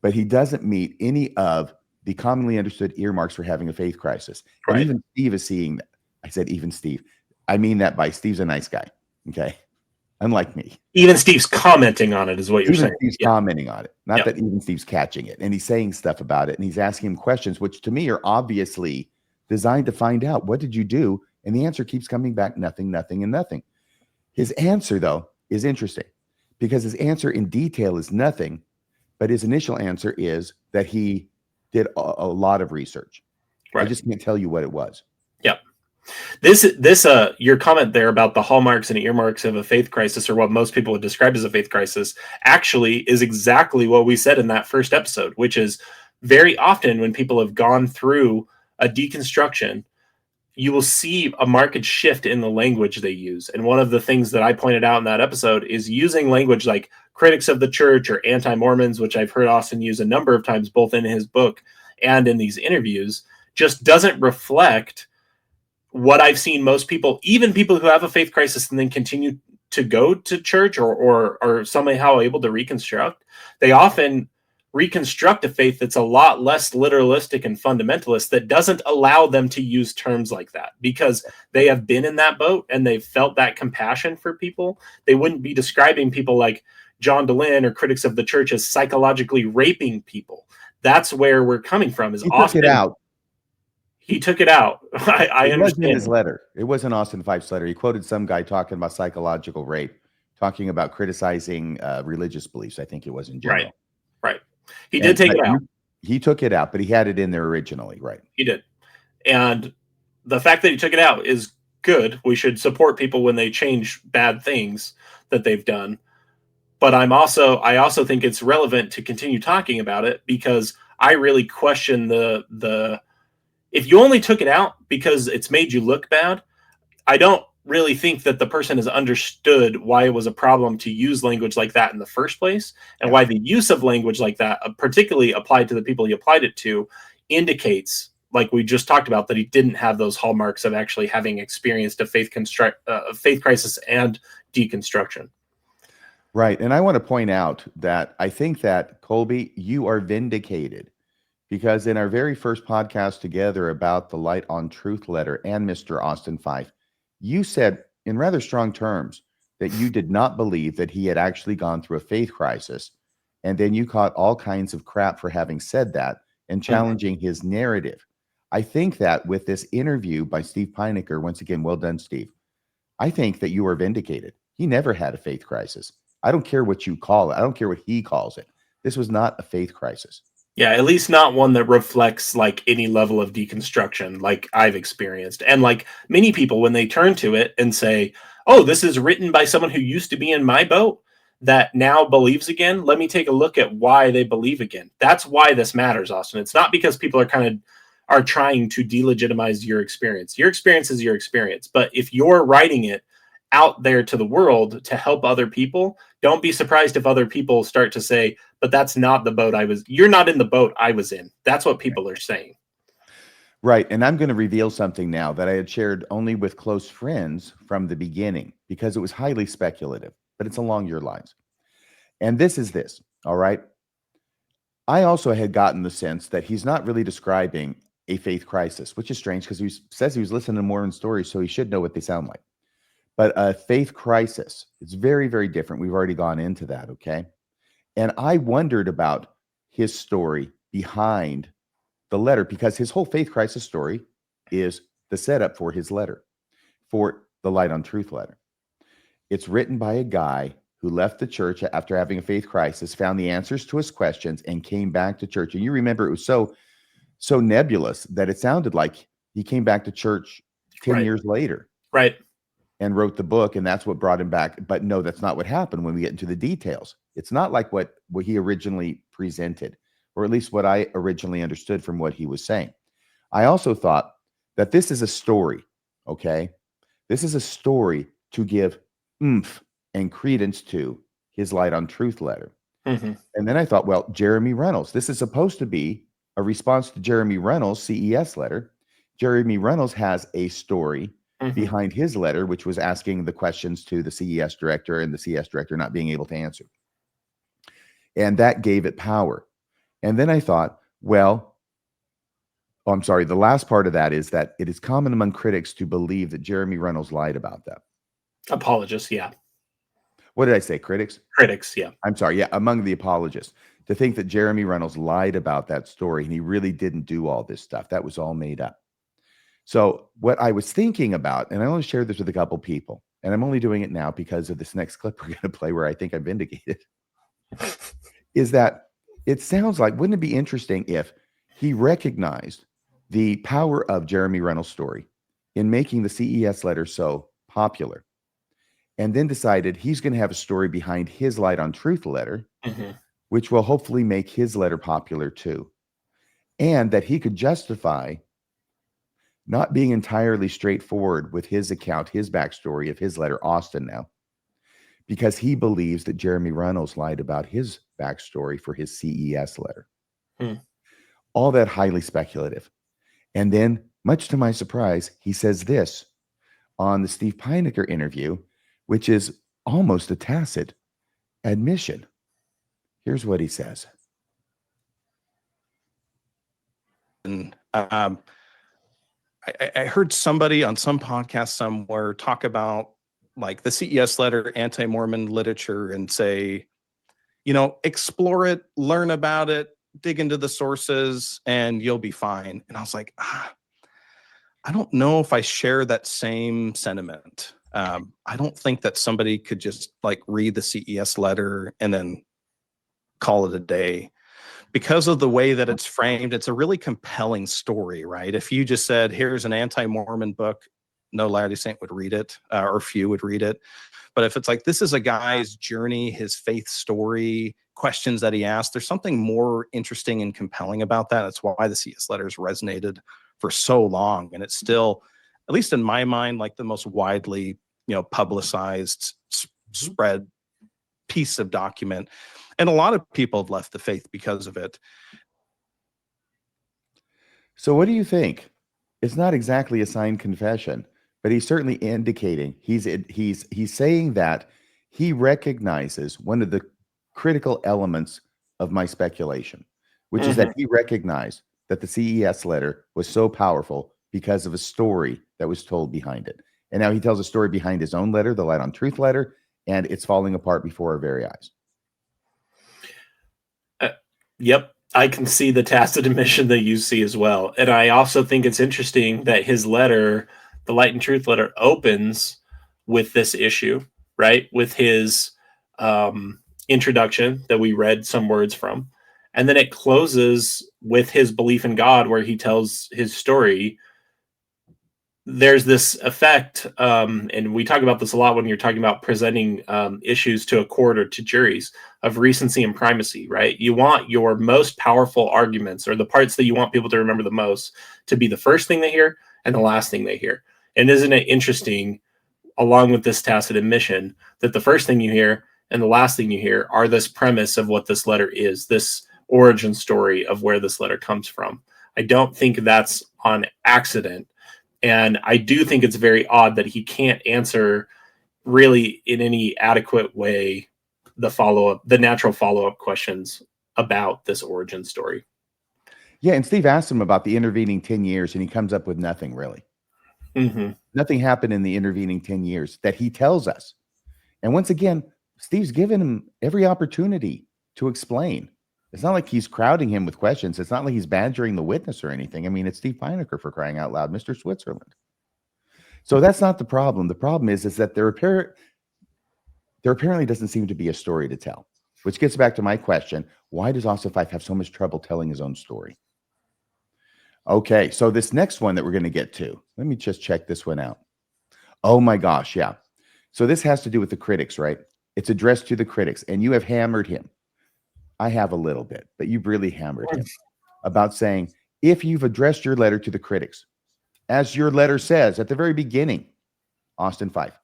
but he doesn't meet any of the commonly understood earmarks for having a faith crisis. Right. And even Steve is seeing that. I said, even Steve. I mean that by Steve's a nice guy. Okay. Unlike me. Even Steve's commenting on it is what you're saying. Steve's commenting on it. Not that even Steve's catching it. And he's saying stuff about it. And he's asking him questions, which to me are obviously designed to find out, what did you do? And the answer keeps coming back, nothing, nothing, and nothing. His answer, though, is interesting, because his answer in detail is nothing, but his initial answer is that he did a lot of research. Right. I just can't tell you what it was. Yep. This your comment there about the hallmarks and earmarks of a faith crisis, or what most people would describe as a faith crisis, actually is exactly what we said in that first episode, which is very often when people have gone through a deconstruction, you will see a marked shift in the language they use. And one of the things that I pointed out in that episode is using language like critics of the church or anti-Mormons, which I've heard Austin use a number of times, both in his book and in these interviews, just doesn't reflect what I've seen most people, even people who have a faith crisis and then continue to go to church or somehow able to reconstruct. They often reconstruct a faith that's a lot less literalistic and fundamentalist, that doesn't allow them to use terms like that, because they have been in that boat and they've felt that compassion for people. They wouldn't be describing people like John Dehlin or critics of the church as psychologically raping people. That's where we're coming from. Is He Austin took it out. He took it out. I It wasn't in understand. his letter. It wasn't Austin Fife's letter. He quoted some guy talking about psychological rape, talking about criticizing religious beliefs. I think it was in general. Right. He did take it out. He took it out, but he had it in there originally, right? He did. And the fact that he took it out is good. We should support people when they change bad things that they've done. But I also think it's relevant to continue talking about it, because I really question the if you only took it out because it's made you look bad, I don't really think that the person has understood why it was a problem to use language like that in the first place, and why the use of language like that, particularly applied to the people he applied it to, indicates, like we just talked about, that he didn't have those hallmarks of actually having experienced a faith crisis and deconstruction. Right. And I want to point out that I think that, Kolby, you are vindicated, because in our very first podcast together about the Light on Truth letter and Mr. Austin Fife, you said in rather strong terms that you did not believe that he had actually gone through a faith crisis. And then you caught all kinds of crap for having said that and challenging his narrative. I think that with this interview by Steve Pinecker, once again, well done, Steve, I think that you are vindicated. He never had a faith crisis. I don't care what you call it. I don't care what he calls it. This was not a faith crisis. Yeah, at least not one that reflects like any level of deconstruction like I've experienced. And like many people, when they turn to it and say, oh, this is written by someone who used to be in my boat that now believes again, let me take a look at why they believe again. That's why this matters, Austin. It's not because people are trying to delegitimize your experience. Your experience is your experience. But if you're writing it out there to the world to help other people, don't be surprised if other people start to say, but that's not the boat you're not in the boat I was in. That's what people are saying. Right. And I'm going to reveal something now that I had shared only with close friends from the beginning, because it was highly speculative, but it's along your lines. And this is this. All right. I also had gotten the sense that he's not really describing a faith crisis, which is strange because he says he was listening to Mormon stories, so he should know what they sound like. But a faith crisis, it's very, very different. We've already gone into that, okay? And I wondered about his story behind the letter, because his whole faith crisis story is the setup for his letter, for the Light on Truth letter. It's written by a guy who left the church after having a faith crisis, found the answers to his questions, and came back to church. And you remember it was so nebulous that it sounded like he came back to church 10 years later. Right. And wrote the book, and that's what brought him back. But no, that's not what happened when we get into the details. It's not like what he originally presented, or at least what I originally understood from what he was saying. I also thought that this is a story, okay? This is a story to give oomph and credence to his Light on Truth letter. And then I thought, well, Jeremy Reynolds, this is supposed to be a response to Jeremy Reynolds' CES letter. Jeremy Reynolds has a story behind his letter, which was asking the questions to the CES director, and the CES director not being able to answer. And that gave it power. And then I thought, well, the last part of that is that it is common among critics to believe that Jeremy Reynolds lied about that. Apologists, yeah. What did I say? Critics? Critics, yeah. I'm sorry. Yeah, among the apologists, to think that Jeremy Reynolds lied about that story and he really didn't do all this stuff. That was all made up. So what I was thinking about, and I only shared this with a couple people, and I'm only doing it now because of this next clip we're going to play where I think I'm vindicated, is that it sounds like, wouldn't it be interesting if he recognized the power of Jeremy Reynolds' story in making the CES letter so popular, and then decided he's going to have a story behind his Light on Truth letter, which will hopefully make his letter popular too, and that he could justify not being entirely straightforward with his account, his backstory of his letter, Austin now, because he believes that Jeremy Reynolds lied about his backstory for his CES letter. All that highly speculative. And then, much to my surprise, he says this on the Steve Pinecker interview, which is almost a tacit admission. Here's what he says. And I heard somebody on some podcast somewhere talk about like the CES letter, anti-Mormon literature, and say explore it, learn about it, dig into the sources, and you'll be fine. And I was like, I don't know if I share that same sentiment. I don't think that somebody could just like read the CES letter and then call it a day. Because of the way that it's framed, it's a really compelling story, right? If you just said, here's an anti-Mormon book, no Latter-day Saint would read it, or few would read it. But if it's like, this is a guy's journey, his faith story, questions that he asked, there's something more interesting and compelling about that. That's why the CS letters resonated for so long. And it's still, at least in my mind, like the most widely, publicized, spread piece of document. And a lot of people have left the faith because of it. So what do you think? It's not exactly a signed confession, but he's certainly indicating he's saying that he recognizes one of the critical elements of my speculation, which is that he recognized that the CES letter was so powerful because of a story that was told behind it. And now he tells a story behind his own letter, the Light on Truth letter, and it's falling apart before our very eyes. Yep. I can see the tacit admission that you see as well. And I also think it's interesting that his letter, the Light and Truth letter, opens with this issue, right? With his introduction that we read some words from. And then it closes with his belief in God, where he tells his story. There's this effect, and we talk about this a lot when you're talking about presenting issues to a court or to juries, of recency and primacy, right? You want your most powerful arguments, or the parts that you want people to remember the most, to be the first thing they hear and the last thing they hear. And isn't it interesting, along with this tacit admission, that the first thing you hear and the last thing you hear are this premise of what this letter is, this origin story of where this letter comes from. I don't think that's on accident. And I do think it's very odd that he can't answer really in any adequate way the natural follow-up questions about this origin story. Yeah, and Steve asked him about the intervening 10 years, and he comes up with nothing, really. Nothing happened in the intervening 10 years that he tells us. And once again, Steve's given him every opportunity to explain. It's not like he's crowding him with questions. It's not like he's badgering the witness or anything. I mean, it's Steve Pinecker, for crying out loud, Mr. Switzerland. So that's not the problem. The problem is that there apparently doesn't seem to be a story to tell, which gets back to my question. Why does Austin Fife have so much trouble telling his own story? Okay, so this next one that we're going to get to, let me just check this one out. Oh my gosh, yeah. So this has to do with the critics, right? It's addressed to the critics, and you have hammered him. I have a little bit, but you've really hammered him about saying, if you've addressed your letter to the critics, as your letter says at the very beginning, Austin Fife,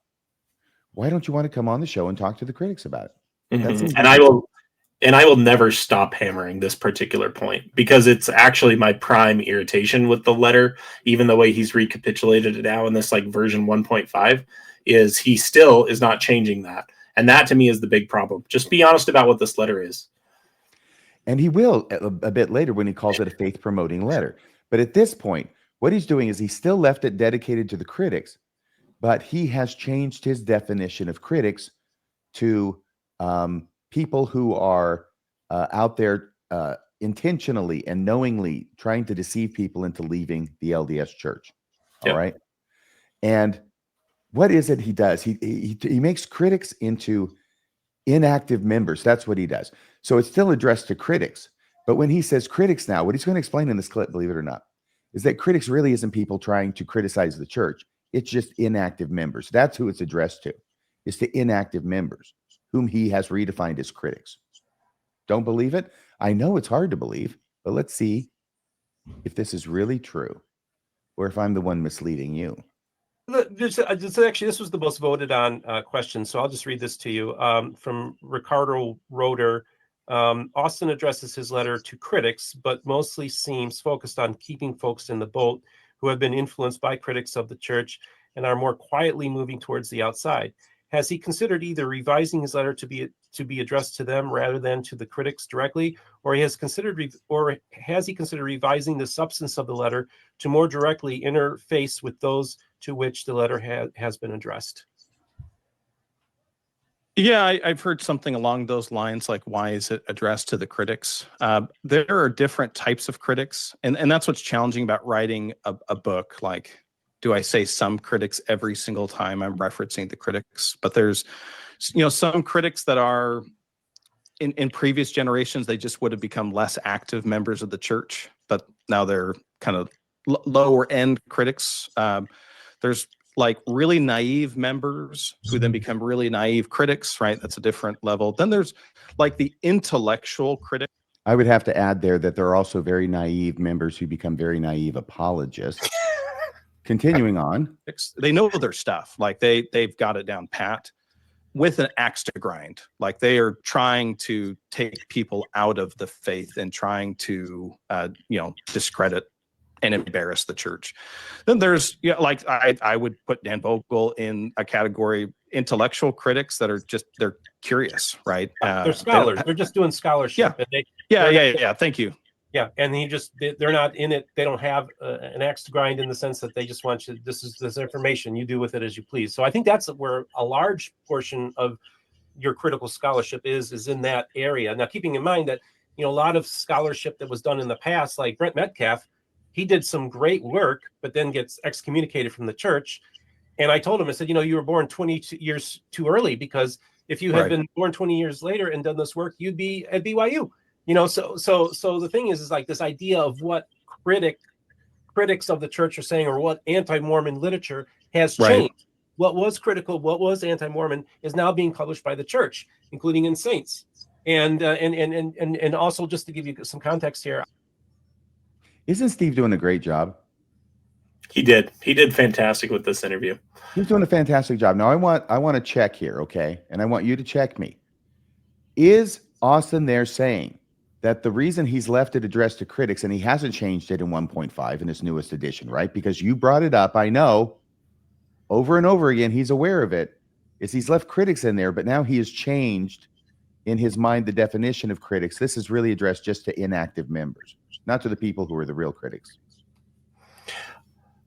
why don't you want to come on the show and talk to the critics about it? And I will never stop hammering this particular point, because it's actually my prime irritation with the letter. Even the way he's recapitulated it now in this like version 1.5 is he still is not changing that. And that to me is the big problem. Just be honest about what this letter is. And he will a bit later when he calls it a faith promoting letter. But at this point, what he's doing is he still left it dedicated to the critics, but he has changed his definition of critics to people who are out there intentionally and knowingly trying to deceive people into leaving the LDS church. All right. And what is it he does? He makes critics into inactive members. That's what he does. So it's still addressed to critics. But when he says critics now, what he's going to explain in this clip, believe it or not, is that critics really isn't people trying to criticize the church. It's just inactive members. That's who it's addressed to. It's to inactive members, whom he has redefined as critics. Don't believe it? I know it's hard to believe, but let's see if this is really true, or if I'm the one misleading you. This was the most voted on question, so I'll just read this to you from Ricardo Roeder. Austin addresses his letter to critics, but mostly seems focused on keeping folks in the boat who have been influenced by critics of the church and are more quietly moving towards the outside. Has he considered either revising his letter to be addressed to them rather than to the critics directly, or has he considered revising the substance of the letter to more directly interface with those to which the letter has been addressed? Yeah, I've heard something along those lines, like, why is it addressed to the critics? There are different types of critics, and that's what's challenging about writing a book. Like, do I say some critics every single time I'm referencing the critics? But there's, some critics that are, in previous generations, they just would have become less active members of the church, but now they're kind of lower end critics. There's like really naive members who then become really naive critics, right? That's a different level. Then there's like the intellectual critic. I would have to add there that there are also very naive members who become very naive apologists. Continuing on. They know their stuff. Like they've got it down pat with an axe to grind. Like they are trying to take people out of the faith and trying to, discredit and embarrass the church. Then there's, like I would put Dan Vogel in a category, intellectual critics that are just, they're curious, right? They're scholars. They're just doing scholarship. Yeah. And Thank you. Yeah, and they're not in it. They don't have an axe to grind in the sense that they just want you. This information. You do with it as you please. So I think that's where a large portion of your critical scholarship is in that area. Now, keeping in mind that a lot of scholarship that was done in the past, like Brent Metcalf, he did some great work, but then gets excommunicated from the church. And I told him, I said, you were born 20 years too early, because if you had been born 20 years later and done this work, you'd be at BYU. So the thing is like this idea of what critics of the church are saying, or what anti-Mormon literature has changed. What was critical, what was anti-Mormon, is now being published by the church, including in Saints. And also, just to give you some context here. Isn't Steve doing a great job? He did fantastic with this interview. He's doing a fantastic job. Now I want to check here, okay? And I want you to check me. Is Austin there saying that the reason he's left it addressed to critics, and he hasn't changed it in 1.5 in his newest edition, right? Because you brought it up, I know, over and over again, he's aware of it, is he's left critics in there, but now he has changed in his mind the definition of critics. This is really addressed just to inactive members, not to the people who are the real critics.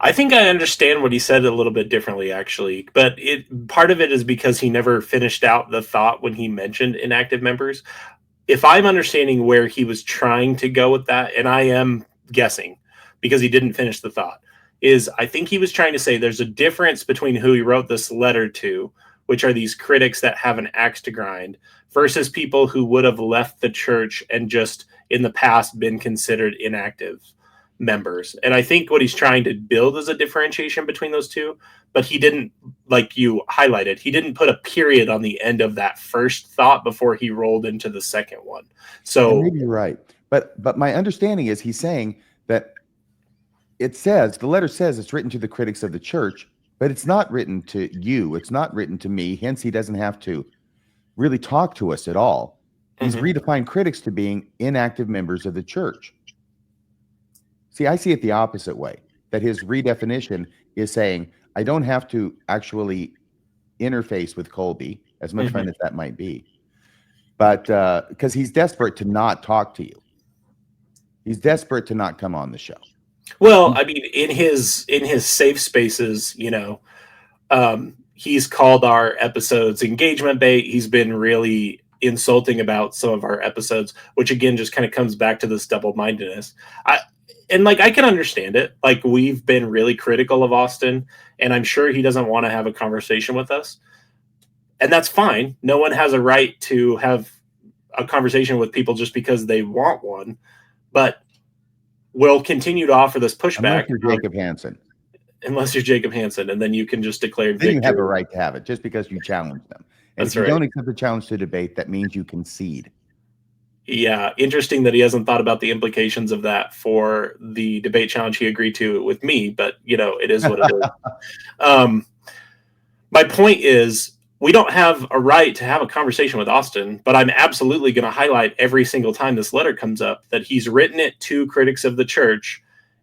I think I understand what he said a little bit differently, actually, but part of it is because he never finished out the thought when he mentioned inactive members. If I'm understanding where he was trying to go with that, and I am guessing because he didn't finish the thought, is I think he was trying to say there's a difference between who he wrote this letter to, which are these critics that have an axe to grind, versus people who would have left the church and just in the past been considered inactive members. And I think what he's trying to build is a differentiation between those two, but he didn't, like you highlighted, he didn't put a period on the end of that first thought before he rolled into the second one. So and maybe you're right. But my understanding is he's saying that the letter says it's written to the critics of the church, but it's not written to you. It's not written to me. Hence, he doesn't have to really talk to us at all. He's redefined critics to being inactive members of the church. See, I see it the opposite way, that his redefinition is saying, I don't have to actually interface with Kolby, as much fun as that might be, but because he's desperate to not talk to you. He's desperate to not come on the show. Well, I mean, in his safe spaces, he's called our episodes engagement bait. He's been really insulting about some of our episodes, which again just kind of comes back to this double-mindedness. I can understand it. Like, we've been really critical of Austin, and I'm sure he doesn't want to have a conversation with us. And that's fine. No one has a right to have a conversation with people just because they want one. But we'll continue to offer this pushback. Unless you're Jacob Hansen. Unless you're Jacob Hansen, and then you can just declare victory. Then you have a right to have it, just because you challenge them. And That's if you right. don't accept the challenge to debate, that means you concede. Yeah, interesting that he hasn't thought about the implications of that for the debate challenge he agreed to with me, but it is what it is. My point is, we don't have a right to have a conversation with Austin, but I'm absolutely going to highlight every single time this letter comes up that he's written it to critics of the church.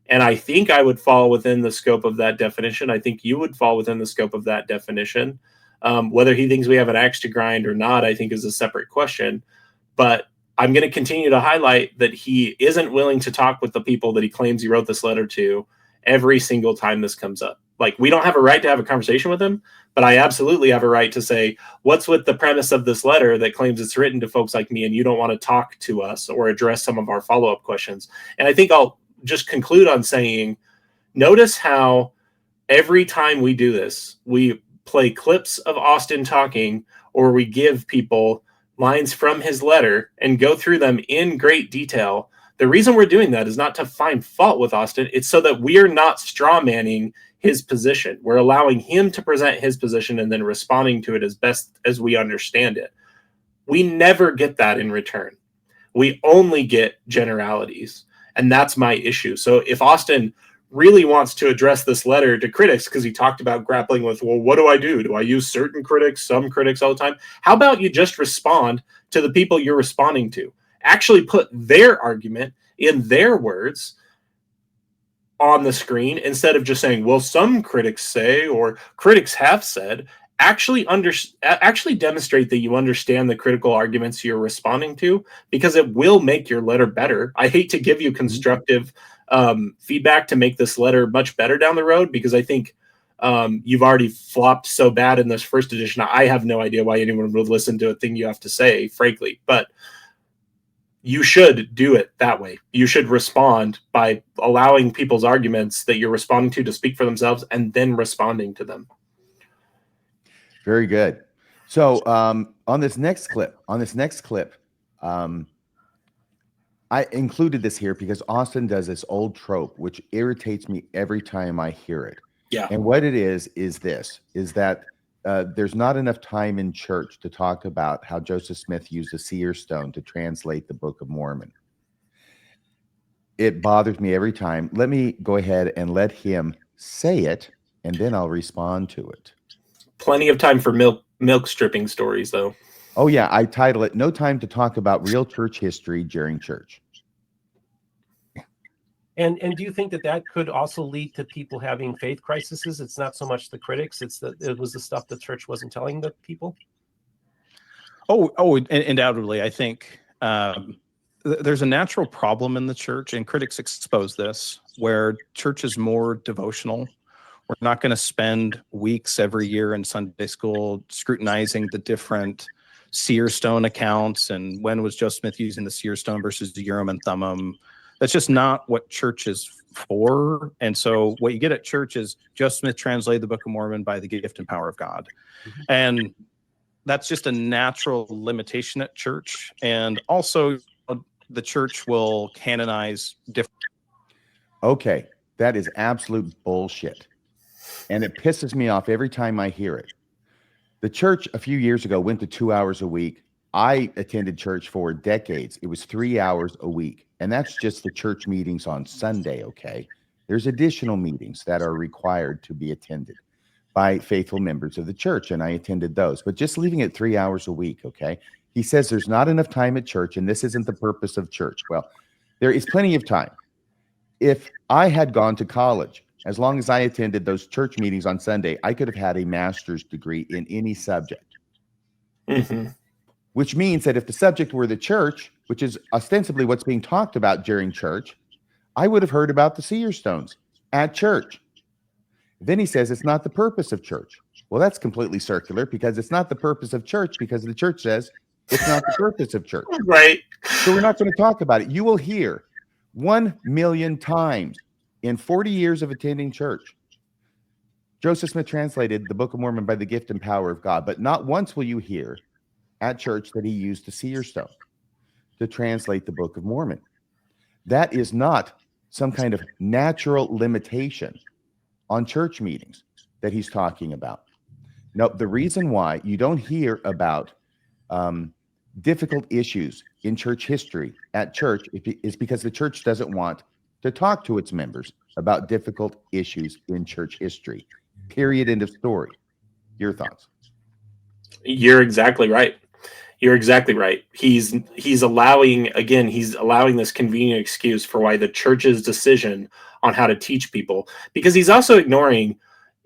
And I think I would fall within the scope of that definition. I think you would fall within the scope of that definition. Whether he thinks we have an axe to grind or not, I think is a separate question. But I'm going to continue to highlight that he isn't willing to talk with the people that he claims he wrote this letter to every single time this comes up. Like, we don't have a right to have a conversation with him, but I absolutely have a right to say, what's with the premise of this letter that claims it's written to folks like me and you don't want to talk to us or address some of our follow-up questions? And I think I'll just conclude on saying, notice how every time we do this, we play clips of Austin talking, or we give people lines from his letter and go through them in great detail. The reason we're doing that is not to find fault with Austin. It's so that we are not straw manning his position. We're allowing him to present his position and then responding to it as best as we understand it. We never get that in return. We only get generalities. And that's my issue. So if Austin really wants to address this letter to critics, because he talked about grappling with, well, what do I do? Do I use certain critics, some critics all the time? How about you just respond to the people you're responding to? Actually put their argument in their words on the screen instead of just saying, well, some critics say, or critics have said. Actually demonstrate that you understand the critical arguments you're responding to, because it will make your letter better. I hate to give you constructive feedback to make this letter much better down the road, because I think you've already flopped so bad in this first edition. I have no idea why anyone would listen to a thing you have to say, frankly, but you should do it that way. You should respond by allowing people's arguments that you're responding to speak for themselves and then responding to them. Very good. So on this next clip, I included this here because Austin does this old trope, which irritates me every time I hear it. Yeah. And what it is that there's not enough time in church to talk about how Joseph Smith used a seer stone to translate the Book of Mormon. It bothers me every time. Let me go ahead and let him say it, and then I'll respond to it. Plenty of time for milk stripping stories, though. Oh, yeah. I title it, No Time to Talk About Real Church History During Church. And do you think that could also lead to people having faith crises? It's not so much the critics, it was the stuff the church wasn't telling the people? Undoubtedly. I think there's a natural problem in the church, and critics expose this, where church is more devotional. We're not going to spend weeks every year in Sunday school scrutinizing the different seer stone accounts and when was Joseph Smith using the seer stone versus the Urim and Thummim. That's just not what church is for. And so what you get at church is Joseph Smith translated the Book of Mormon by the gift and power of God. Mm-hmm. And that's just a natural limitation at church. And also the church will canonize different. Okay, that is absolute bullshit. And it pisses me off every time I hear it. The church a few years ago went to 2 hours a week. I attended church for decades. It was 3 hours a week. And that's just the church meetings on Sunday, okay? There's additional meetings that are required to be attended by faithful members of the church, and I attended those. But just leaving it 3 hours a week, okay? He says there's not enough time at church, and this isn't the purpose of church. Well, there is plenty of time. If I had gone to college, as long as I attended those church meetings on Sunday, I could have had a master's degree in any subject. Mm-hmm. Which means that if the subject were the church, which is ostensibly what's being talked about during church, I would have heard about the seer stones at church. Then he says it's not the purpose of church. Well, that's completely circular, because it's not the purpose of church because the church says it's not the purpose of church. Right. So we're not going to talk about it. You will hear 1 million times in 40 years of attending church, Joseph Smith translated the Book of Mormon by the gift and power of God, but not once will you hear at church that he used the seer stone to translate the Book of Mormon. That is not some kind of natural limitation on church meetings that he's talking about. No, the reason why you don't hear about difficult issues in church history at church is because the church doesn't want to talk to its members about difficult issues in church history. Period. End of story. Your thoughts? You're exactly right. You're exactly right. He's allowing this convenient excuse for why the church's decision on how to teach people, because he's also ignoring,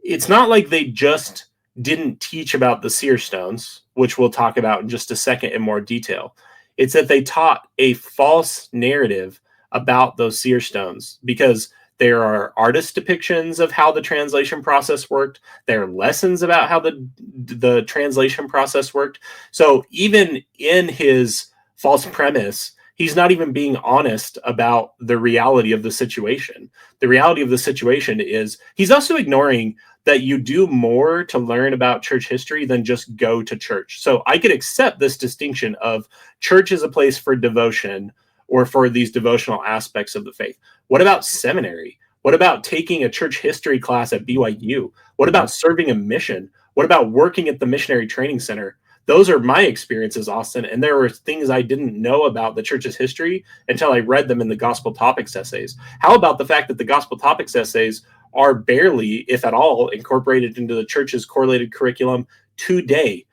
it's not like they just didn't teach about the seer stones, which we'll talk about in just a second in more detail. It's that they taught a false narrative about those seer stones, because There are artist depictions of how the translation process worked. There are lessons about how the translation process worked. So even in his false premise, he's not even being honest about the reality of the situation. The reality of the situation is he's also ignoring that you do more to learn about church history than just go to church. So I could accept this distinction of church is a place for devotion or for these devotional aspects of the faith. What about seminary? What about taking a church history class at BYU? What about serving a mission? What about working at the missionary training center? Those are my experiences, Austin. And there were things I didn't know about the church's history until I read them in the gospel topics essays. How about the fact that the gospel topics essays are barely, if at all, incorporated into the church's correlated curriculum today?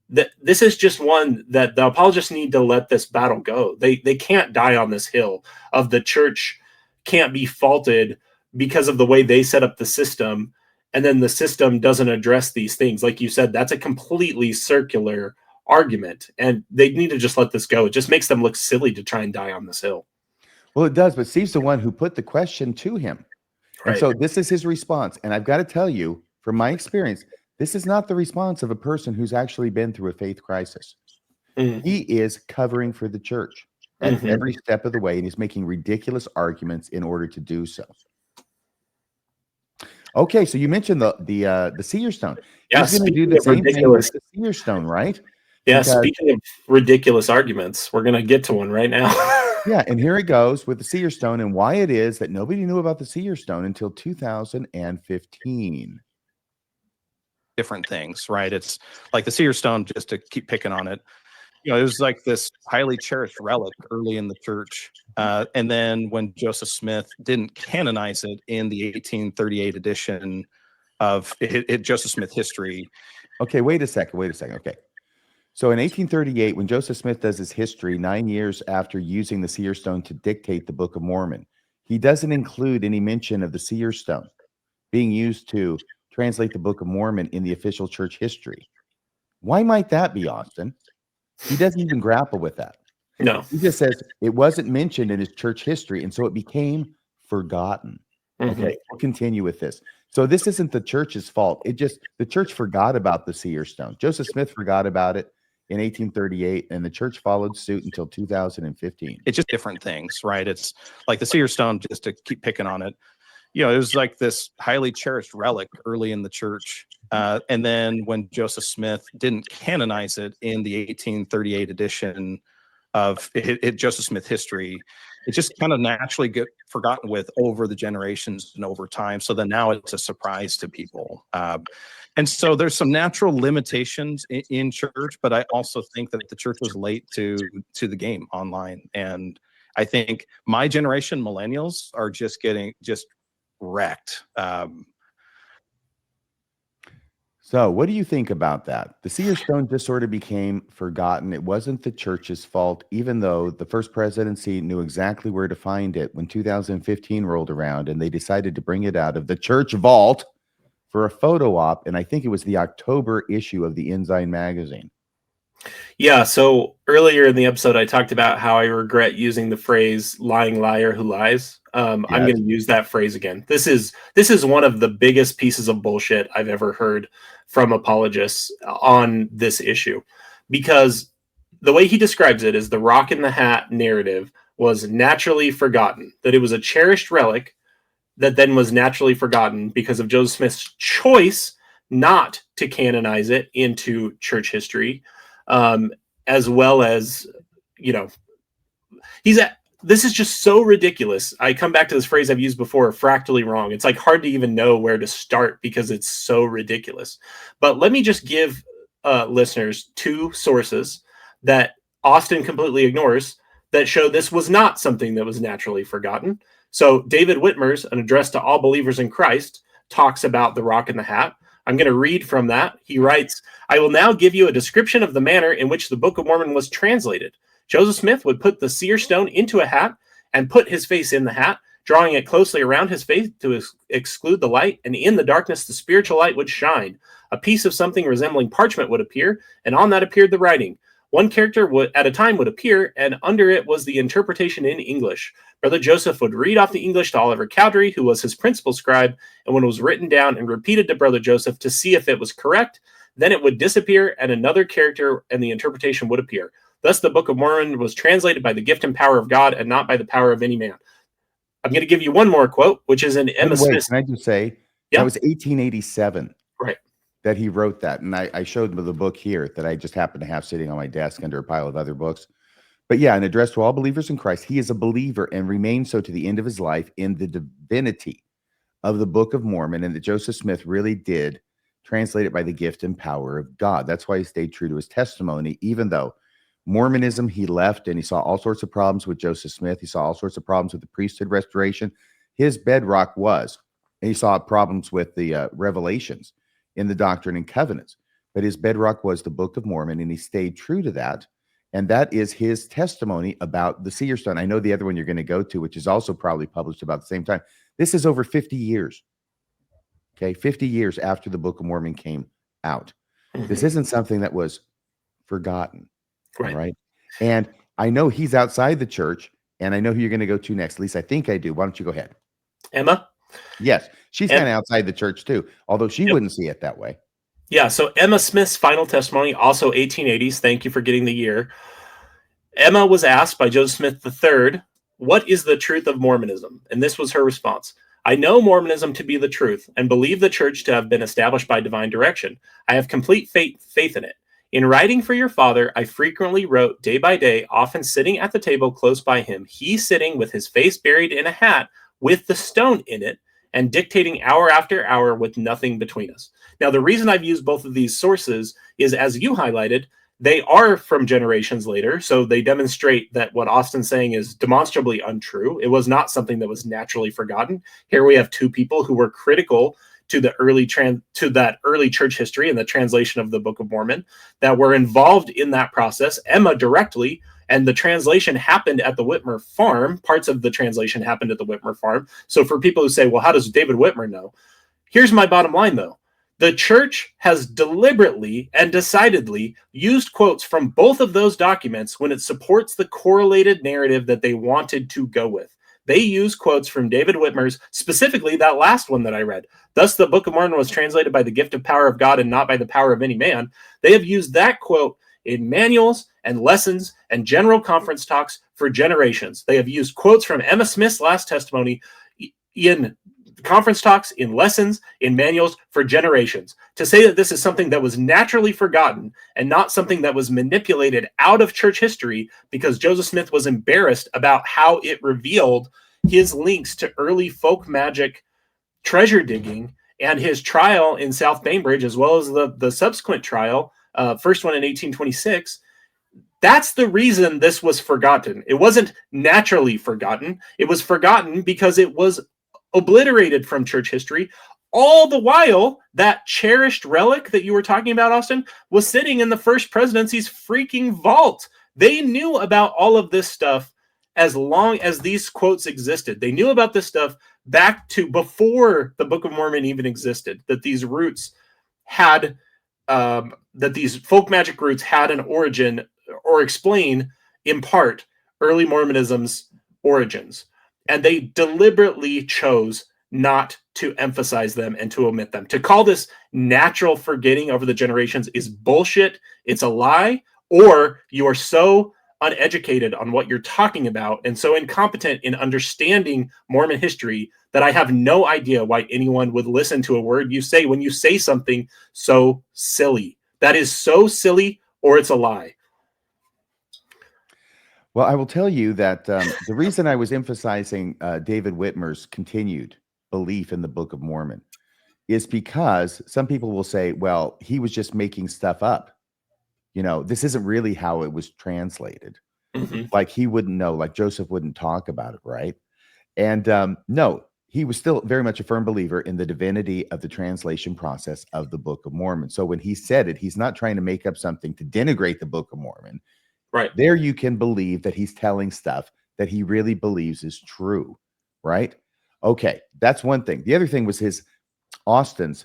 This is just one that the apologists need to let this battle go. They can't die on this hill of the church can't be faulted because of the way they set up the system, and then the system doesn't address these things. Like you said, that's a completely circular argument, and they need to just let this go. It just makes them look silly to try and die on this hill. Well, it does, but Steve's the one who put the question to him. Right. And so this is his response. And I've got to tell you, from my experience, this is not the response of a person who's actually been through a faith crisis. He is covering for the church at every step of the way, and he's making ridiculous arguments in order to do so. Okay, so you mentioned the seer stone. Yeah, he's going to do the same thing with the seer stone, right? Yeah, Because, speaking of ridiculous arguments, we're going to get to one right now. yeah, and here it goes with the seer stone and why it is that nobody knew about the seer stone until 2015. Different things, right? It's like the seer stone, just to keep picking on it. It was like this highly cherished relic early in the church. And then when Joseph Smith didn't canonize it in the 1838 edition of Joseph Smith history. Okay, wait a second. Okay. So in 1838, when Joseph Smith does his history, 9 years after using the seer stone to dictate the Book of Mormon, he doesn't include any mention of the seer stone being used to translate the Book of Mormon in the official church history. Why might that be, Austin? He doesn't even grapple with that. No. He just says it wasn't mentioned in his church history, and so it became forgotten. Okay, we'll continue with this. So this isn't the church's fault. The church forgot about the seer stone. Joseph Smith forgot about it in 1838, and the church followed suit until 2015. It's just different things, right? It's like the seer stone, just to keep picking on it. It was like this highly cherished relic early in the church. And then when Joseph Smith didn't canonize it in the 1838 edition of Joseph Smith history, it just kind of naturally get forgotten with over the generations and over time. So then now it's a surprise to people. And so there's some natural limitations in church, but I also think that the church was late to the game online. And I think my generation, millennials, are just getting wrecked. So what do you think about that? The seer stone just sort of became forgotten. It wasn't the church's fault, even though the first presidency knew exactly where to find it when 2015 rolled around and they decided to bring it out of the church vault for a photo op. And I think it was the October issue of the Ensign magazine. Yeah, so earlier in the episode, I talked about how I regret using the phrase lying liar who lies. I'm going to use that phrase again. This is one of the biggest pieces of bullshit I've ever heard from apologists on this issue, because the way he describes it is the rock in the hat narrative was naturally forgotten, that it was a cherished relic that then was naturally forgotten because of Joseph Smith's choice not to canonize it into church history. As well as, this is just so ridiculous. I come back to this phrase I've used before, fractally wrong. It's like hard to even know where to start because it's so ridiculous. But let me just give listeners two sources that Austin completely ignores that show this was not something that was naturally forgotten. So David Whitmer's An Address to All Believers in Christ talks about the rock in the hat. I'm going to read from that. He writes, I will now give you a description of the manner in which the Book of Mormon was translated. Joseph Smith would put the seer stone into a hat and put his face in the hat, drawing it closely around his face to exclude the light, and in the darkness the spiritual light would shine. A piece of something resembling parchment would appear, and on that appeared the writing. One character at a time would appear, and under it was the interpretation in English. Brother Joseph would read off the English to Oliver Cowdery, who was his principal scribe, and when it was written down and repeated to Brother Joseph to see if it was correct, then it would disappear, and another character and the interpretation would appear. Thus, the Book of Mormon was translated by the gift and power of God, and not by the power of any man. I'm going to give you one more quote, which is in Emma Smith. Can I just say, Yeah. that was 1887. Right. That he wrote that. And I showed him the book here that I just happen to have sitting on my desk under a pile of other books. But yeah, an address to all believers in Christ. He is a believer and remains so to the end of his life in the divinity of the Book of Mormon, and that Joseph Smith really did translate it by the gift and power of God. That's why he stayed true to his testimony, even though Mormonism, he left and he saw all sorts of problems with Joseph Smith. He saw all sorts of problems with the priesthood restoration. His bedrock was, and he saw problems with the revelations in the Doctrine and Covenants, but his bedrock was the Book of Mormon, and he stayed true to that. And that is his testimony about the seer stone. I know the other one you're going to go to, which is also probably published about the same time. This is over 50 years. Okay, 50 years after the Book of Mormon came out. This isn't something that was forgotten. Right. And I know he's outside the church, and I know who you're going to go to next. At least I think I do. Why don't you go ahead? Emma? Yes. She's kind of outside the church too, although she wouldn't see it that way. Yeah. So Emma Smith's final testimony, also 1880s. Thank you for getting the year. Emma was asked by Joseph Smith III, what is the truth of Mormonism? And this was her response. I know Mormonism to be the truth and believe the church to have been established by divine direction. I have complete faith in it. In writing for your father, I frequently wrote day by day, often sitting at the table close by him, he sitting with his face buried in a hat with the stone in it, and dictating hour after hour with nothing between us. Now, the reason I've used both of these sources is, as you highlighted, they are from generations later, so they demonstrate that what Austin's saying is demonstrably untrue. It was not something that was naturally forgotten. Here we have two people who were critical to the that early church history and the translation of the Book of Mormon that were involved in that process. Emma directly, and the translation happened at the Whitmer farm. Parts of the translation happened at the Whitmer farm. So for people who say, well, how does David Whitmer know? Here's my bottom line, though. The church has deliberately and decidedly used quotes from both of those documents when it supports the correlated narrative that they wanted to go with. They use quotes from David Whitmer's, specifically that last one that I read. Thus, the Book of Mormon was translated by the gift of power of God and not by the power of any man. They have used that quote in manuals and lessons and general conference talks for generations. They have used quotes from Emma Smith's last testimony in conference talks, in lessons, in manuals for generations. To say that this is something that was naturally forgotten and not something that was manipulated out of church history because Joseph Smith was embarrassed about how it revealed his links to early folk magic treasure digging and his trial in South Bainbridge, as well as the subsequent trial, first one in 1826, that's the reason this was forgotten. It wasn't naturally forgotten. It was forgotten because it was obliterated from church history. All the while, that cherished relic that you were talking about, Austin, was sitting in the first presidency's freaking vault. They knew about all of this stuff as long as these quotes existed. They knew about this stuff back to before the Book of Mormon even existed, that these roots had, that these folk magic roots had an origin or explain, in part, early Mormonism's origins. And they deliberately chose not to emphasize them and to omit them. To call this natural forgetting over the generations is bullshit. It's a lie. Or you are so uneducated on what you're talking about and so incompetent in understanding Mormon history that I have no idea why anyone would listen to a word you say when you say something so silly. That is so silly, or it's a lie. Well, I will tell you that the reason I was emphasizing David Whitmer's continued belief in the Book of Mormon is because some people will say, well, he was just making stuff up. You know, this isn't really how it was translated. Mm-hmm. Like he wouldn't know, like Joseph wouldn't talk about it, right? And no, he was still very much a firm believer in the divinity of the translation process of the Book of Mormon. So when he said it, he's not trying to make up something to denigrate the Book of Mormon. Right. There you can believe that he's telling stuff that he really believes is true, right? Okay, that's one thing. The other thing was Austin's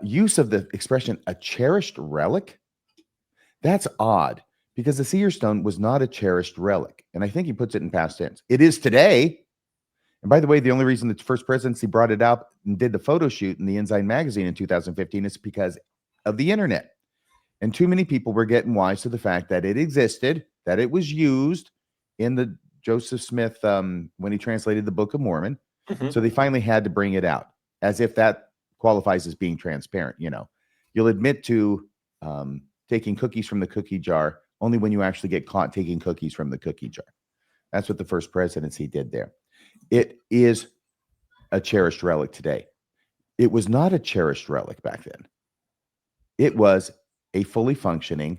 use of the expression, a cherished relic. That's odd because the seer stone was not a cherished relic. And I think he puts it in past tense. It is today. And by the way, the only reason the first presidency brought it out and did the photo shoot in the Ensign magazine in 2015 is because of the internet. And too many people were getting wise to the fact that it existed, that it was used in the Joseph Smith, when he translated the Book of Mormon. Mhm. So they finally had to bring it out, as if that qualifies as being transparent. You know, you'll admit to taking cookies from the cookie jar only when you actually get caught taking cookies from the cookie jar. That's what the first presidency did there. It is a cherished relic today. It was not a cherished relic back then. It was a fully functioning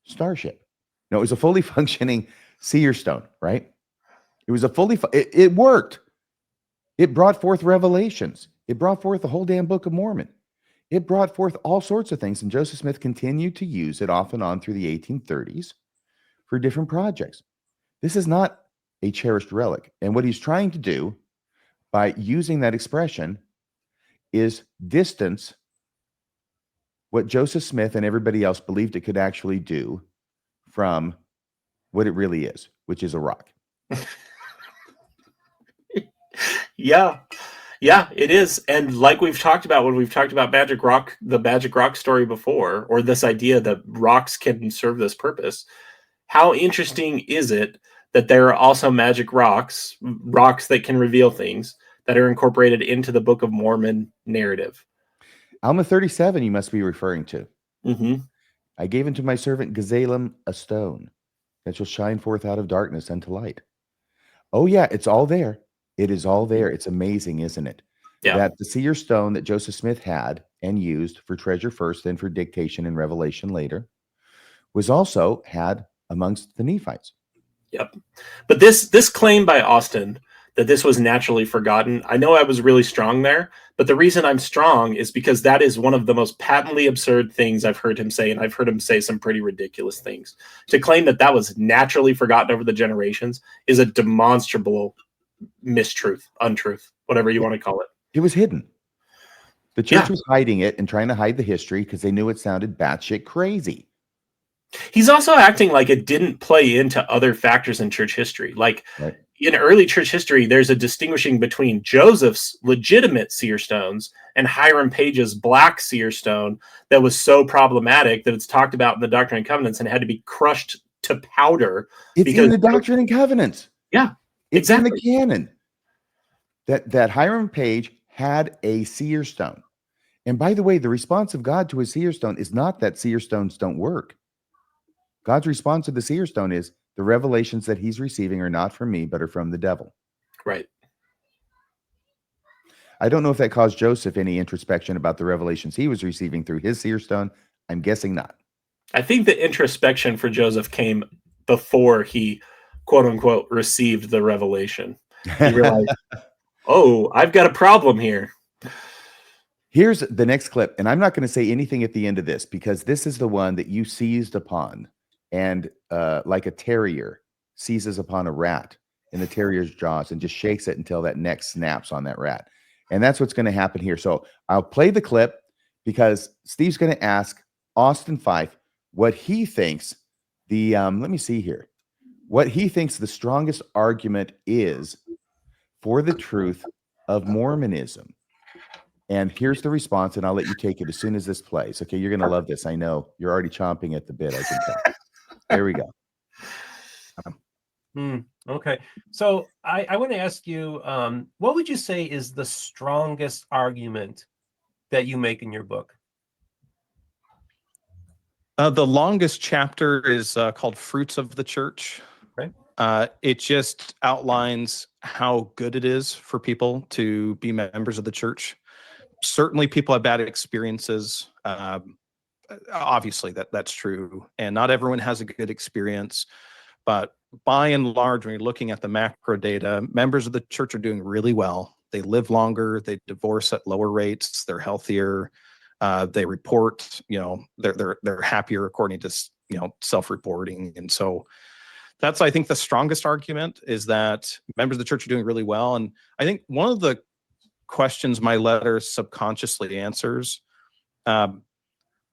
starship. No, it was a fully functioning seer stone, right? It was a it worked. It brought forth revelations. It brought forth the whole damn Book of Mormon. It brought forth all sorts of things, and Joseph Smith continued to use it off and on through the 1830s for different projects. This is not a cherished relic. And what he's trying to do by using that expression is distance what Joseph Smith and everybody else believed it could actually do from what it really is, which is a rock. Yeah, it is. And like we've talked about when we've talked about Magic Rock, the Magic Rock story before, or this idea that rocks can serve this purpose, how interesting is it that there are also magic rocks that can reveal things that are incorporated into the Book of Mormon narrative? Alma 37 you must be referring to. Mm-hmm. I gave unto my servant Gazalem a stone that shall shine forth out of darkness unto light. Oh yeah, it's all there. It is all there. It's amazing, isn't it? Yeah. That the seer stone that Joseph Smith had and used for treasure first, then for dictation and revelation later, was also had amongst the Nephites. Yep. But this claim by Austin that this was naturally forgotten, I know I was really strong there, but the reason I'm strong is because that is one of the most patently absurd things I've heard him say, and I've heard him say some pretty ridiculous things. To claim that that was naturally forgotten over the generations is a demonstrable mistruth, untruth, whatever you want to call it. It was hidden. The church was hiding it and trying to hide the history because they knew it sounded batshit crazy. He's also acting like it didn't play into other factors in church history. Like in early church history, there's a distinguishing between Joseph's legitimate seer stones and Hiram Page's black seer stone that was so problematic that it's talked about in the Doctrine and Covenants and had to be crushed to powder. It's in the Doctrine and Covenants. Yeah, it's in the canon. That Hiram Page had a seer stone. And by the way, the response of God to a seer stone is not that seer stones don't work. God's response to the seer stone is the revelations that he's receiving are not from me, but are from the devil. Right. I don't know if that caused Joseph any introspection about the revelations he was receiving through his seer stone. I'm guessing not. I think the introspection for Joseph came before he, quote unquote, received the revelation. He realized, oh, I've got a problem here. Here's the next clip. And I'm not going to say anything at the end of this because this is the one that you seized upon. And like a terrier seizes upon a rat in the terrier's jaws and just shakes it until that neck snaps on that rat. And that's what's going to happen here. So I'll play the clip because Steve's going to ask Austin Fife what he thinks let me see here, what he thinks the strongest argument is for the truth of Mormonism. And here's the response, and I'll let you take it as soon as this plays. Okay, you're going to love this. I know you're already chomping at the bit. I can tell. There we go. Okay. So I want to ask you, what would you say is the strongest argument that you make in your book? The longest chapter is called Fruits of the Church. Right. It just outlines how good it is for people to be members of the church. Certainly people have bad experiences. Obviously that's true. And not everyone has a good experience, but by and large, when you're looking at the macro data, members of the church are doing really well. They live longer, they divorce at lower rates, they're healthier, they report, they're happier according to, self-reporting. And so that's, I think, the strongest argument is that members of the church are doing really well. And I think one of the questions my letter subconsciously answers,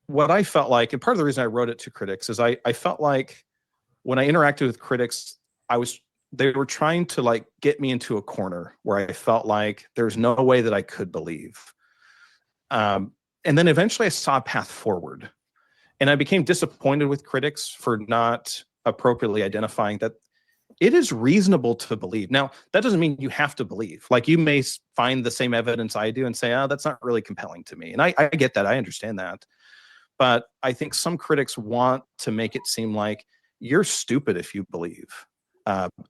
what I felt like, and part of the reason I wrote it to critics is I felt like when I interacted with critics, they were trying to like get me into a corner where I felt like there's no way that I could believe. And then eventually I saw a path forward, and I became disappointed with critics for not appropriately identifying that it is reasonable to believe. Now, that doesn't mean you have to believe. Like, you may find the same evidence I do and say, oh, that's not really compelling to me. And I get that. I understand that. But I think some critics want to make it seem like you're stupid if you believe.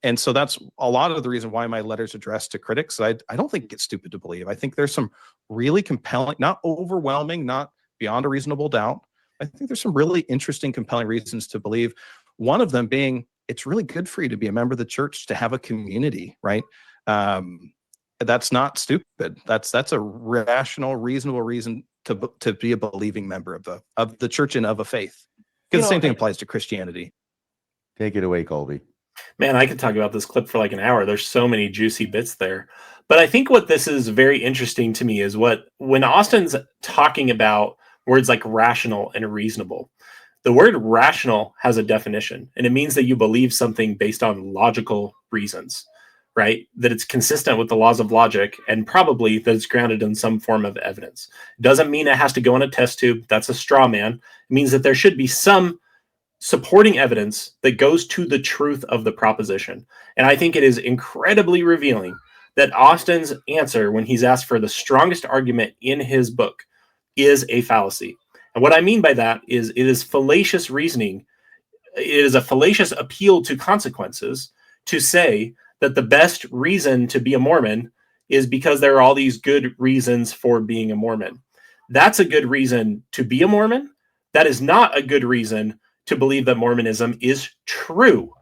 And so that's a lot of the reason why my letter's addressed to critics. I don't think it's stupid to believe. I think there's some really compelling, not overwhelming, not beyond a reasonable doubt. I think there's some really interesting, compelling reasons to believe. One of them being, it's really good for you to be a member of the church, to have a community, right? That's not stupid. That's a rational, reasonable reason to be a believing member of the church and of a faith. Because the same thing applies to Christianity. Take it away, Kolby. Man, I could talk about this clip for like an hour. There's so many juicy bits there. But I think what this is very interesting to me is when Austin's talking about words like rational and reasonable, the word rational has a definition, and it means that you believe something based on logical reasons, right? That it's consistent with the laws of logic, and probably that it's grounded in some form of evidence. It doesn't mean it has to go in a test tube. That's a straw man. It means that there should be some supporting evidence that goes to the truth of the proposition. And I think it is incredibly revealing that Austin's answer, when he's asked for the strongest argument in his book, is a fallacy. And what I mean by that is it is fallacious reasoning. It is a fallacious appeal to consequences to say that the best reason to be a Mormon is because there are all these good reasons for being a Mormon. That's a good reason to be a Mormon. That is not a good reason to believe that Mormonism is true.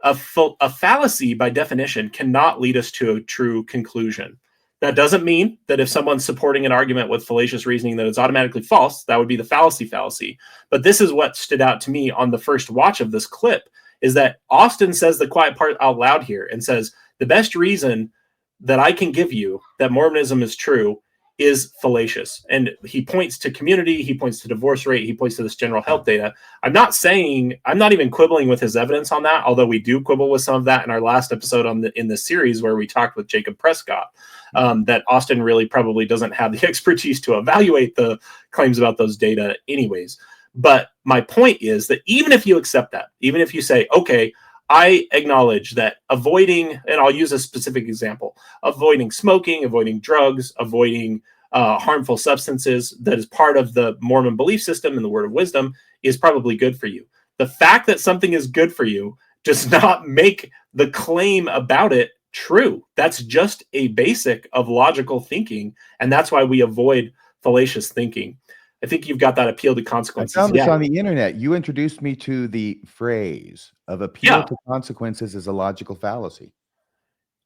A fallacy, by definition, cannot lead us to a true conclusion. That doesn't mean that if someone's supporting an argument with fallacious reasoning that it's automatically false. That would be the fallacy. But this is what stood out to me on the first watch of this clip, is that Austin says the quiet part out loud here and says, the best reason that I can give you that Mormonism is true is fallacious. And he points to community, he points to divorce rate, he points to this general health data. I'm not even quibbling with his evidence on that, although we do quibble with some of that in our last episode in this series where we talked with Jacob Prescott, that Austin really probably doesn't have the expertise to evaluate the claims about those data anyways. But my point is that even if you accept that, even if you say, okay, I acknowledge that avoiding, and I'll use a specific example, avoiding smoking, avoiding drugs, avoiding harmful substances that is part of the Mormon belief system and the word of wisdom is probably good for you. The fact that something is good for you does not make the claim about it true. That's just a basic of logical thinking, and that's why we avoid fallacious thinking. I think you've got that appeal to consequences. I found this on the internet. You introduced me to the phrase of appeal to consequences is a logical fallacy.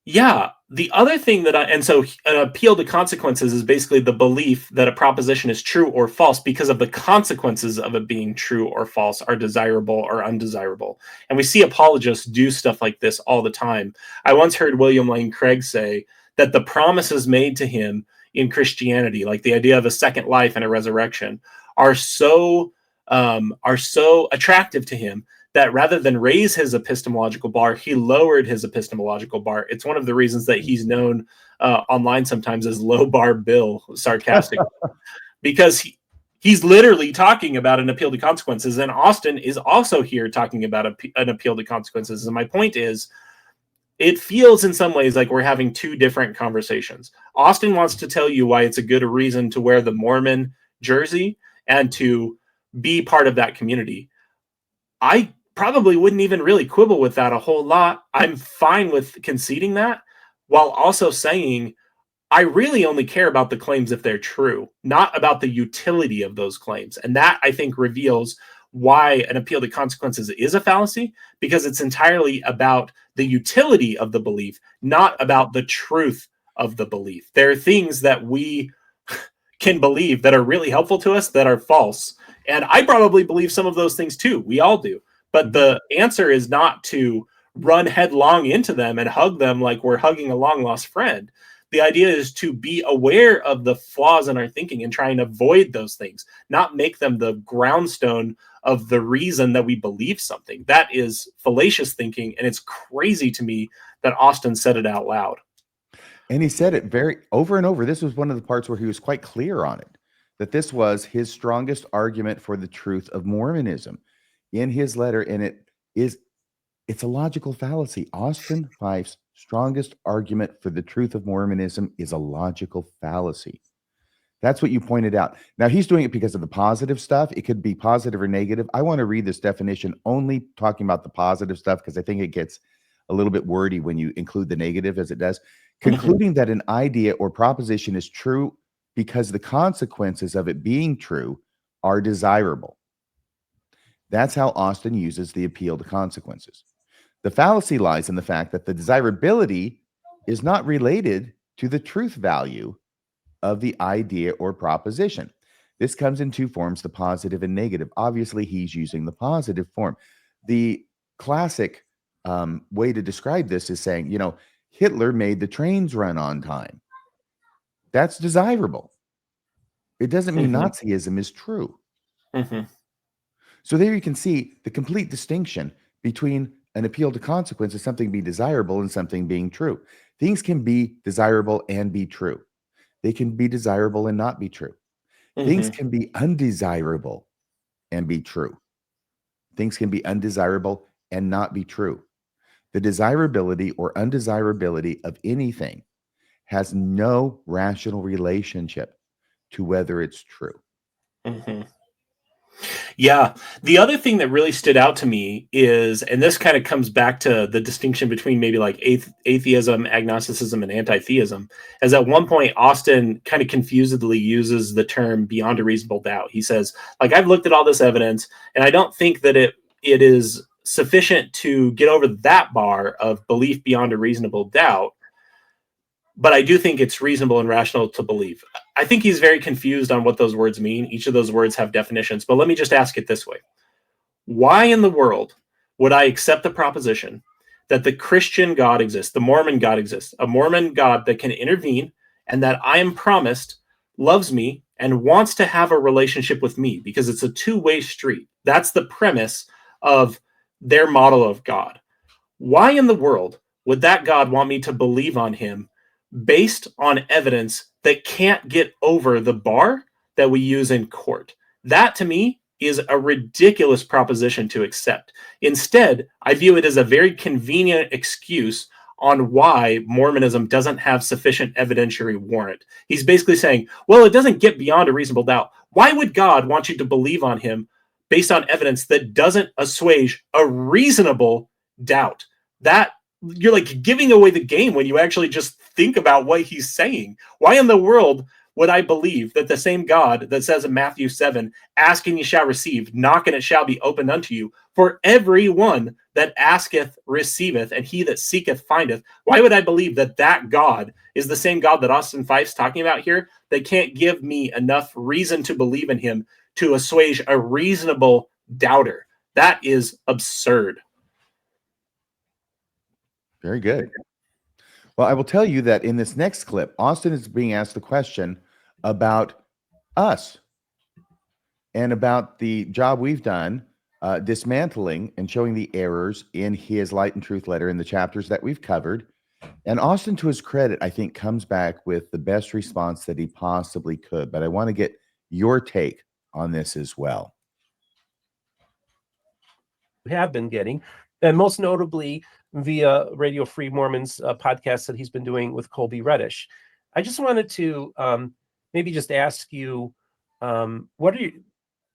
Yeah. The other thing so an appeal to consequences is basically the belief that a proposition is true or false because of the consequences of it being true or false are desirable or undesirable. And we see apologists do stuff like this all the time. I once heard William Lane Craig say that the promises made to him in Christianity, like the idea of a second life and a resurrection, are so attractive to him that rather than raise his epistemological bar, he lowered his epistemological bar. It's one of the reasons that he's known online sometimes as Low Bar Bill, sarcastic, because he's literally talking about an appeal to consequences. And Austin is also here talking about an appeal to consequences. And my point is, it feels in some ways like we're having two different conversations. Austin wants to tell you why it's a good reason to wear the Mormon jersey and to be part of that community. I probably wouldn't even really quibble with that a whole lot. I'm fine with conceding that, while also saying I really only care about the claims if they're true, not about the utility of those claims. And that, I think, reveals why an appeal to consequences is a fallacy, because it's entirely about the utility of the belief, not about the truth of the belief. There are things that we can believe that are really helpful to us that are false. And I probably believe some of those things too. We all do. But the answer is not to run headlong into them and hug them like we're hugging a long lost friend. The idea is to be aware of the flaws in our thinking and try and avoid those things, not make them the groundstone of the reason that we believe something. That is fallacious thinking, and it's crazy to me that Austin said it out loud. And he said it very over and over. This was one of the parts where he was quite clear on it, that this was his strongest argument for the truth of Mormonism in his letter. And it's a logical fallacy. Austin Fife's strongest argument for the truth of Mormonism is a logical fallacy. That's what you pointed out. Now, he's doing it because of the positive stuff. It could be positive or negative. I want to read this definition only talking about the positive stuff because I think it gets a little bit wordy when you include the negative as it does. Concluding that an idea or proposition is true because the consequences of it being true are desirable. That's how Austin uses the appeal to consequences. The fallacy lies in the fact that the desirability is not related to the truth value of the idea or proposition. This comes in two forms, the positive and negative. Obviously, he's using the positive form. The classic way to describe this is saying, Hitler made the trains run on time. That's desirable. It doesn't mean Nazism is true. So there you can see the complete distinction between an appeal to consequences, something being desirable and something being true. Things can be desirable and be true. They can be desirable and not be true. Things can be undesirable and be true. Things can be undesirable and not be true. The desirability or undesirability of anything has no rational relationship to whether it's true. Yeah. The other thing that really stood out to me is, and this kind of comes back to the distinction between maybe like atheism, agnosticism, and anti-theism, is at one point, Austin kind of confusedly uses the term beyond a reasonable doubt. He says, like, I've looked at all this evidence, and I don't think that it is sufficient to get over that bar of belief beyond a reasonable doubt. But I do think it's reasonable and rational to believe. I think he's very confused on what those words mean. Each of those words have definitions, but let me just ask it this way. Why in the world would I accept the proposition that the Christian God exists, the Mormon God exists, a Mormon God that can intervene and that I am promised loves me and wants to have a relationship with me because it's a two-way street? That's the premise of their model of God. Why in the world would that God want me to believe on him based on evidence that can't get over the bar that we use in court? That, to me, is a ridiculous proposition to accept. Instead, I view it as a very convenient excuse on why Mormonism doesn't have sufficient evidentiary warrant. He's basically saying, well, it doesn't get beyond a reasonable doubt. Why would God want you to believe on him based on evidence that doesn't assuage a reasonable doubt? That you're like giving away the game when you actually just think about what he's saying. Why in the world would I believe that the same God that says in Matthew 7, ask and ye shall receive, knock and it shall be opened unto you, for every one that asketh receiveth, and he that seeketh findeth? Why would I believe that that God is the same God that Austin Fife's talking about here, that can't give me enough reason to believe in him to assuage a reasonable doubter? That is absurd. Very good. Well, I will tell you that in this next clip, Austin is being asked the question about us and about the job we've done dismantling and showing the errors in his Light and Truth letter in the chapters that we've covered. And Austin, to his credit, I think comes back with the best response that he possibly could. But I want to get your take on this as well. We have been getting, and most notably via Radio Free Mormon's podcast that he's been doing with Kolby Reddish. I just wanted to maybe just ask you, was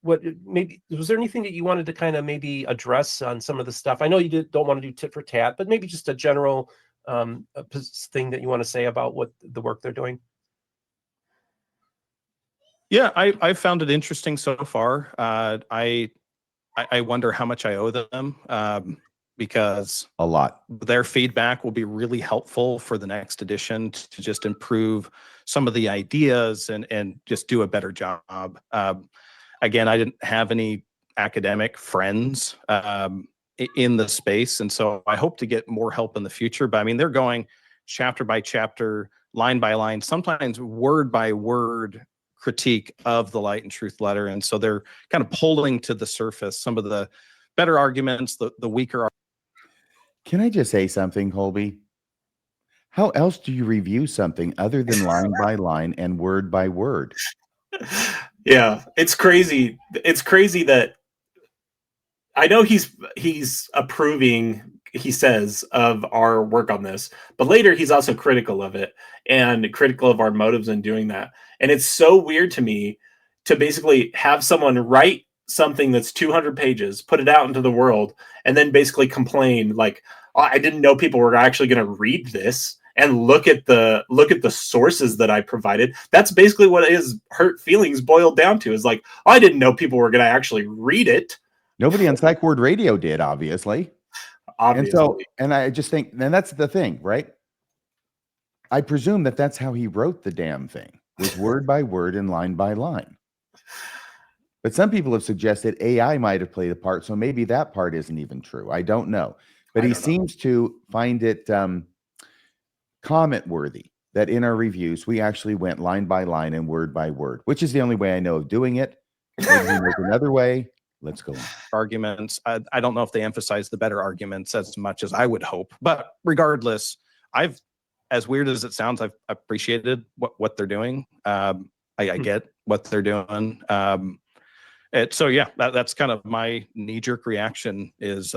there anything that you wanted to kind of maybe address on some of the stuff? I know you don't want to do tit for tat, but maybe just a general thing that you want to say about what the work they're doing. Yeah, I've found it interesting so far. I wonder how much I owe them. Because a lot. Their feedback will be really helpful for the next edition to just improve some of the ideas and just do a better job. Again, I didn't have any academic friends in the space, and so I hope to get more help in the future. But I mean, they're going chapter by chapter, line by line, sometimes word by word critique of the Light and Truth letter. And so they're kind of pulling to the surface some of the better arguments, the weaker. Can I just say something, Kolby? How else do you review something other than line by line and word by word? Yeah, it's crazy. It's crazy that I know he's approving, he says, of our work on this, but later he's also critical of it and critical of our motives in doing that. And it's so weird to me to basically have someone write something that's 200 pages, put it out into the world, and then basically complain like, oh, I didn't know people were actually going to read this and look at the sources that I provided. That's basically what his hurt feelings boiled down to, is like, oh, I didn't know people were going to actually read it. Nobody on Psych Word Radio did, obviously. Obviously. And I just think, and that's the thing, right? I presume that that's how he wrote the damn thing, was word by word and line by line. But some people have suggested AI might have played a part, so maybe that part isn't even true. I don't know. But he seems to find it comment worthy that in our reviews, we actually went line by line and word by word, which is the only way I know of doing it. Maybe there's another way. Let's go on. Arguments. I don't know if they emphasize the better arguments as much as I would hope, but regardless, as weird as it sounds, I've appreciated what they're doing. I get what they're doing. So yeah, that's kind of my knee-jerk reaction is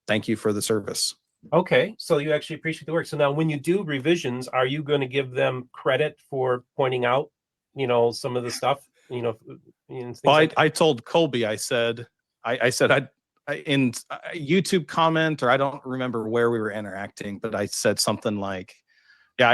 thank you for the service. Okay, so you actually appreciate the work. So now when you do revisions, are you going to give them credit for pointing out, some of the stuff, Well, I told Kolby, I said I'd in a YouTube comment, or I don't remember where we were interacting, but I said something like, yeah,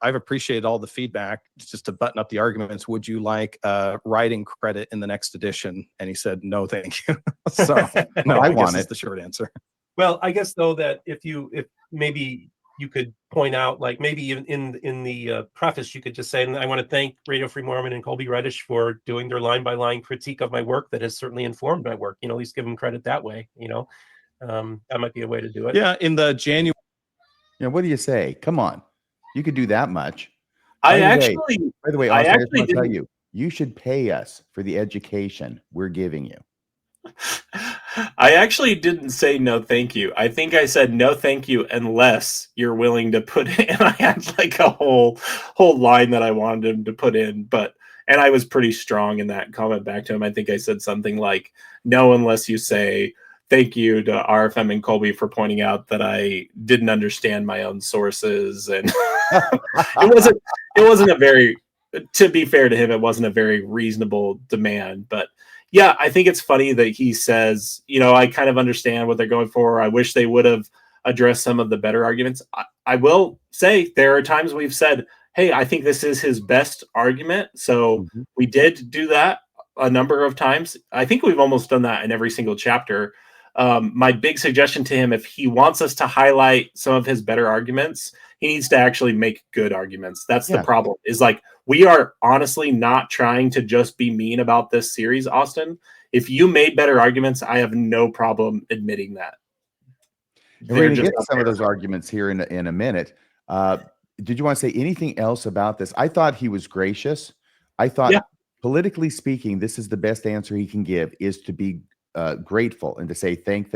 I've appreciated all the feedback just to button up the arguments. Would you like writing credit in the next edition? And he said, no, thank you. So no, I want it. The short answer. Well, I guess though that if maybe you could point out, like maybe in the preface, you could just say, I want to thank Radio Free Mormon and Kolby Reddish for doing their line by line critique of my work that has certainly informed my work. At least give them credit that way. That might be a way to do it. Yeah, in the January. What do you say? Come on, you could do that much. By the way, Austin, I just want to tell you, you should pay us for the education we're giving you. I actually didn't say no thank you. I think I said no thank you unless you're willing to put in. And I had like a whole line that I wanted him to put in, and I was pretty strong in that comment back to him. I think I said something like, no, unless you say thank you to RFM and Kolby for pointing out that I didn't understand my own sources. And it wasn't a very, to be fair to him, it wasn't a very reasonable demand, but yeah, I think it's funny that he says, I kind of understand what they're going for. I wish they would have addressed some of the better arguments. I will say there are times we've said, hey, I think this is his best argument. So we did do that a number of times. I think we've almost done that in every single chapter. My big suggestion to him, if he wants us to highlight some of his better arguments, he needs to actually make good arguments. That's the problem, is like, we are honestly not trying to just be mean about this series, Austin. If you made better arguments, I have no problem admitting that. And we're going to get to some of those arguments here in a minute. Did you want to say anything else about this? I thought he was gracious. I thought, politically speaking, this is the best answer he can give, is to be grateful and to say thank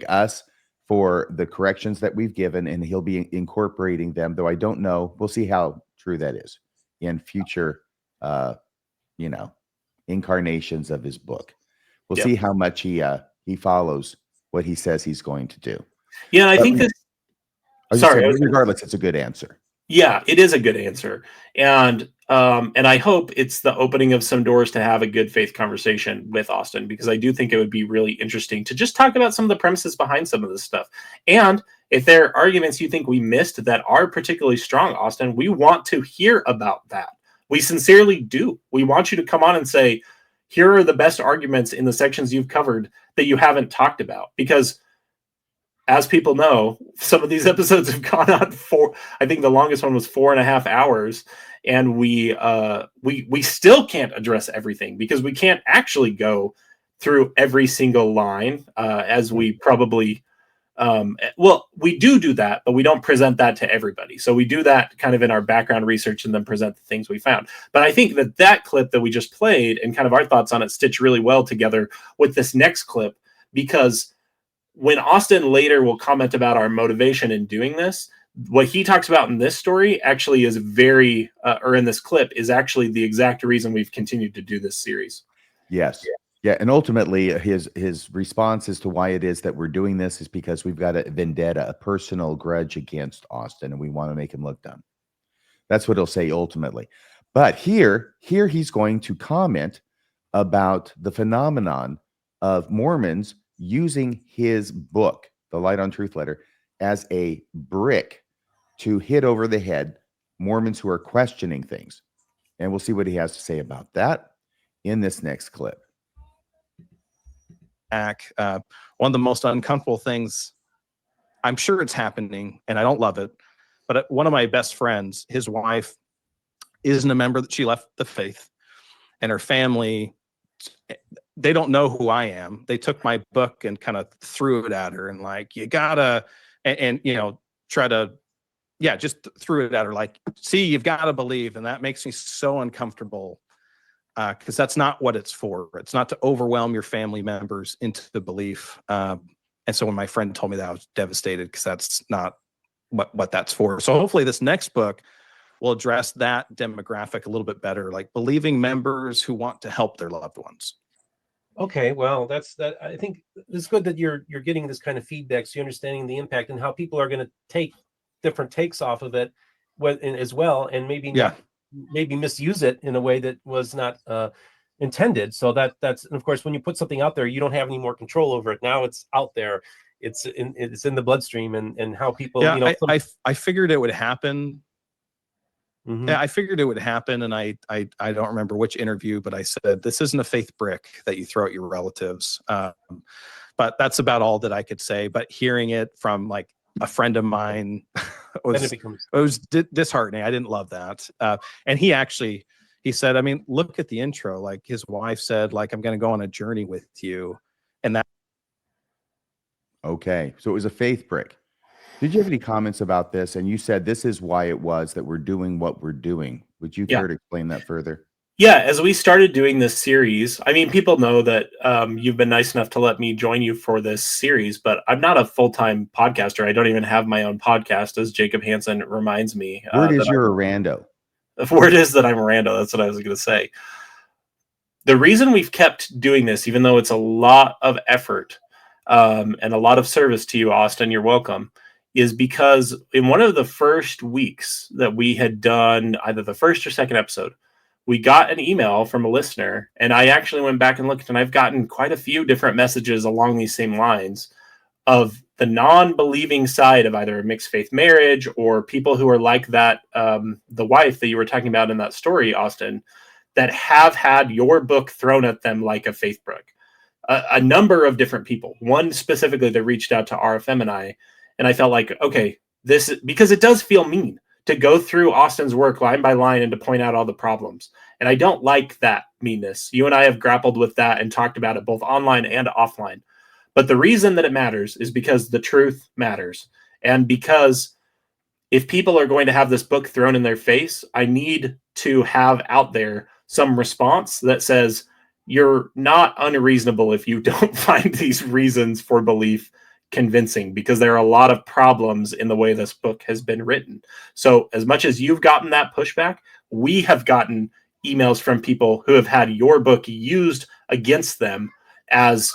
us for the corrections that we've given, and he'll be incorporating them, though I don't know. We'll see how true that is in future incarnations of his book. We'll see how much he follows what he says he's going to do. Yeah, I think this, regardless, it's a good answer. Yeah, it is a good answer. And I hope it's the opening of some doors to have a good faith conversation with Austin, because I do think it would be really interesting to just talk about some of the premises behind some of this stuff. And if there are arguments you think we missed that are particularly strong, Austin, we want to hear about that. We sincerely do. We want you to come on and say, here are the best arguments in the sections you've covered that you haven't talked about. Because as people know, some of these episodes have gone on I think the longest one was 4.5 hours. And we still can't address everything, because we can't actually go through every single line as we probably Well, we do that, but we don't present that to everybody. So we do that kind of in our background research and then present the things we found. But I think that clip that we just played and kind of our thoughts on it stitch really well together with this next clip, because when Austin later will comment about our motivation in doing this, what he talks about in this story actually is or in this clip is actually the exact reason we've continued to do this series. Yes. Yeah. And ultimately his response as to why it is that we're doing this is because we've got a vendetta, a personal grudge against Austin, and we want to make him look dumb. That's what he'll say ultimately. But here he's going to comment about the phenomenon of Mormons using his book, The Light on Truth Letter, as a brick to hit over the head Mormons who are questioning things. And we'll see what he has to say about that in this next clip. One of the most uncomfortable things, I'm sure it's happening, and I don't love it, but one of my best friends, his wife isn't a member, that she left the faith, and her family, they don't know who I am. They took my book and kind of threw it at her and like, you gotta, and you know, try to, just threw it at her like, see, you've got to believe. And that makes me so uncomfortable, because that's not what it's for. It's not to overwhelm your family members into the belief. And so when my friend told me that, I was devastated, because that's not what that's for. So hopefully this next book will address that demographic a little bit better, like believing members who want to help their loved ones. Okay, well, that's that. I think it's good that you're getting this kind of feedback, so you're understanding the impact and how people are going to take different takes off of it, as well, and maybe maybe misuse it in a way that was not intended. So that's, and of course, when you put something out there, you don't have any more control over it. Now it's out there, it's in the bloodstream, and how people, I figured it would happen. Mm-hmm. Yeah, I figured it would happen, and I don't remember which interview, but I said, this isn't a faith brick that you throw at your relatives. But that's about all that I could say. But hearing it from like a friend of mine was disheartening. I didn't love that. And he said, I mean, look at the intro. Like his wife said, like, I'm going to go on a journey with you. And that. Okay. So it was a faith brick. Did you have any comments about this? And you said this is why it was that we're doing what we're doing. Would you care to explain that further? Yeah, as we started doing this series, I mean, people know that you've been nice enough to let me join you for this series, but I'm not a full-time podcaster. I don't even have my own podcast, as Jacob Hansen reminds me. Word is you're a rando. The word is that I'm a rando. That's what I was going to say. The reason we've kept doing this, even though it's a lot of effort and a lot of service to you, Austin, you're welcome, is because in one of the first weeks that we had done either the first or second episode, we got an email from a listener, and I actually went back and looked, and I've gotten quite a few different messages along these same lines of the non-believing side of either a mixed faith marriage or people who are like that, the wife that you were talking about in that story, Austin, that have had your book thrown at them like a faith brick. A number of different people. One specifically that reached out to RFM and I felt like, okay, because it does feel mean to go through Austin's work line by line and to point out all the problems. And I don't like that meanness. You and I have grappled with that and talked about it both online and offline. But the reason that it matters is because the truth matters. And because if people are going to have this book thrown in their face, I need to have out there some response that says, you're not unreasonable if you don't find these reasons for belief convincing, because there are a lot of problems in the way this book has been written. So as much as you've gotten that pushback, we have gotten emails from people who have had your book used against them, as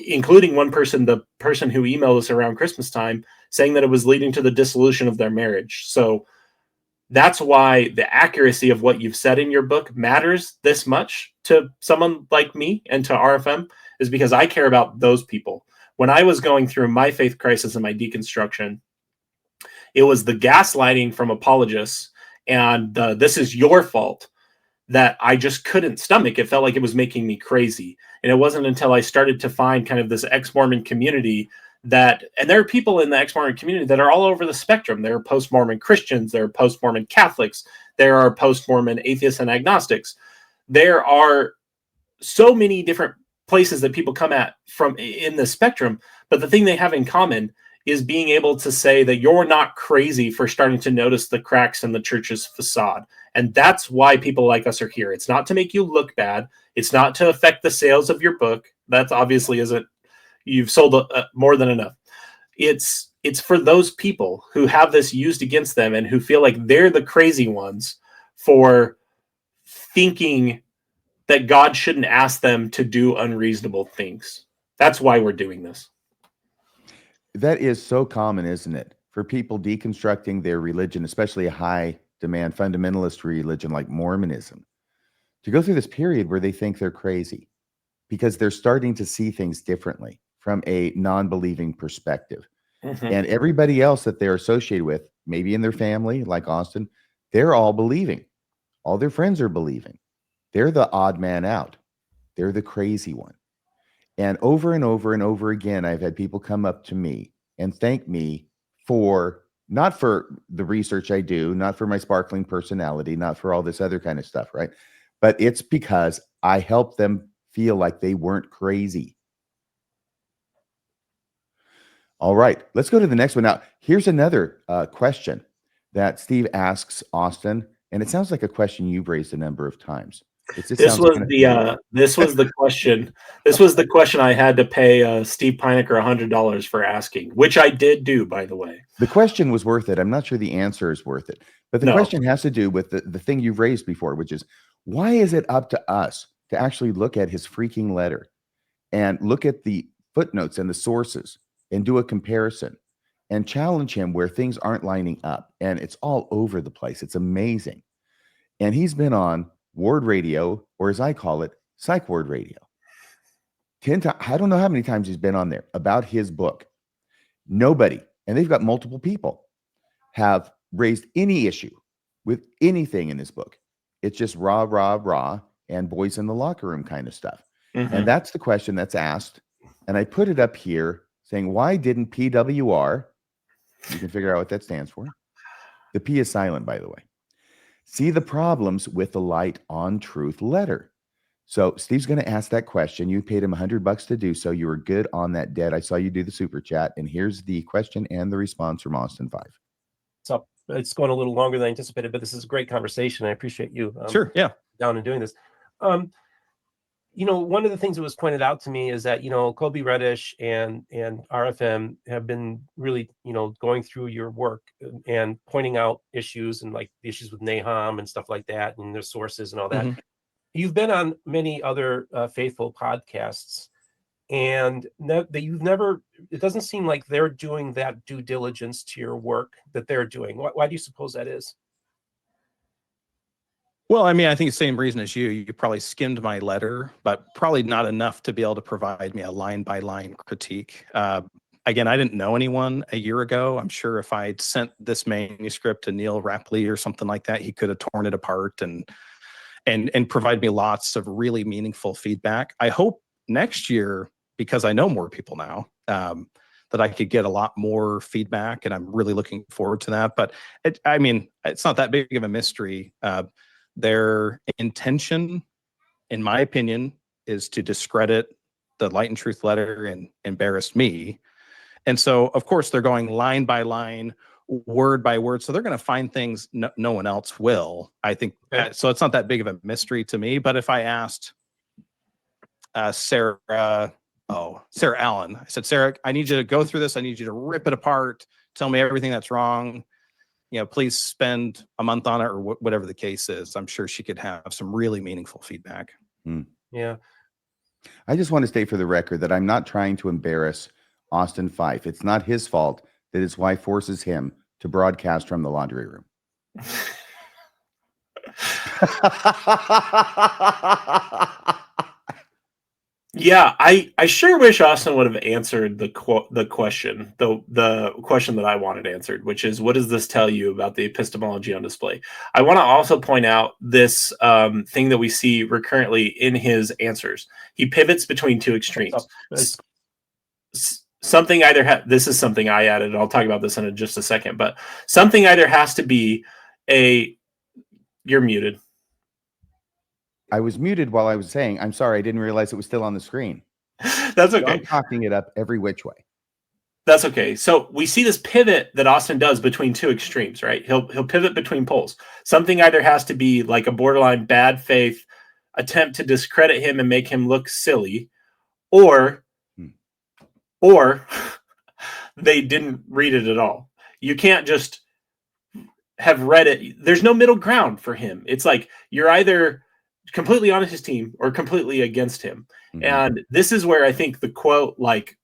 including one person, the person who emailed us around Christmas time, saying that it was leading to the dissolution of their marriage. So that's why the accuracy of what you've said in your book matters this much to someone like me and to RFM, is because I care about those people. When I was going through my faith crisis and my deconstruction, it was the gaslighting from apologists and this is your fault that I just couldn't stomach. It felt like it was making me crazy. And it wasn't until I started to find kind of this ex-Mormon community and there are people in the ex-Mormon community that are all over the spectrum. There are post-Mormon Christians, there are post-Mormon Catholics, there are post-Mormon atheists and agnostics. There are so many different places that people come at from in the spectrum, but the thing they have in common is being able to say that you're not crazy for starting to notice the cracks in the church's facade. And that's why people like us are here. It's not to make you look bad. It's not to affect the sales of your book. That obviously isn't, you've sold more than enough. It's for those people who have this used against them and who feel like they're the crazy ones for thinking that God shouldn't ask them to do unreasonable things. That's why we're doing this. That is so common, isn't it? For people deconstructing their religion, especially a high demand fundamentalist religion like Mormonism, to go through this period where they think they're crazy because they're starting to see things differently from a non-believing perspective. Mm-hmm. And everybody else that they're associated with, maybe in their family, like Austin, they're all believing. All their friends are believing. They're the odd man out. They're the crazy one. And over and over again, I've had people come up to me and thank me for, not for the research I do, not for my sparkling personality, not for all this other kind of stuff, right? But it's because I helped them feel like they weren't crazy. All right, let's go to the next one. Now, here's another question that Steve asks Austin, and it sounds like a question you've raised a number of times. This was the question. This was the question I had to pay Steve Pinecker $100 for asking, which I did do, by the way. The question was worth it. I'm not sure the answer is worth it, but the question has to do with the thing you've raised before, which is, why is it up to us to actually look at his freaking letter and look at the footnotes and the sources and do a comparison and challenge him where things aren't lining up? And it's all over the place. It's amazing. And he's been on Ward Radio, or as I call it, Psych Ward Radio. 10 times, I don't know how many times he's been on there about his book. Nobody, and they've got multiple people, have raised any issue with anything in his book. It's just rah, rah, rah, and boys in the locker room kind of stuff. Mm-hmm. And that's the question that's asked. And I put it up here saying, why didn't PWR, you can figure out what that stands for. The P is silent, by the way. See the problems with the Light on Truth letter. So Steve's going to ask that question. You paid him $100 to do so. You were good on that debt. I saw you do the super chat, and here's the question and the response from Austin 5. So it's going a little longer than I anticipated, but this is a great conversation. I appreciate you. Sure. Yeah. Down and doing this. One of the things that was pointed out to me is that, Kolby Reddish and RFM have been really, going through your work and pointing out issues and like the issues with Nahum and stuff like that and their sources and all that. Mm-hmm. You've been on many other faithful podcasts, and it doesn't seem like they're doing that due diligence to your work that they're doing. Why do you suppose that is? Well, I mean, I think the same reason as you. You probably skimmed my letter, but probably not enough to be able to provide me a line-by-line critique. Again, I didn't know anyone a year ago. I'm sure if I'd sent this manuscript to Neil Rapley or something like that, he could have torn it apart and provide me lots of really meaningful feedback. I hope next year, because I know more people now, that I could get a lot more feedback, and I'm really looking forward to that. But it's not that big of a mystery. Their intention, in my opinion, is to discredit the Light and Truth letter and embarrass me. And so, of course, they're going line by line, word by word. So they're going to find things no one else will, I think. So it's not that big of a mystery to me. But if I asked Sarah Allen, I said, Sarah, I need you to go through this. I need you to rip it apart. Tell me everything that's wrong. Please spend a month on it, or whatever the case is. I'm sure she could have some really meaningful feedback. Yeah. I just want to state for the record that I'm not trying to embarrass Austin Fife. It's not his fault that his wife forces him to broadcast from the laundry room. Yeah, I sure wish Austin would have answered the question, the question that I wanted answered, which is, what does this tell you about the epistemology on display? I want to also point out this thing that we see recurrently in his answers. He pivots between two extremes. Something either this is something I added. I'll talk about this in just a second, but something either has to be you're muted. I was muted while I was saying, I'm sorry, I didn't realize it was still on the screen. That's okay. I'm cocking it up every which way. That's okay. So we see this pivot that Austin does between two extremes, right? He'll pivot between poles. Something either has to be like a borderline bad faith attempt to discredit him and make him look silly, or they didn't read it at all. You can't just have read it. There's no middle ground for him. It's like you're either completely on his team or completely against him. Mm-hmm. And this is where I think the quote, like,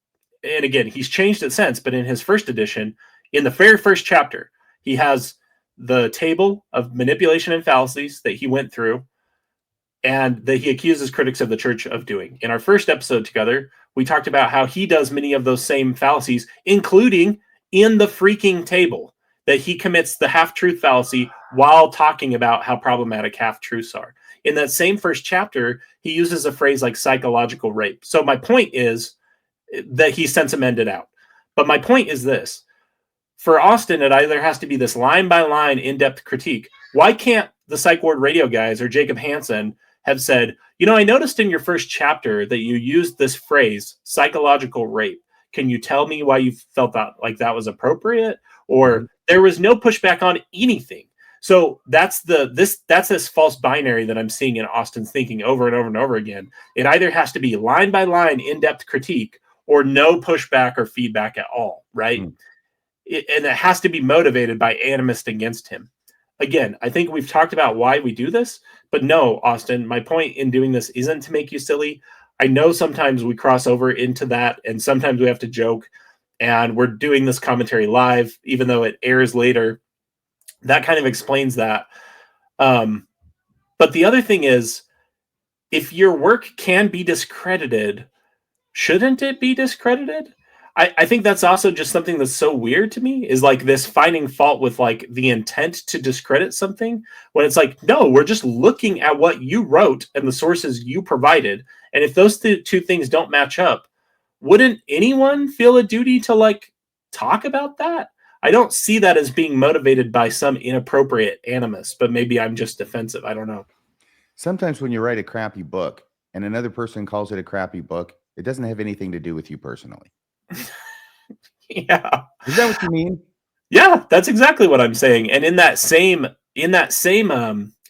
and again, he's changed it since, but in his first edition, in the very first chapter, he has the table of manipulation and fallacies that he went through and that he accuses critics of the church of doing. In our first episode together, we talked about how he does many of those same fallacies, including in the freaking table, that he commits the half-truth fallacy while talking about how problematic half-truths are. In that same first chapter, he uses a phrase like psychological rape. So my point is that he since amended out. But my point is this. For Austin, it either has to be this line-by-line in-depth critique. Why can't the Psych Ward Radio guys or Jacob Hansen have said, I noticed in your first chapter that you used this phrase, psychological rape. Can you tell me why you felt that was appropriate? Or there was no pushback on anything. So that's this false binary that I'm seeing in Austin's thinking over and over and over again. It either has to be line by line in-depth critique or no pushback or feedback at all, right? And it has to be motivated by animus against him. Again, I think we've talked about why we do this, but no, Austin, my point in doing this isn't to make you silly. I know sometimes we cross over into that, and sometimes we have to joke, and we're doing this commentary live, even though it airs later. That kind of explains that. But the other thing is, if your work can be discredited, shouldn't it be discredited? I think that's also just something that's so weird to me, is like this finding fault with like the intent to discredit something, when it's like, no, we're just looking at what you wrote and the sources you provided. And if those two things don't match up, wouldn't anyone feel a duty to like talk about that? I don't see that as being motivated by some inappropriate animus, but maybe I'm just defensive. I don't know. Sometimes when you write a crappy book and another person calls it a crappy book, it doesn't have anything to do with you personally. Yeah. Is that what you mean? Yeah, that's exactly what I'm saying. And in that same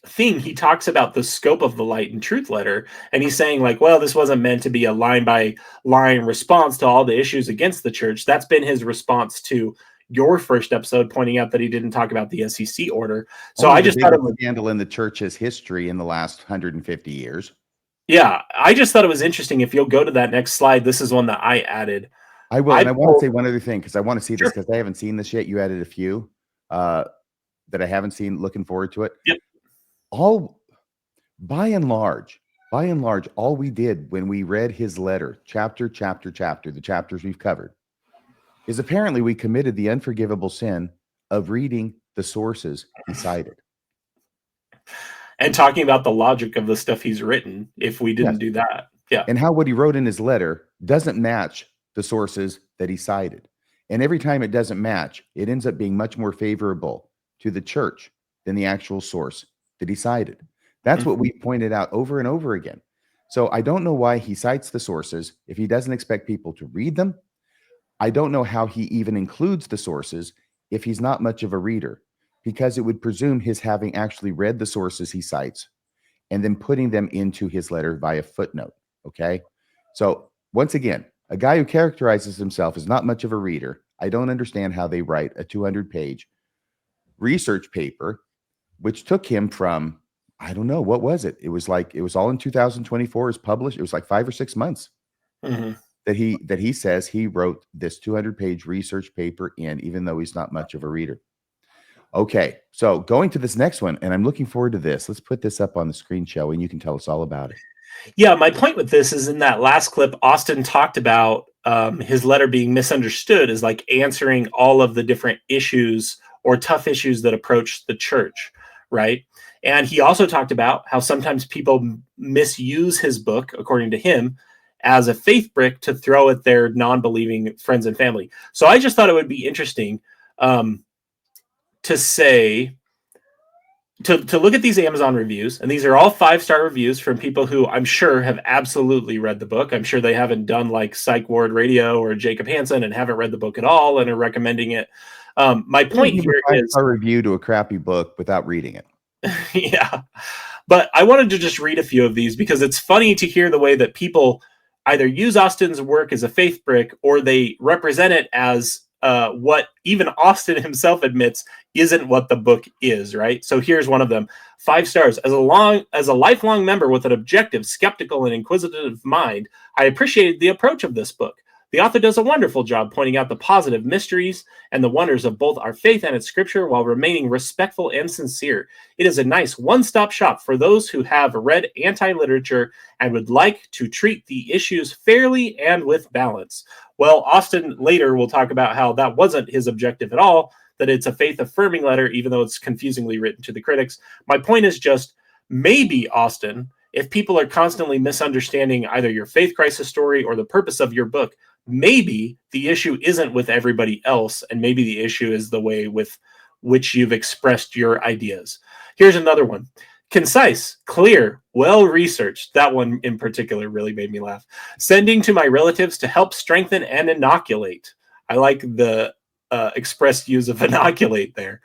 thing, he talks about the scope of the Light and Truth letter, and he's saying like, well, this wasn't meant to be a line by line response to all the issues against the church. That's been his response to your first episode, pointing out that he didn't talk about the SEC order. So I just thought it was a scandal in the church's history in the last 150 years. Yeah, I just thought it was interesting. If you'll go to that next slide, this is one that I added. I will. And I want to say one other thing, because I want to see this, because I haven't seen this yet. You added a few that I haven't seen. Looking forward to it. Yep. By and large, all we did when we read his letter, chapter, the chapters we've covered, is apparently we committed the unforgivable sin of reading the sources he cited. And talking about the logic of the stuff he's written, if we didn't do that. Yeah. And how what he wrote in his letter doesn't match the sources that he cited. And every time it doesn't match, it ends up being much more favorable to the church than the actual source that he cited. That's what we pointed out over and over again. So I don't know why he cites the sources if he doesn't expect people to read them. I don't know how he even includes the sources if he's not much of a reader, because it would presume his having actually read the sources he cites and then putting them into his letter via footnote. Okay. So once again, a guy who characterizes himself as not much of a reader, I don't understand how they write a 200-page research paper, which took him from, I don't know, what was it? It was all in 2024. It was published. It was like 5 or 6 months that he says he wrote this 200-page research paper in, even though he's not much of a reader. Okay, so going to this next one, and I'm looking forward to this. Let's put this up on the screen, shall we? And you can tell us all about it. Yeah, my point with this is in that last clip, Austin talked about his letter being misunderstood as like answering all of the different issues or tough issues that approach the church, right? And he also talked about how sometimes people misuse his book, according to him, as a faith brick to throw at their non-believing friends and family. So I just thought it would be interesting to say, to look at these Amazon reviews, and these are all 5-star reviews from people who I'm sure have absolutely read the book. I'm sure they haven't done like Psych Ward Radio or Jacob Hansen and haven't read the book at all and are recommending it. My point here is a review to a crappy book without reading it. Yeah, but I wanted to just read a few of these because it's funny to hear the way that people either use Austin's work as a faith brick or they represent it as what even Austin himself admits isn't what the book is, right? So here's one of them. 5 stars. As a lifelong member with an objective, skeptical, and inquisitive mind, I appreciated the approach of this book. The author does a wonderful job pointing out the positive mysteries and the wonders of both our faith and its scripture while remaining respectful and sincere. It is a nice one-stop shop for those who have read anti-literature and would like to treat the issues fairly and with balance. Well, Austin later will talk about how that wasn't his objective at all, that it's a faith-affirming letter, even though it's confusingly written to the critics. My point is just, maybe, Austin, if people are constantly misunderstanding either your faith crisis story or the purpose of your book, maybe the issue isn't with everybody else, and maybe the issue is the way with which you've expressed your ideas. Here's another one. Concise, clear, well-researched. That one in particular really made me laugh. Sending to my relatives to help strengthen and inoculate. I like the expressed use of inoculate there.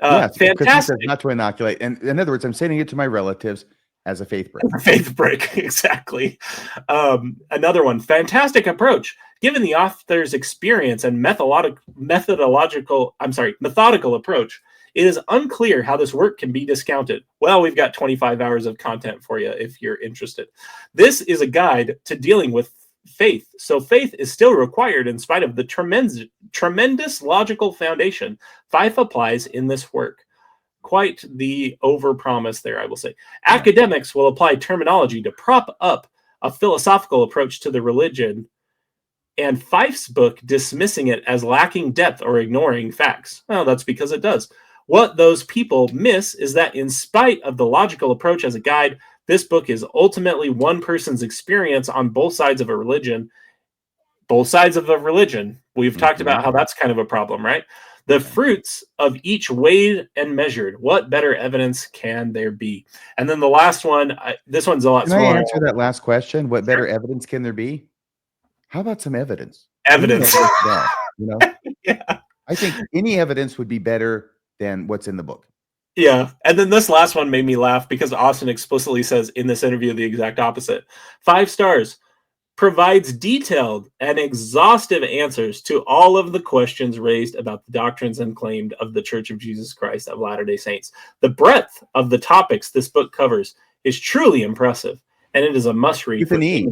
Fantastic. Not to inoculate. And in other words, I'm sending it to my relatives as a faith break. Faith break, exactly. Another one, fantastic approach. Given the author's experience and methodical approach, it is unclear how this work can be discounted. Well, we've got 25 hours of content for you if you're interested. This is a guide to dealing with faith. So faith is still required in spite of the tremendous logical foundation Fife applies in this work. Quite the overpromise there, I will say. Academics will apply terminology to prop up a philosophical approach to the religion, and Fife's book dismissing it as lacking depth or ignoring facts. Well, that's because it does. What those people miss is that in spite of the logical approach as a guide, this book is ultimately one person's experience on both sides of a religion. Both sides of a religion. We've talked about how that's kind of a problem, right? The fruits of each weighed and measured. What better evidence can there be? And then the last one, this one's a lot smaller. Can I answer that last question? What better evidence can there be? How about some evidence? Evidence. Yeah. I think any evidence would be better than what's in the book. Yeah. And then this last one made me laugh because Austin explicitly says in this interview the exact opposite. 5 stars. Provides detailed and exhaustive answers to all of the questions raised about the doctrines and claimed of the Church of Jesus Christ of Latter-day Saints. The breadth of the topics this book covers is truly impressive, and it is a must-read. With an E.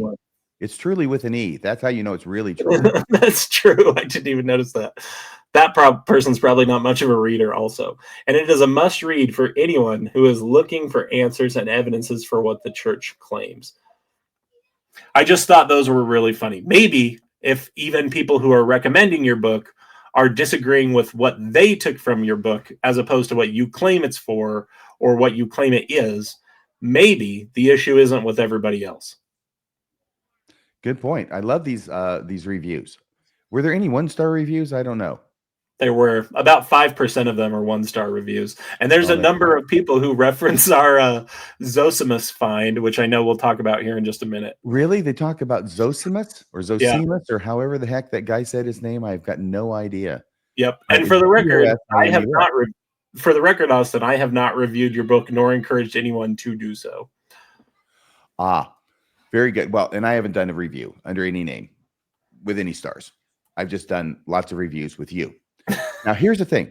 It's truly with an E. That's how you know it's really true. That's true. I didn't even notice that. That person's probably not much of a reader also. And it is a must-read for anyone who is looking for answers and evidences for what the church claims. I just thought those were really funny. Maybe if even people who are recommending your book are disagreeing with what they took from your book as opposed to what you claim it's for or what you claim it is, maybe the issue isn't with everybody else. Good point. I love these reviews. Were there any 1-star reviews? I don't know. There were about 5% of them are 1-star reviews. And there's a number of people who reference our zosimus find, which I know we'll talk about here in just a minute. Really? They talk about zosimus or zosimus or however the heck that guy said his name. I've got no idea. Yep. And for the record, Austin, I have not reviewed your book nor encouraged anyone to do so. Very good. Well, and I haven't done a review under any name with any stars. I've just done lots of reviews with you. Now, here's the thing.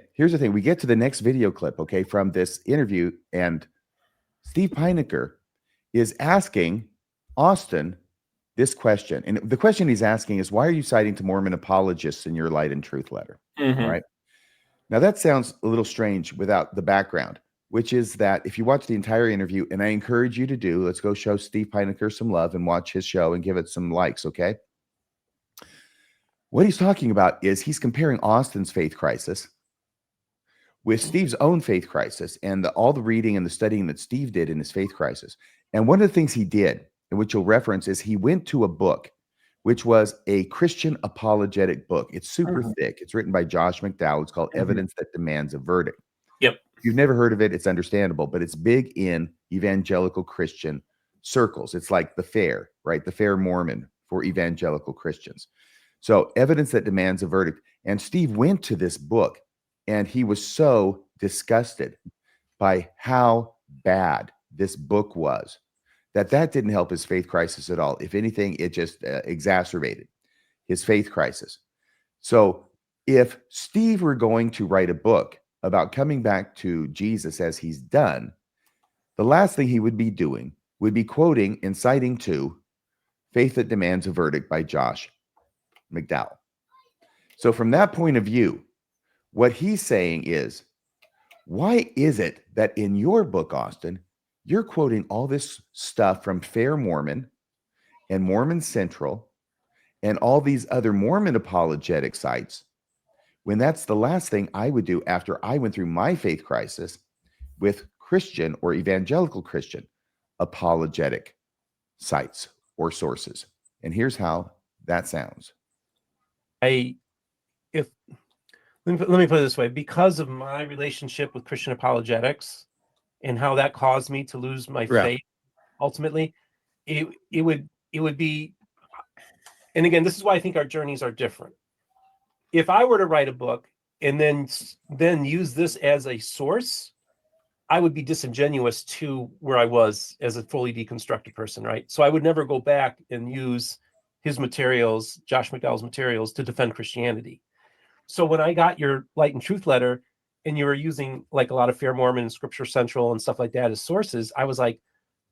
We get to the next video clip, okay, from this interview, and Steve Pinecker is asking Austin this question. And the question he's asking is, why are you citing to Mormon apologists in your Light and Truth letter? Mm-hmm. All right. Now, that sounds a little strange without the background, which is that if you watch the entire interview, and I encourage you to do, let's go show Steve Pinecker some love and watch his show and give it some likes, okay? What he's talking about is he's comparing Austin's faith crisis with Steve's own faith crisis and all the reading and the studying that Steve did in his faith crisis. And one of the things he did, and which you'll reference, is he went to a book, which was a Christian apologetic book. It's super thick. It's written by Josh McDowell. It's called Evidence That Demands a Verdict. Yep. If you've never heard of it, it's understandable, but it's big in evangelical Christian circles. It's like the fair, right? The fair Mormon for evangelical Christians. So evidence that demands a verdict. And Steve went to this book and he was so disgusted by how bad this book was that didn't help his faith crisis at all. If anything, it just exacerbated his faith crisis. So if Steve were going to write a book about coming back to Jesus as he's done, the last thing he would be doing would be quoting and citing to Faith That Demands a Verdict by Josh McDowell. So from that point of view, what he's saying is, why is it that in your book, Austin, you're quoting all this stuff from Fair Mormon and Mormon Central and all these other Mormon apologetic sites, when that's the last thing I would do after I went through my faith crisis with Christian or evangelical Christian apologetic sites or sources? And here's how that sounds. Let me put it this way, because of my relationship with Christian apologetics and how that caused me to lose my faith, ultimately, it would be, and again, this is why I think our journeys are different. If I were to write a book and then use this as a source, I would be disingenuous to where I was as a fully deconstructed person, right? So I would never go back and use his materials, Josh McDowell's materials, to defend Christianity. So when I got your Light and Truth letter and you were using like a lot of Fair Mormon and Scripture Central and stuff like that as sources, I was like,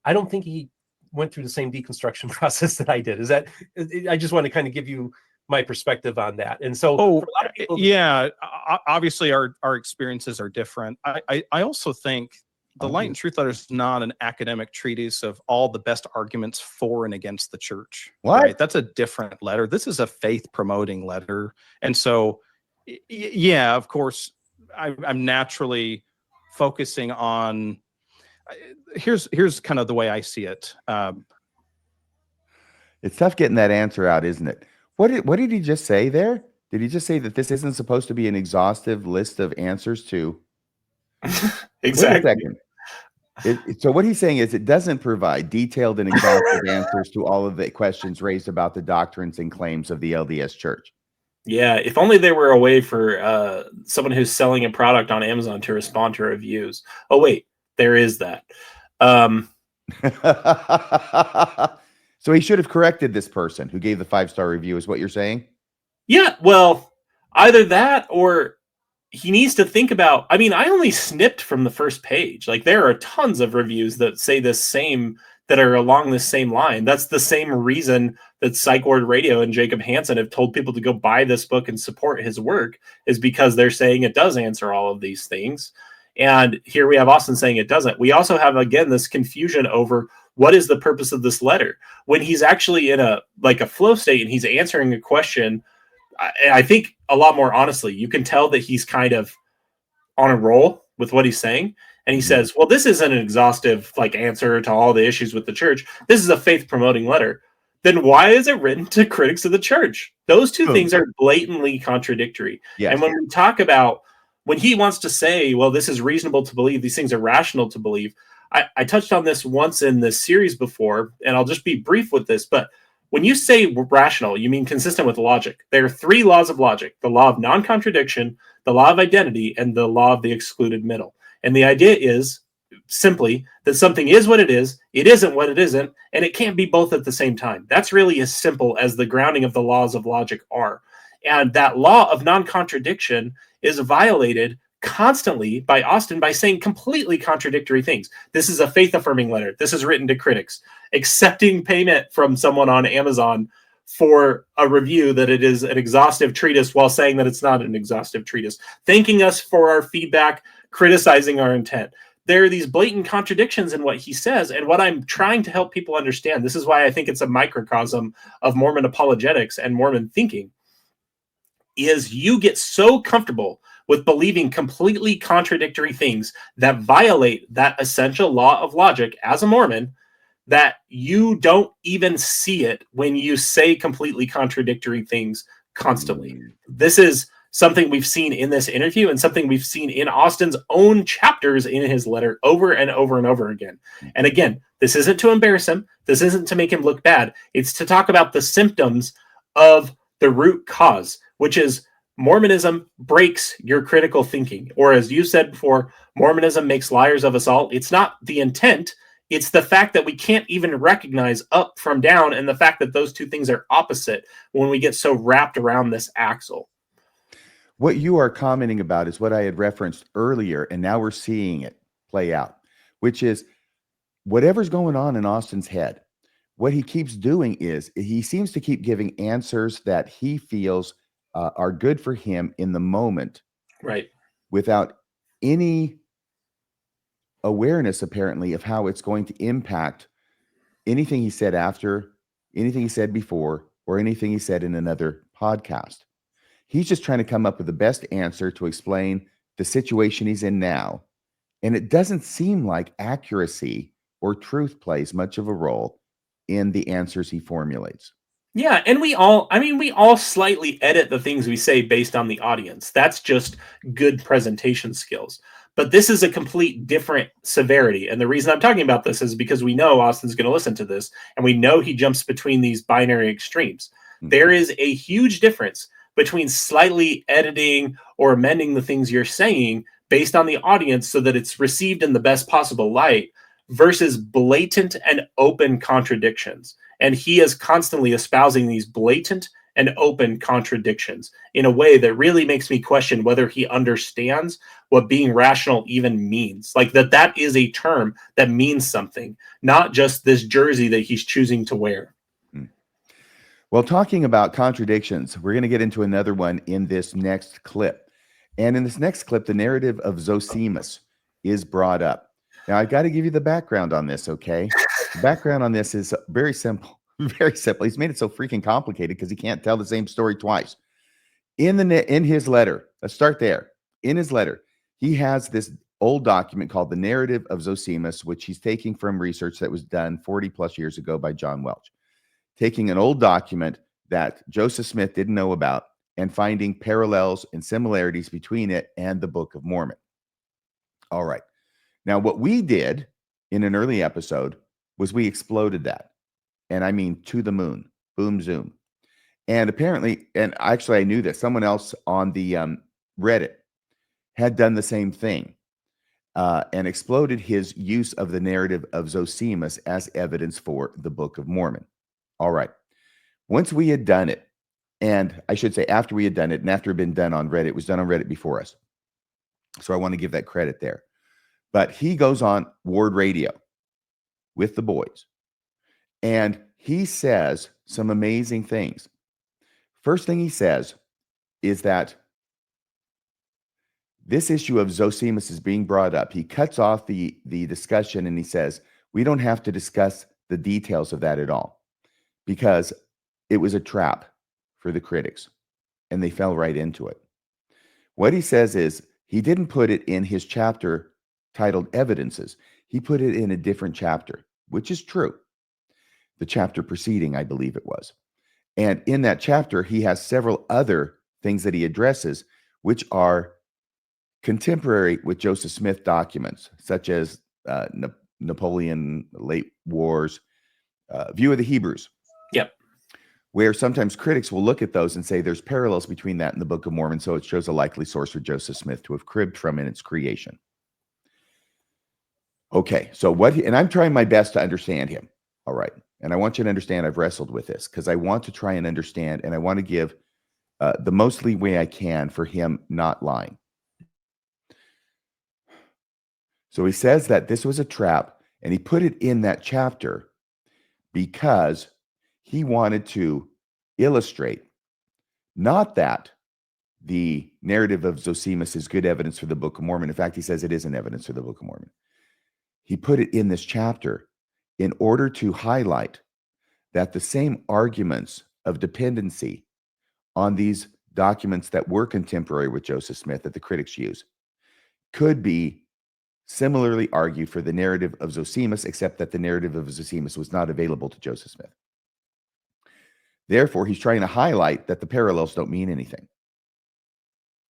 I don't think he went through the same deconstruction process that I did. I just want to kind of give you my perspective on that. And so for a lot of people, yeah, obviously our experiences are different. I also think the Light and Truth letter is not an academic treatise of all the best arguments for and against the church. What? Right? That's a different letter. This is a faith promoting letter. And so, yeah, of course, I'm naturally focusing on, here's kind of the way I see it. It's tough getting that answer out, isn't it? What did he just say there? Did he just say that this isn't supposed to be an exhaustive list of answers to? Exactly. Wait a second. So what he's saying is it doesn't provide detailed and exhaustive answers to all of the questions raised about the doctrines and claims of the LDS Church. Yeah, if only there were a way for someone who's selling a product on Amazon to respond to reviews. Oh, wait, there is that. So he should have corrected this person who gave the 5-star review, is what you're saying? Yeah, well, either that or he needs to think about, I mean, I only snipped from the first page. Like, there are tons of reviews that say this same, that are along this same line. That's the same reason that Psych Ward Radio and Jacob Hansen have told people to go buy this book and support his work, is because they're saying it does answer all of these things. And here we have Austin saying it doesn't. We also have, again, this confusion over what is the purpose of this letter when he's actually in a flow state and he's answering a question. I think a lot more honestly, you can tell that he's kind of on a roll with what he's saying. And he says, well, this isn't an exhaustive answer to all the issues with the church. This is a faith promoting letter. Then why is it written to critics of the church? Those two things are blatantly contradictory. Yes. And when we talk about, when he wants to say, well, this is reasonable to believe, these things are rational to believe. I touched on this once in this series before, and I'll just be brief with this. But when you say rational, you mean consistent with logic. There are 3 laws of logic: the law of non-contradiction, the law of identity, and the law of the excluded middle. And the idea is simply that something is what it isn't what it isn't, and it can't be both at the same time. That's really as simple as the grounding of the laws of logic are. And that law of non-contradiction is violated constantly by Austin by saying completely contradictory things. This is a faith-affirming letter. This is written to critics. Accepting payment from someone on Amazon for a review that it is an exhaustive treatise while saying that it's not an exhaustive treatise. Thanking us for our feedback, criticizing our intent. There are these blatant contradictions in what he says, and what I'm trying to help people understand, this is why I think it's a microcosm of Mormon apologetics and Mormon thinking, is you get so comfortable with believing completely contradictory things that violate that essential law of logic as a Mormon that you don't even see it when you say completely contradictory things constantly. This is something we've seen in this interview and something we've seen in Austin's own chapters in his letter over and over and over again. And again, this isn't to embarrass him. This isn't to make him look bad. It's to talk about the symptoms of the root cause, which is Mormonism breaks your critical thinking. Or as you said before, Mormonism makes liars of us all. It's not the intent. It's the fact that we can't even recognize up from down, and the fact that those two things are opposite when we get so wrapped around this axle. What you are commenting about is what I had referenced earlier, and now we're seeing it play out, which is whatever's going on in Austin's head. What he keeps doing is he seems to keep giving answers that he feels are good for him in the moment, right? Without any awareness, apparently, of how it's going to impact anything he said after, anything he said before, or anything he said in another podcast. He's just trying to come up with the best answer to explain the situation he's in now. And it doesn't seem like accuracy or truth plays much of a role in the answers he formulates. Yeah, and we all slightly edit the things we say based on the audience. That's just good presentation skills. But this is a complete different severity. And the reason I'm talking about this is because we know Austin's going to listen to this, and we know he jumps between these binary extremes. There is a huge difference between slightly editing or amending the things you're saying based on the audience so that it's received in the best possible light versus blatant and open contradictions. And he is constantly espousing these blatant and open contradictions in a way that really makes me question whether he understands what being rational even means. Like that is a term that means something, not just this jersey that he's choosing to wear. Well, talking about contradictions, we're going to get into another one in this next clip. And in this next clip, the narrative of zosimus is brought up. Now, I've got to give you the background on this, okay? The background on this is very simple. Very simple. He's made it so freaking complicated because he can't tell the same story twice. In his letter, let's start there. In his letter, he has this old document called the Narrative of Zosimus, which he's taking from research that was done 40 plus years ago by John Welch. Taking an old document that Joseph Smith didn't know about and finding parallels and similarities between it and the Book of Mormon. All right. Now, what we did in an early episode was we exploded that. And I mean to the moon, boom, zoom. And apparently, and actually I knew this, someone else on the Reddit had done the same thing and exploded his use of the narrative of Zosimus as evidence for the Book of Mormon. All right. Once we had done it, and I should say after we had done it, and after it had been done on Reddit, it was done on Reddit before us. So I want to give that credit there. But he goes on Ward Radio with the boys. And he says some amazing things. First thing he says is that this issue of Zosimus is being brought up. He cuts off the discussion and he says, we don't have to discuss the details of that at all because it was a trap for the critics and they fell right into it. What he says is he didn't put it in his chapter titled Evidences. He put it in a different chapter, which is true. The chapter preceding, I believe it was. And in that chapter, he has several other things that he addresses, which are contemporary with Joseph Smith documents, such as Napoleon, late wars, View of the Hebrews. Yep. Where sometimes critics will look at those and say there's parallels between that and the Book of Mormon, so it shows a likely source for Joseph Smith to have cribbed from in its creation. Okay, so and I'm trying my best to understand him. All right. And I want you to understand I've wrestled with this because I want to try and understand, and I want to give the most leeway I can for him not lying. So he says that this was a trap, and he put it in that chapter because he wanted to illustrate not that the narrative of Zosimus is good evidence for the Book of Mormon. In fact, he says it isn't evidence for the Book of Mormon. He put it in this chapter in order to highlight that the same arguments of dependency on these documents that were contemporary with Joseph Smith that the critics use could be similarly argued for the narrative of Zosimus, except that the narrative of Zosimus was not available to Joseph Smith. Therefore, he's trying to highlight that the parallels don't mean anything.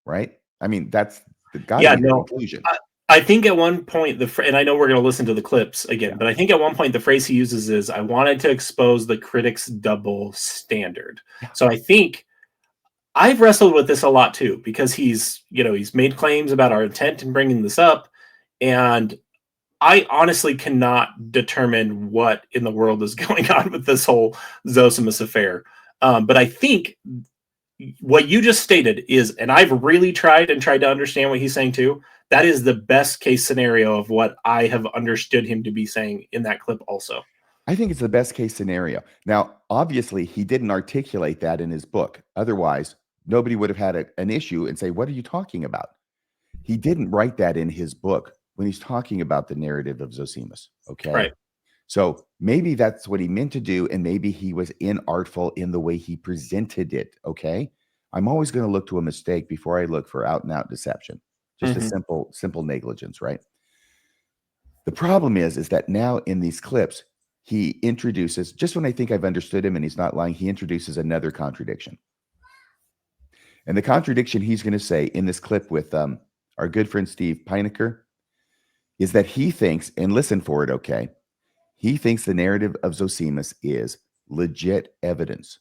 right? I mean, that's got to Yeah, be the no. conclusion. I think at one point, and I know we're going to listen to the clips again, Yeah. but I think at one point the phrase he uses is, I wanted to expose the critic's double standard. Yeah. So I think I've wrestled with this a lot too, because he's made claims about our intent in bringing this up. And I honestly cannot determine what in the world is going on with this whole Zosimus affair. But I think what you just stated is, and I've really tried to understand what he's saying too, that is the best case scenario of what I have understood him to be saying in that clip also. I think it's the best case scenario. Now, obviously, he didn't articulate that in his book. Otherwise, nobody would have had an issue and say, what are you talking about? He didn't write that in his book when he's talking about the narrative of Zosimus. Okay. Right. So maybe that's what he meant to do. And maybe he was inartful in the way he presented it. Okay. I'm always going to look to a mistake before I look for out and out deception. Just a simple negligence, right? The problem is that now in these clips, he introduces, just when I think I've understood him and he's not lying, he introduces another contradiction. And the contradiction he's going to say in this clip with our good friend Steve Pinecker is that he thinks, and listen for it, okay, he thinks the narrative of Zosimus is legit evidence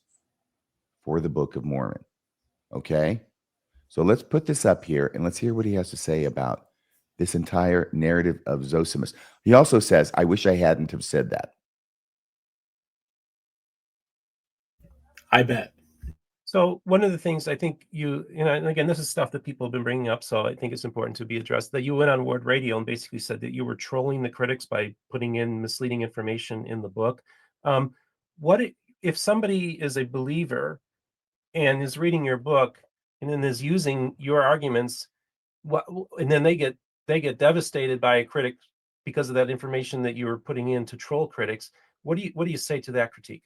for the Book of Mormon. Okay? So let's put this up here and let's hear what he has to say about this entire narrative of Zosimus. He also says, I wish I hadn't have said that. I bet. So one of the things I think and again, this is stuff that people have been bringing up, so I think it's important to be addressed, that you went on Word Radio and basically said that you were trolling the critics by putting in misleading information in the book. What if somebody is a believer and is reading your book and then is using your arguments, and then they get devastated by a critic because of that information that you were putting in to troll critics? What do you say to that critique?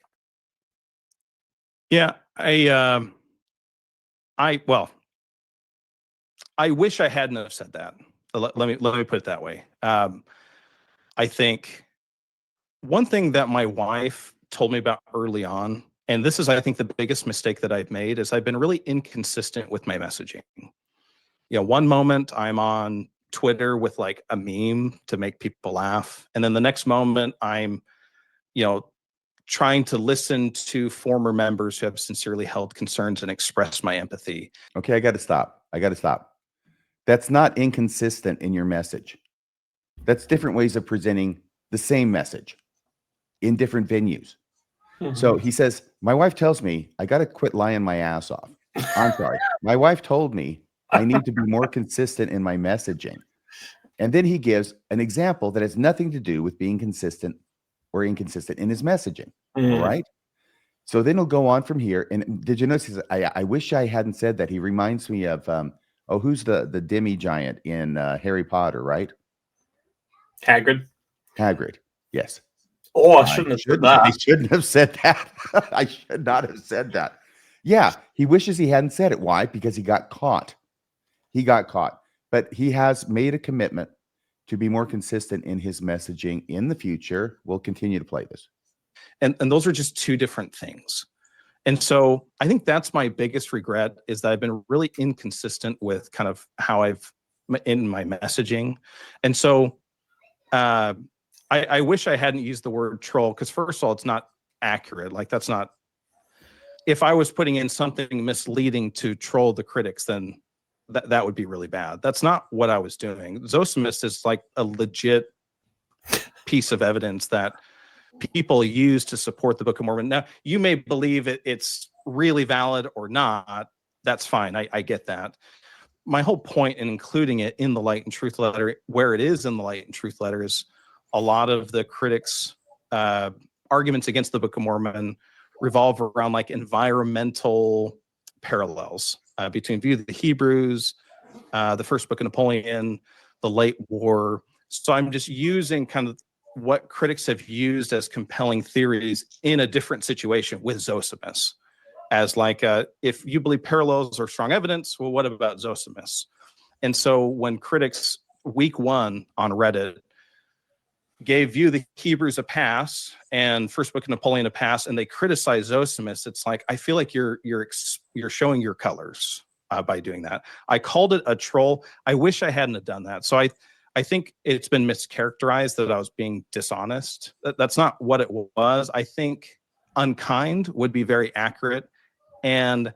Yeah, I wish I hadn't have said that. Let me put it that way. I think one thing that my wife told me about early on, and this is, I think, the biggest mistake that I've made, is I've been really inconsistent with my messaging. One moment I'm on Twitter with like a meme to make people laugh, and then the next moment I'm, trying to listen to former members who have sincerely held concerns and express my empathy. Okay, I got to stop. That's not inconsistent in your message. That's different ways of presenting the same message in different venues. So he says, my wife tells me I got to quit lying my ass off. I'm sorry. My wife told me I need to be more consistent in my messaging. And then he gives an example that has nothing to do with being consistent or inconsistent in his messaging. All right. So then he'll go on from here. And did you notice? He says, I wish I hadn't said that. He reminds me of, who's the demi giant in Harry Potter, right? Hagrid. Yes. Oh, I shouldn't have said that. I shouldn't have said that. I should not have said that. Yeah. He wishes he hadn't said it. Why? Because he got caught. But he has made a commitment to be more consistent in his messaging in the future. We'll continue to play this. And those are just two different things. And so I think that's my biggest regret, is that I've been really inconsistent with kind of how I've in my messaging. And so I wish I hadn't used the word troll, because first of all, it's not accurate. Like, that's not, if I was putting in something misleading to troll the critics, then that would be really bad. That's not what I was doing. Zosimus is like a legit piece of evidence that people use to support the Book of Mormon. Now, you may believe it's really valid or not. That's fine. I get that. My whole point in including it in the Light and Truth letter, where it is in the Light and Truth letter, is a lot of the critics' arguments against the Book of Mormon revolve around like environmental parallels between View of the Hebrews, the First Book of Napoleon, the Late War. So I'm just using kind of what critics have used as compelling theories in a different situation with Zosimus, as like, if you believe parallels are strong evidence, well, what about Zosimus? And so when critics week one on Reddit gave View the Hebrews a pass and First Book of Napoleon a pass, and they criticize Zosimus, it's like, I feel like you're showing your colors. by doing that. I called it a troll. I wish I hadn't have done that. So I think it's been mischaracterized that I was being dishonest. That's not what it was. I think unkind would be very accurate, and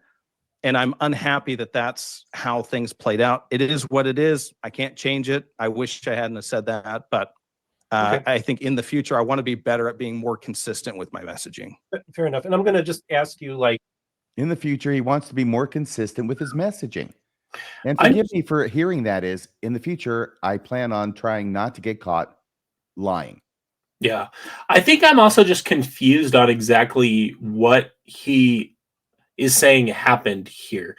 I'm unhappy that that's how things played out. It is what it is. I can't change it. I wish I hadn't have said that, but Okay. I think in the future I want to be better at being more consistent with my messaging. Fair enough. And I'm going to just ask you, like, In the future, he wants to be more consistent with his messaging. And forgive me for hearing that is, in the future, I plan on trying not to get caught lying. Yeah. I think I'm also just confused on exactly what he is saying happened here.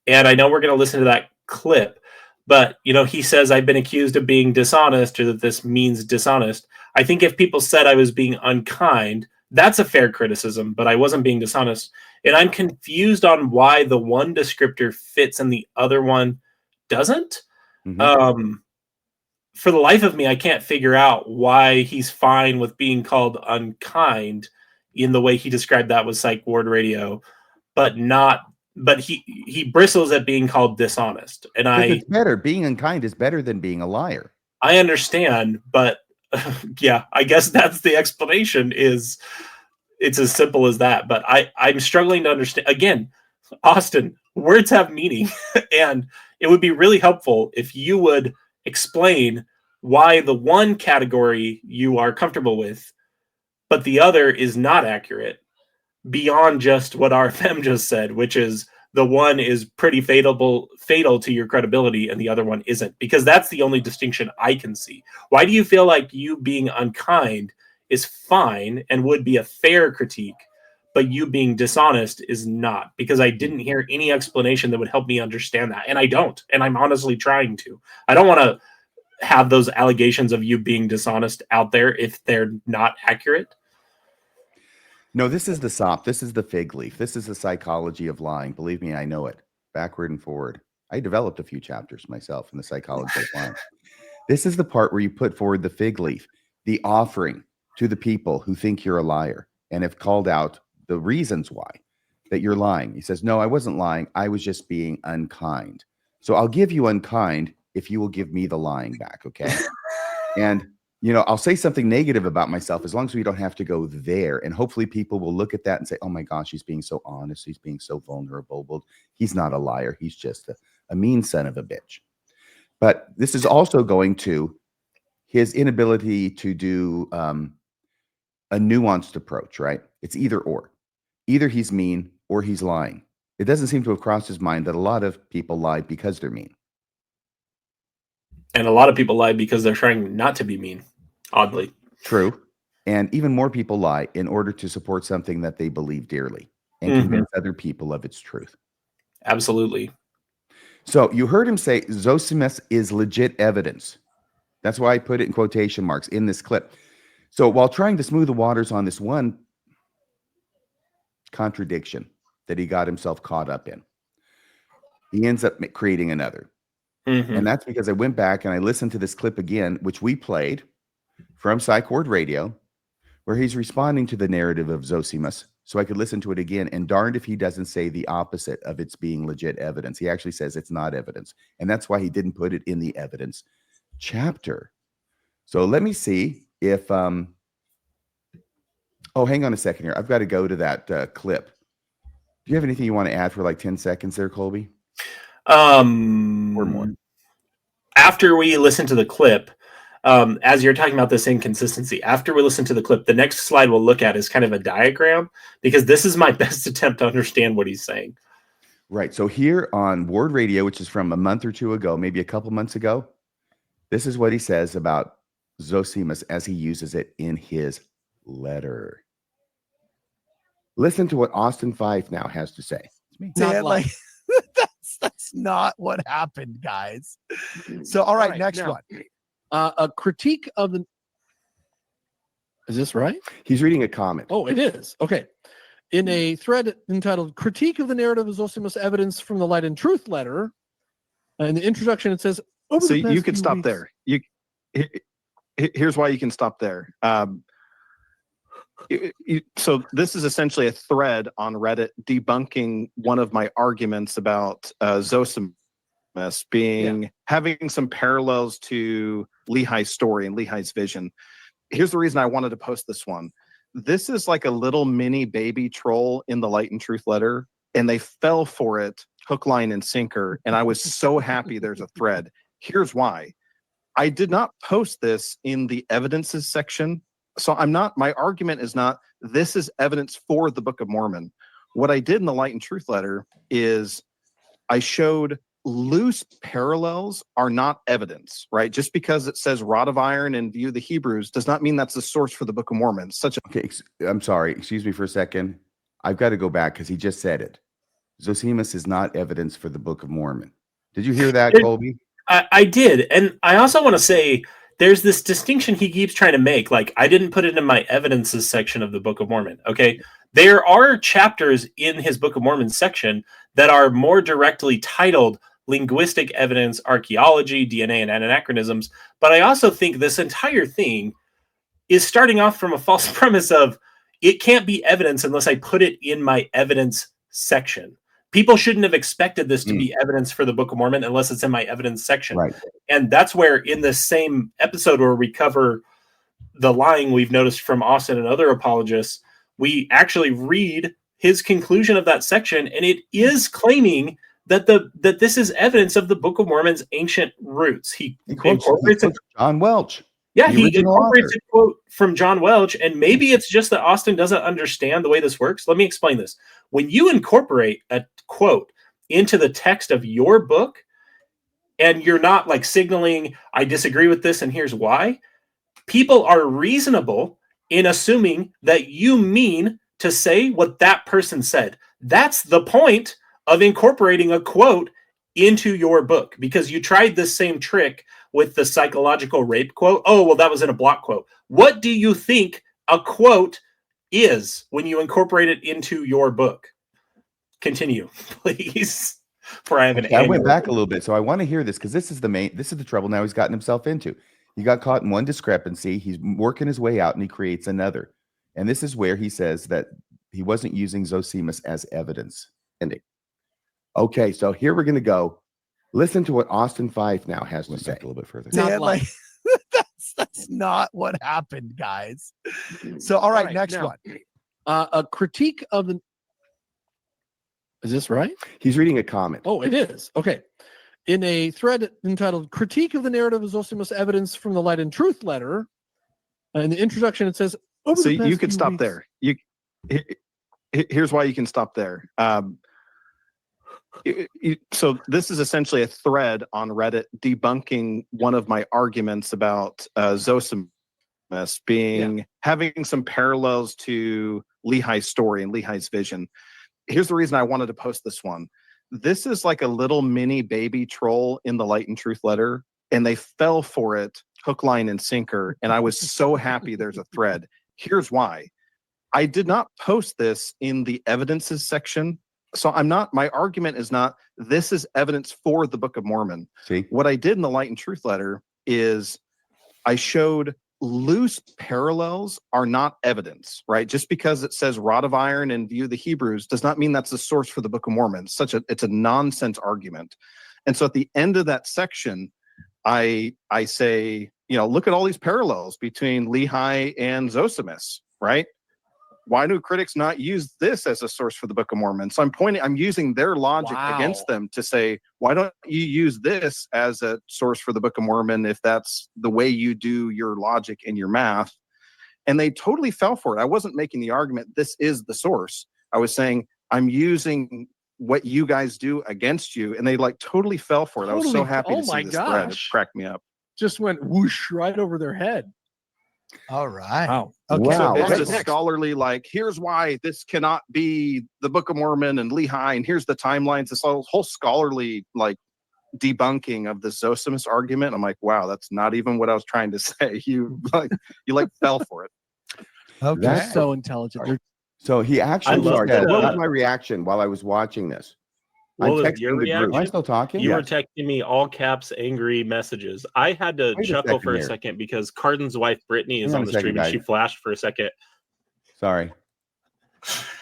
And I know we're going to listen to that clip, but, you know, he says, I've been accused of being dishonest, or that this means dishonest. I think if people said I was being unkind, that's a fair criticism, but I wasn't being dishonest. And I'm confused on why the one descriptor fits and the other one doesn't. For the life of me, I can't figure out why he's fine with being called unkind in the way he described that with Psych Ward Radio, but he bristles at being called dishonest. And it's better. Being unkind is better than being a liar. I understand, but yeah, I guess that's the explanation. It's as simple as that. But I'm struggling to understand. Again, Austin, words have meaning, and it would be really helpful if you would explain why the one category you are comfortable with, but the other is not accurate, beyond just what RFM just said, which is the one is pretty fatal to your credibility and the other one isn't, because that's the only distinction I can see. Why do you feel like you being unkind is fine and would be a fair critique, but you being dishonest is not? Because I didn't hear any explanation that would help me understand that. And I don't. And I'm honestly trying to. I don't want to have those allegations of you being dishonest out there if they're not accurate. No, this is the sop. This is the fig leaf. This is the psychology of lying. Believe me, I know it backward and forward. I developed a few chapters myself in the psychology of lying. This is the part where you put forward the fig leaf, the offering to the people who think you're a liar and have called out the reasons why that you're lying. He says, no, I wasn't lying. I was just being unkind. So I'll give you unkind if you will give me the lying back. Okay. And, you know, I'll say something negative about myself as long as we don't have to go there. And hopefully people will look at that and say, oh my gosh, he's being so honest. He's being so vulnerable. Well, he's not a liar. He's just a mean son of a bitch. But this is also going to his inability to do a nuanced approach, right? It's either or. Either he's mean or he's lying. It doesn't seem to have crossed his mind that a lot of people lie because they're mean. And a lot of people lie because they're trying not to be mean, oddly. True. And even more people lie in order to support something that they believe dearly and convince other people of its truth. Absolutely. So you heard him say zosimus is legit evidence. That's why I put it in quotation marks in this clip. So while trying to smooth the waters on this one contradiction that he got himself caught up in, he ends up creating another. And that's because I went back and I listened to this clip again, which we played from Psych Ward Radio, where he's responding to the narrative of zosimus. So I could listen to it again, and darned if he doesn't say the opposite of it's being legit evidence. He actually says it's not evidence. And that's why he didn't put it in the evidence chapter. So let me see if, oh, hang on a second here. I've got to go to that clip. Do you have anything you want to add for like 10 seconds there, Kolby? Or more. After we listen to the clip, as you're talking about this inconsistency, after we listen to the clip, the next slide we'll look at is kind of a diagram, because this is my best attempt to understand what he's saying. Right. So here on Ward Radio, which is from a month or two ago, maybe a couple months ago, this is what he says about zosimus as he uses it in his letter. Listen to what Austin Fife now has to say. It's me. Not like that's not what happened, guys. So, all right, next now, one. A critique of the. Is this right? He's reading a comment. Oh, it is. Okay. In a thread entitled Critique of the Narrative of Zosimus Evidence from the Light and Truth Letter, in the introduction, it says, So you could stop there. Here's why you can stop there. So this is essentially a thread on Reddit debunking one of my arguments about zosimus being having some parallels to Lehi's story and Lehi's vision. Here's the reason I wanted to post this one. This is like a little mini baby troll in the Light and Truth letter, and they fell for it hook, line, and sinker. And I was so happy there's a thread. Here's why. I did not post this in the evidences section. So my argument is not, this is evidence for the Book of Mormon. What I did in the Light and Truth letter is I showed loose parallels are not evidence, right? Just because it says rod of iron and view the Hebrews does not mean that's the source for the Book of Mormon. Okay, I'm sorry. Excuse me for a second. I've got to go back because he just said it. Zosimus is not evidence for the Book of Mormon. Did you hear that, Kolby? I did. And I also want to say there's this distinction he keeps trying to make. Like, I didn't put it in my evidences section of the Book of Mormon. Okay. There are chapters in his Book of Mormon section that are more directly titled linguistic evidence, archaeology, DNA, and anachronisms. But I also think this entire thing is starting off from a false premise of it can't be evidence unless I put it in my evidence section. People shouldn't have expected this to be evidence for the Book of Mormon unless it's in my evidence section. Right. And that's where in the same episode where we cover the lying we've noticed from Austin and other apologists, we actually read his conclusion of that section, and it is claiming that this is evidence of the Book of Mormon's ancient roots. He incorporates John Welch. Yeah, he incorporates a quote from John Welch, and maybe it's just that Austin doesn't understand the way this works. Let me explain this. When you incorporate a quote into the text of your book, and you're not like signaling, I disagree with this, and here's why, people are reasonable in assuming that you mean to say what that person said. That's the point of incorporating a quote into your book, because you tried this same trick with the psychological rape quote. Oh, well, that was in a block quote. What do you think a quote is when you incorporate it into your book? Continue, please. For I have I went back a little bit, so I want to hear this because this is the trouble now he's gotten himself into. He got caught in one discrepancy. He's working his way out, and he creates another. And this is where he says that he wasn't using zosimus as evidence. Okay, so here we're going to go. Listen to what Austin Fife now has to say. A little bit further. That's not what happened, guys. So, all right, next one. A critique of the. Is this right? He's reading a comment. Oh, it is. Okay. In a thread entitled Critique of the Narrative of Zosimus Evidence from the Light and Truth letter, in the introduction, it says, so you could stop there. Here's why you can stop there. So this is essentially a thread on Reddit debunking one of my arguments about zosimus being having some parallels to Lehi's story and Lehi's vision. Here's the reason I wanted to post this one. This is like a little mini baby troll in the Light and Truth letter, and they fell for it hook, line, and sinker. And I was so happy there's a thread. Here's why. I did not post this in the evidences section. So my argument is not, this is evidence for the Book of Mormon. See? What I did in the Light and Truth letter is I showed loose parallels are not evidence, right? Just because it says rod of iron and view the Hebrews does not mean that's the source for the Book of Mormon. It's a nonsense argument. And so at the end of that section, I say, look at all these parallels between Lehi and zosimus, right? Why do critics not use this as a source for the Book of Mormon? So I'm using their logic against them to say, why don't you use this as a source for the Book of Mormon if that's the way you do your logic and your math? And they totally fell for it. I wasn't making the argument, this is the source. I was saying, I'm using what you guys do against you. And they totally fell for it. I was so happy to see this thread. It cracked me up. Just went whoosh right over their head. All right. Wow. Okay. Wow. So it's just scholarly, here's why this cannot be the Book of Mormon and Lehi, and here's the timelines. This whole scholarly debunking of the zosimus argument. I'm like, wow, that's not even what I was trying to say. You fell for it. Okay. That's so intelligent. So he actually said, what was my reaction while I was watching this? What was texting your the group. reaction? Am I still talking? You were texting me all caps angry messages. I had to Wait a chuckle second for a here. second because Cardin's wife Brittany is Hang on on a the second, stream and she guys. flashed for a second. Sorry.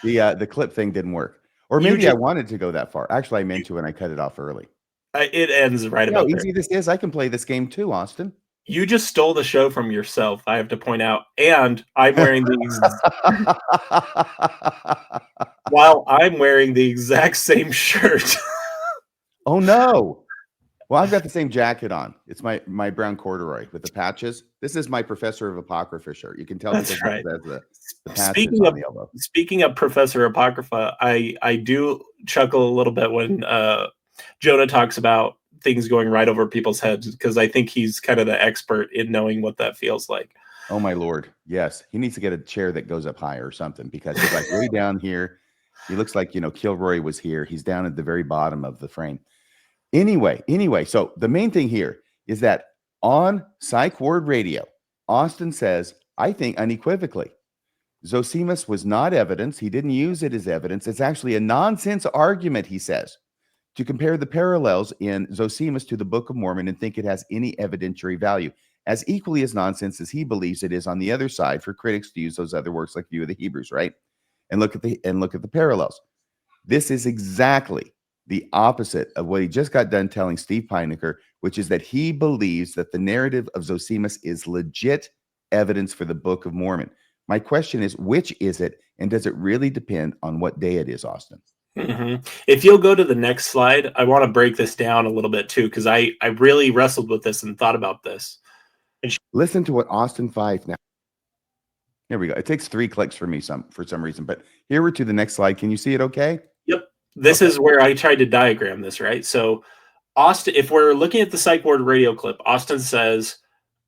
The clip thing didn't work. Or You maybe I just- wanted to go that far. Actually, I meant to, and I cut it off early. It ends right You know how about there. easy this is? I can play this game too, Austin. You just stole the show from yourself, I have to point out. And I'm wearing these while I'm wearing the exact same shirt. Oh no. Well, I've got the same jacket on. It's my brown corduroy with the patches. This is my Professor of Apocrypha shirt. You can tell That's because right. it has the patches on the elbow. Speaking of Professor Apocrypha, I do chuckle a little bit when Jonah talks about things going right over people's heads, because I think he's kind of the expert in knowing what that feels like. Oh my Lord. Yes. He needs to get a chair that goes up higher or something, because he's like way down here. He looks like, Kilroy was here. He's down at the very bottom of the frame. Anyway, so the main thing here is that on Psych Ward Radio, Austin says, I think unequivocally, zosimus was not evidence. He didn't use it as evidence. It's actually a nonsense argument, he says, to compare the parallels in zosimus to the Book of Mormon and think it has any evidentiary value, as equally as nonsense as he believes it is on the other side for critics to use those other works like View of the Hebrews, right? And look at the parallels. This is exactly the opposite of what he just got done telling Steve Pinecker, which is that he believes that the narrative of zosimus is legit evidence for the Book of Mormon. My question is, which is it, and does it really depend on what day it is, Austin? Mm-hmm. If you'll go to the next slide, I want to break this down a little bit too, because I really wrestled with this and thought about this. Listen to what Austin Fife now. Here we go. It takes 3 clicks for me for some reason, but here we're to the next slide. Can you see it okay? Yep. This is where I tried to diagram this, right? So Austin, if we're looking at the Psych Ward radio clip, Austin says,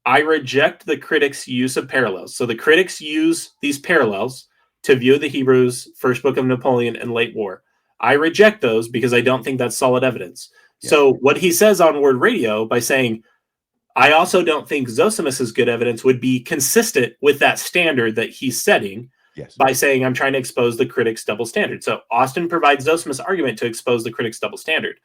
I reject the critics' use of parallels. So the critics use these parallels to View of the Hebrews, First Book of Napoleon, and Late War. I reject those because I don't think that's solid evidence. Yeah. So what he says on Word Radio by saying, I also don't think zosimus is good evidence would be consistent with that standard that he's setting. Yes. By saying I'm trying to expose the critics' double standard. So Austin provides zosimus argument to expose the critics' double standard.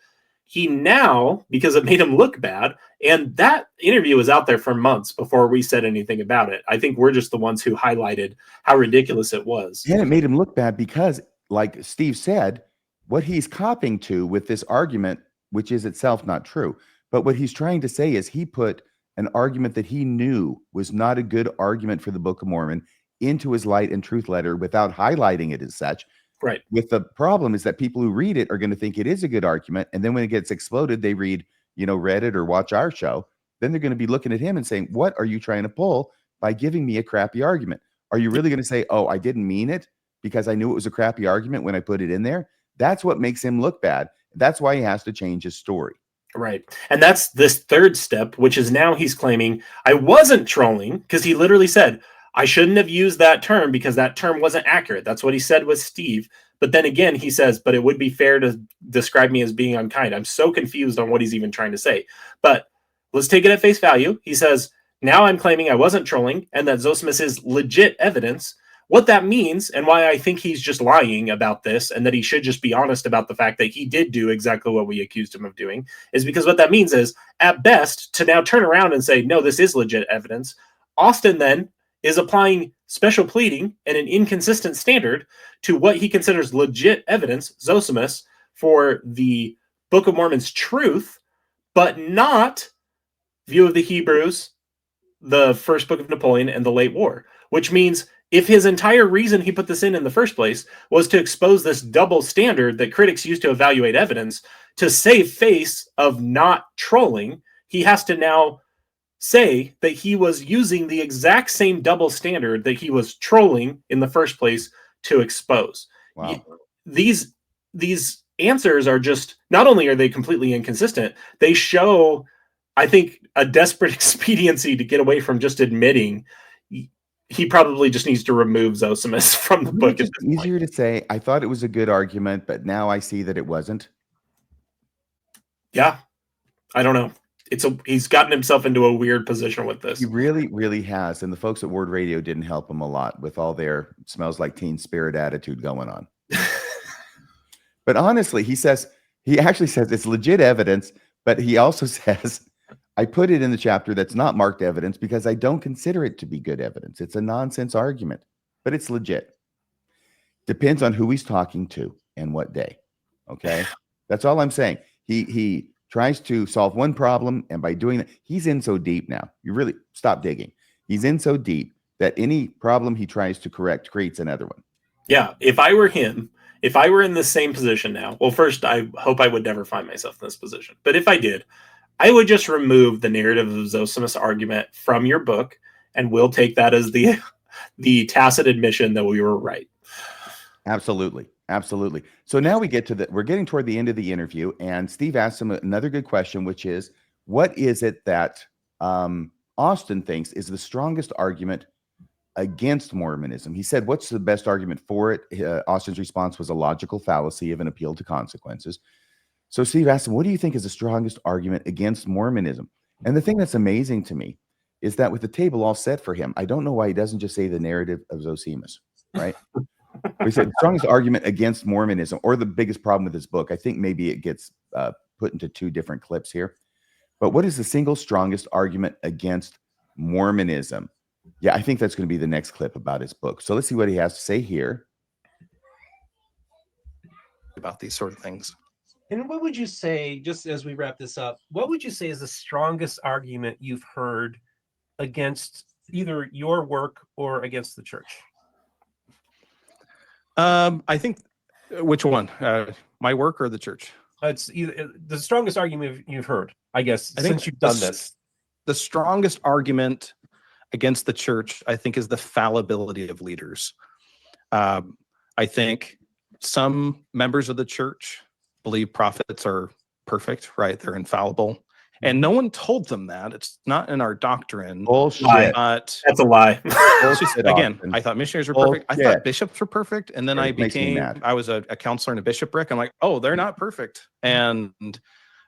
He now, because it made him look bad, and that interview was out there for months before we said anything about it. I think we're just the ones who highlighted how ridiculous it was. And it made him look bad because, like Steve said, what he's copying to with this argument, which is itself not true, but what he's trying to say is he put an argument that he knew was not a good argument for the Book of Mormon into his Light and Truth letter without highlighting it as such. Right. With the problem is that people who read it are going to think it is a good argument. And then when it gets exploded, they read, Reddit or watch our show. Then they're going to be looking at him and saying, what are you trying to pull by giving me a crappy argument? Are you really going to say, oh, I didn't mean it because I knew it was a crappy argument when I put it in there? That's what makes him look bad. That's why he has to change his story. Right. And that's this third step, which is now he's claiming I wasn't trolling, because he literally said, I shouldn't have used that term because that term wasn't accurate. That's what he said with Steve. But then again, he says, but it would be fair to describe me as being unkind. I'm so confused on what he's even trying to say. But let's take it at face value. He says, now I'm claiming I wasn't trolling and that zosimus is legit evidence. What that means and why I think he's just lying about this and that he should just be honest about the fact that he did do exactly what we accused him of doing is because what that means is, at best, to now turn around and say, no, this is legit evidence. Austin then is applying special pleading and an inconsistent standard to what he considers legit evidence, zosimus, for the Book of Mormon's truth, but not View of the Hebrews, the First Book of Napoleon, and the Late War, which means if his entire reason he put this in the first place was to expose this double standard that critics use to evaluate evidence, to save face of not trolling, he has to now say that he was using the exact same double standard that he was trolling in the first place to expose. Wow. These answers are just, not only are they completely inconsistent, they show, I think, a desperate expediency to get away from just admitting he probably just needs to remove zosimus from the book. It's easier to say, I thought it was a good argument, but now I see that it wasn't. Yeah. I don't know. He's gotten himself into a weird position with this. He really, really has. And the folks at Word Radio didn't help him a lot with all their smells like Teen Spirit attitude going on. But honestly, he actually says it's legit evidence, but he also says, I put it in the chapter that's not marked evidence because I don't consider it to be good evidence. It's a nonsense argument, but it's legit. Depends on who he's talking to and what day. Okay. That's all I'm saying. He tries to solve one problem, and by doing that, he's in so deep now. You really stop digging. He's in so deep that any problem he tries to correct creates another one. Yeah. If I were him, if I were in the same position now, well, first, I hope I would never find myself in this position. But if I did, I would just remove the narrative of zosimus argument from your book, and we'll take that as the tacit admission that we were right. Absolutely. Absolutely. So now we're getting toward the end of the interview, and Steve asked him another good question, which is, what is it that Austin thinks is the strongest argument against Mormonism? He said, what's the best argument for it? Austin's response was a logical fallacy of an appeal to consequences. So Steve asked him, what do you think is the strongest argument against Mormonism? And the thing that's amazing to me is that with the table all set for him, I don't know why he doesn't just say the narrative of zosimus, right? He said the strongest argument against Mormonism, or the biggest problem with this book. I think maybe it gets put into two different clips here. But what is the single strongest argument against Mormonism? Yeah, I think that's going to be the next clip about his book. So let's see what he has to say here about these sort of things. And what would you say, just as we wrap this up, what would you say is the strongest argument you've heard against either your work or against the church? I think, which one? My work or the church? It's either the strongest argument you've heard, I guess, I think since you've done this. The strongest argument against the church, I think, is the fallibility of leaders. I think some members of the church believe prophets are perfect, right? They're infallible. And no one told them that. It's not in our doctrine. Bullshit. But That's a lie. again, I thought missionaries were perfect. I thought bishops were perfect. And then I was a counselor in a bishopric. I'm like, oh, they're not perfect. And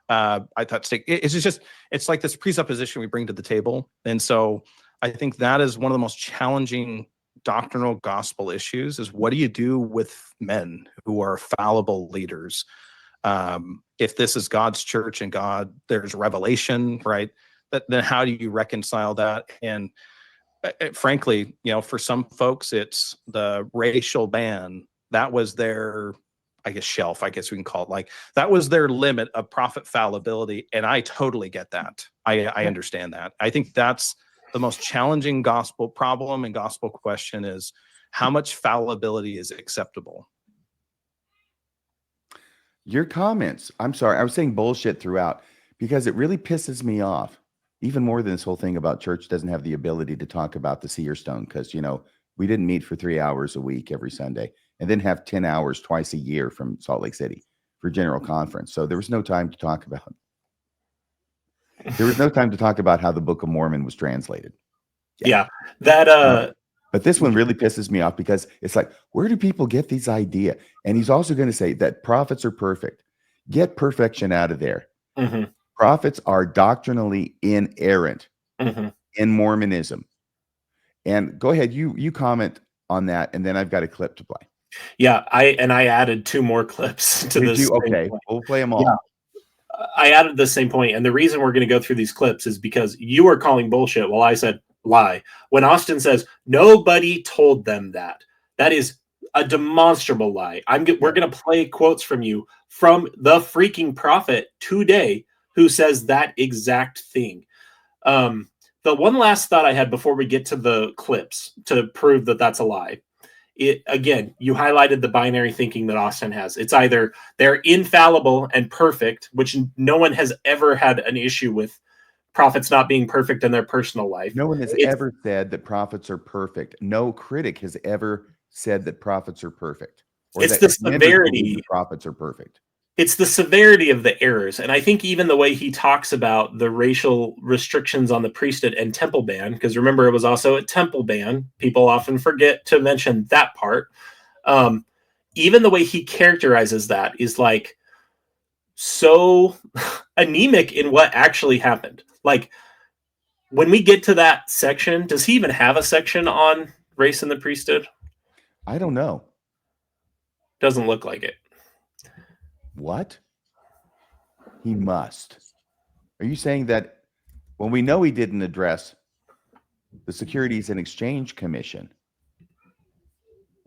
I thought it's like this presupposition we bring to the table. And so I think that is one of the most challenging doctrinal gospel issues is, what do you do with men who are fallible leaders? If this is God's church and there's revelation, right? Then how do you reconcile that? And frankly, for some folks, it's the racial ban. That was their, shelf, we can call it, like that was their limit of prophet fallibility. And I totally get that. I understand that. I think that's the most challenging gospel problem and gospel question is, how much fallibility is acceptable? Your comments, I'm sorry, I was saying bullshit throughout because it really pisses me off, even more than this whole thing about church doesn't have the ability to talk about the seer stone, because, we didn't meet for 3 hours a week every Sunday and then have 10 hours twice a year from Salt Lake City for general conference. So there was no time to talk about how the Book of Mormon was translated. Yeah. That But this one really pisses me off because it's like, where do people get these ideas? And he's also going to say that prophets are perfect. Get perfection out of there. Mm-hmm. Prophets are doctrinally inerrant Mm-hmm. in Mormonism. And go ahead, you comment on that, and then I've got a clip to play. Yeah, I added 2 more clips to this. Okay, we'll play them all. Yeah. I added the same point, and the reason we're going to go through these clips is because you are calling bullshit while I said lie. When Austin says nobody told them that is a demonstrable lie. We're going to play quotes from you from the freaking prophet today who says that exact thing. The one last thought I had before we get to the clips to prove that that's a lie. Again, you highlighted the binary thinking that Austin has. It's either they're infallible and perfect, which no one has ever had an issue with prophets not being perfect in their personal life. No one has ever said that prophets are perfect. No critic has ever said that prophets are perfect. Or it's that the severity. The prophets are perfect. It's the severity of the errors. And I think even the way he talks about the racial restrictions on the priesthood and temple ban, because remember, it was also a temple ban. People often forget to mention that part. Even the way he characterizes that is like so anemic in what actually happened. Like when we get to that section, does he even have a section on race in the priesthood? I don't know. Doesn't look like it. What? He must. Are you saying that when we know he didn't address the Securities and Exchange Commission,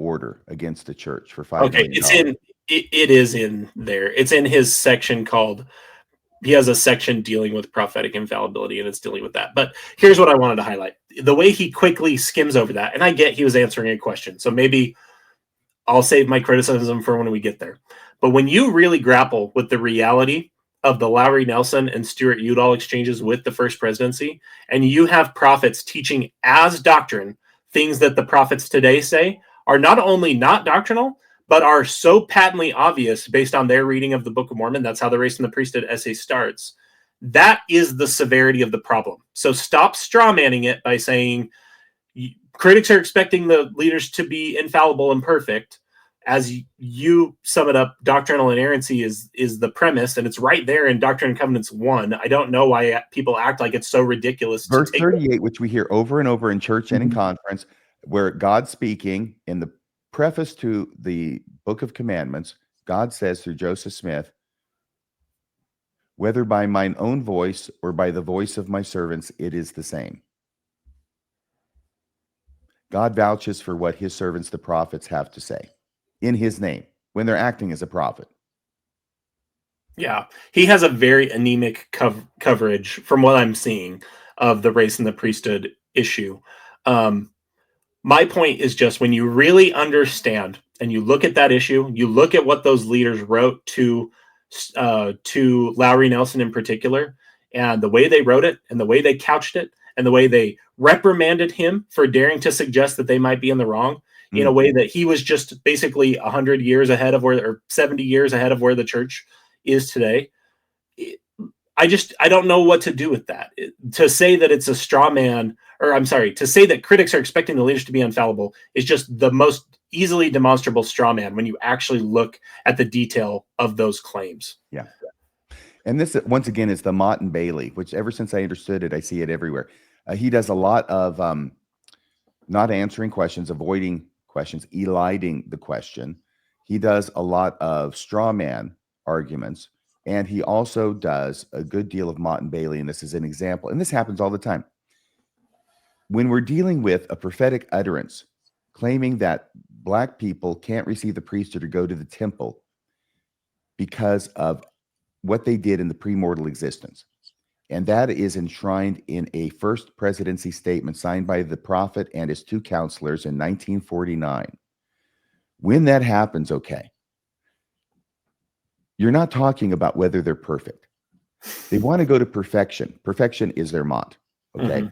order against the church for $5 Okay, million. it is in there. It's in his section called. He has a section dealing with prophetic infallibility, and it's dealing with that. But here's what I wanted to highlight: the way he quickly skims over that. And I get he was answering a question, so maybe I'll save my criticism for when we get there. But when you really grapple with the reality of the Lowry Nelson and Stuart Udall exchanges with the first presidency, and you have prophets teaching as doctrine things that the prophets today say are not only not doctrinal, but are so patently obvious based on their reading of the Book of Mormon. That's how the Race and the Priesthood essay starts. That is the severity of the problem. So stop strawmanning it by saying critics are expecting the leaders to be infallible and perfect. As you sum it up, doctrinal inerrancy is the premise, and it's right there in Doctrine and Covenants 1. I don't know why people act like it's so ridiculous. Verse 38, which we hear over and over in church and in conference, where God's speaking in the preface to the Book of Commandments, God says through Joseph Smith, whether by mine own voice or by the voice of my servants, it is the same. God vouches for what his servants, the prophets, have to say in his name when they're acting as a prophet. Yeah, he has a very anemic coverage from what I'm seeing of the race and the priesthood issue. My point is just when you really understand and you look at that issue, you look at what those leaders wrote to Lowry Nelson in particular, and the way they wrote it and the way they couched it and the way they reprimanded him for daring to suggest that they might be in the wrong in a way that he was just basically 100 years ahead of or 70 years ahead of where the church is today. I don't know what to do with that. To say that it's a straw man, or I'm sorry, to say that critics are expecting the leaders to be infallible is just the most easily demonstrable straw man when you actually look at the detail of those claims. Yeah. And this, once again, is the Mott and Bailey, which ever since I understood it, I see it everywhere. He does a lot of not answering questions, avoiding questions, eliding the question. He does a lot of straw man arguments. And he also does a good deal of Mott and Bailey. And this is an example. And this happens all the time. When we're dealing with a prophetic utterance claiming that Black people can't receive the priesthood or go to the temple because of what they did in the premortal existence. And that is enshrined in a first presidency statement signed by the prophet and his two counselors in 1949. When that happens, okay, you're not talking about whether they're perfect. They want to go to perfection. Perfection is their mot, okay?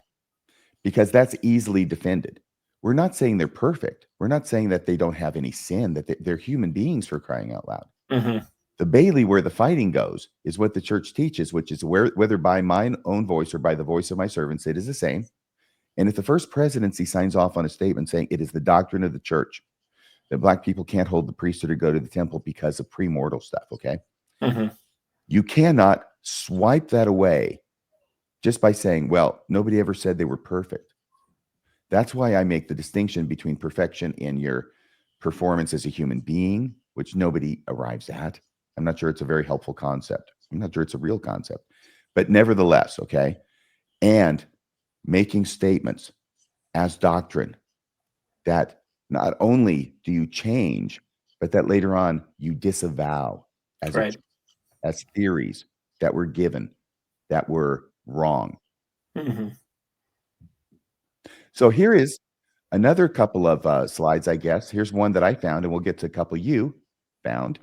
Because that's easily defended. We're not saying they're perfect. We're not saying that they don't have any sin, that they're human beings, for crying out loud. The Bailey, where the fighting goes, is what the church teaches, which is whether by mine own voice or by the voice of my servants, it is the same. And if the first presidency signs off on a statement saying it is the doctrine of the church that Black people can't hold the priesthood or go to the temple because of premortal stuff, okay? You cannot swipe that away just by saying, well, nobody ever said they were perfect. That's why I make the distinction between perfection in your performance as a human being, which nobody arrives at. I'm not sure it's a very helpful concept. I'm not sure it's a real concept, but nevertheless, okay? And making statements as doctrine that not only do you change, but that later on you disavow as as theories that were given that were wrong. So here is another couple of slides, I guess. Here's one that I found, and we'll get to a couple you found,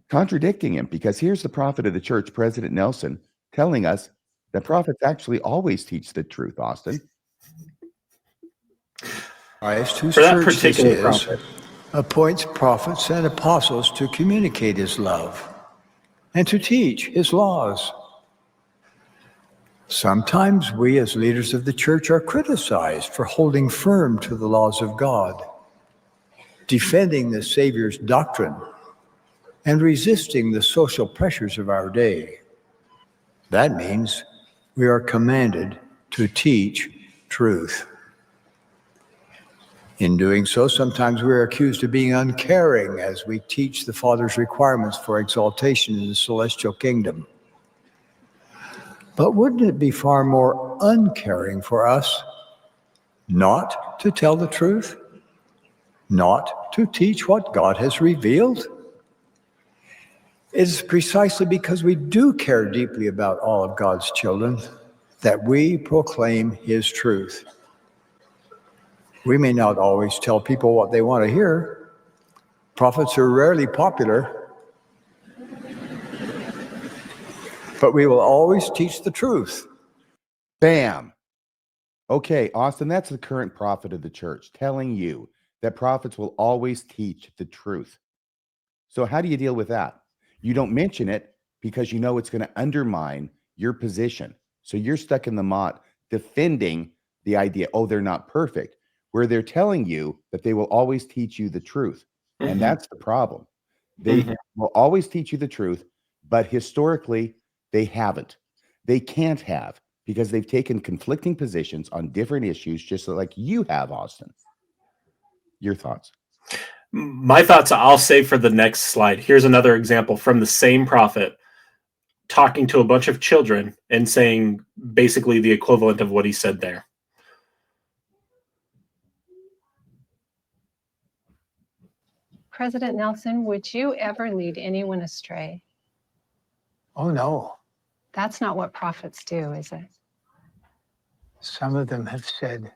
contradicting him, because here's the prophet of the church, President Nelson, telling us that prophets actually always teach the truth, Austin. Christ, whose For that church this particular is, prophet, appoints prophets and apostles to communicate his love and to teach his laws. Sometimes we as leaders of the church are criticized for holding firm to the laws of God, defending the Savior's doctrine, and resisting the social pressures of our day. That means we are commanded to teach truth. In doing so, sometimes we are accused of being uncaring as we teach the Father's requirements for exaltation in the celestial kingdom. But wouldn't it be far more uncaring for us not to tell the truth? not to teach what God has revealed. It is precisely because we do care deeply about all of God's children that we proclaim his truth. We may not always tell people what they want to hear. Prophets are rarely popular, but we will always teach the truth. Bam. Okay, Austin, that's the current prophet of the church telling you that prophets will always teach the truth. So how do you deal with that? You don't mention it because you know it's going to undermine your position. So you're stuck in the mott defending the idea, oh, they're not perfect, where they're telling you that they will always teach you the truth. Mhm. And that's the problem. They will always teach you the truth, but historically, they haven't. They can't have, because they've taken conflicting positions on different issues, just like you have, Austin. Your thoughts? My thoughts I'll save for the next slide. Here's another example from the same prophet talking to a bunch of children and saying basically the equivalent of what he said there. President Nelson, would you ever lead anyone astray? Oh, no. That's not what prophets do, is it? Some of them have said,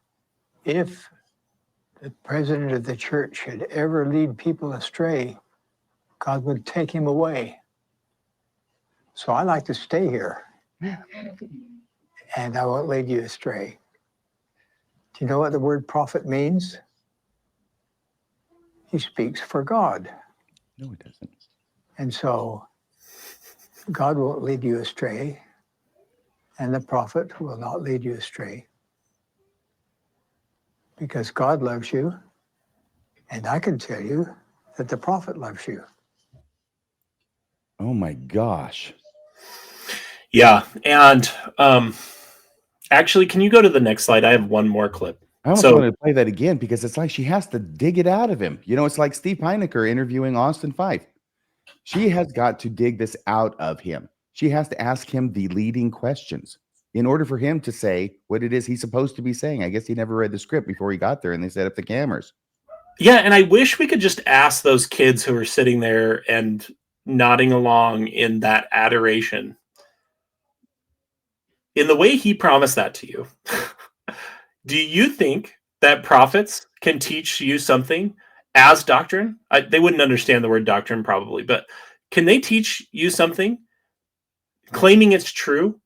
if the president of the church should ever lead people astray, God would take him away. So I like to stay here, and I won't lead you astray. Do you know what the word prophet means? He speaks for God. No, it doesn't. And so God won't lead you astray, and the prophet will not lead you astray. Because God loves you, and I can tell you that the prophet loves you. Oh my gosh. Yeah, and actually, can you go to the next slide? I have one more clip. I almost wanted to play that again because it's like she has to dig it out of him. You know, it's like Steve Heinecker interviewing Austin Fife. She has got to dig this out of him. She has to ask him the leading questions in order for him to say what it is he's supposed to be saying. I guess he never read the script before he got there and they set up the cameras. Yeah, and I wish we could just ask those kids who are sitting there and nodding along in that adoration. In the way he promised that to you, do you think that prophets can teach you something as doctrine? They wouldn't understand the word doctrine probably, but can they teach you something claiming it's true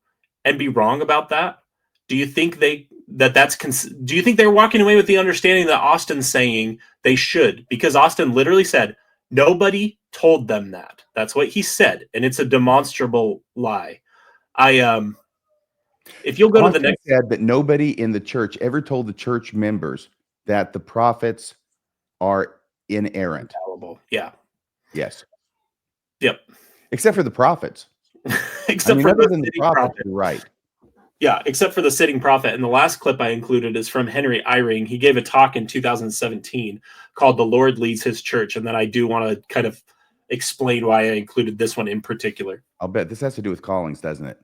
and be wrong about that? Do you think do you think they're walking away with the understanding that Austin's saying they should? Because Austin literally said, nobody told them that. That's what he said. And it's a demonstrable lie. If you'll go to the next, said that nobody in the church ever told the church members that the prophets are inerrant. Yeah. Yes. Yep. Except for the prophets. Except for other than the prophets, you're right. Yeah, except for the sitting prophet. And the last clip I included is from Henry Eyring. He gave a talk in 2017 called "The Lord Leads His Church," and then I do want to kind of explain why I included this one in particular. I'll bet this has to do with callings, doesn't it?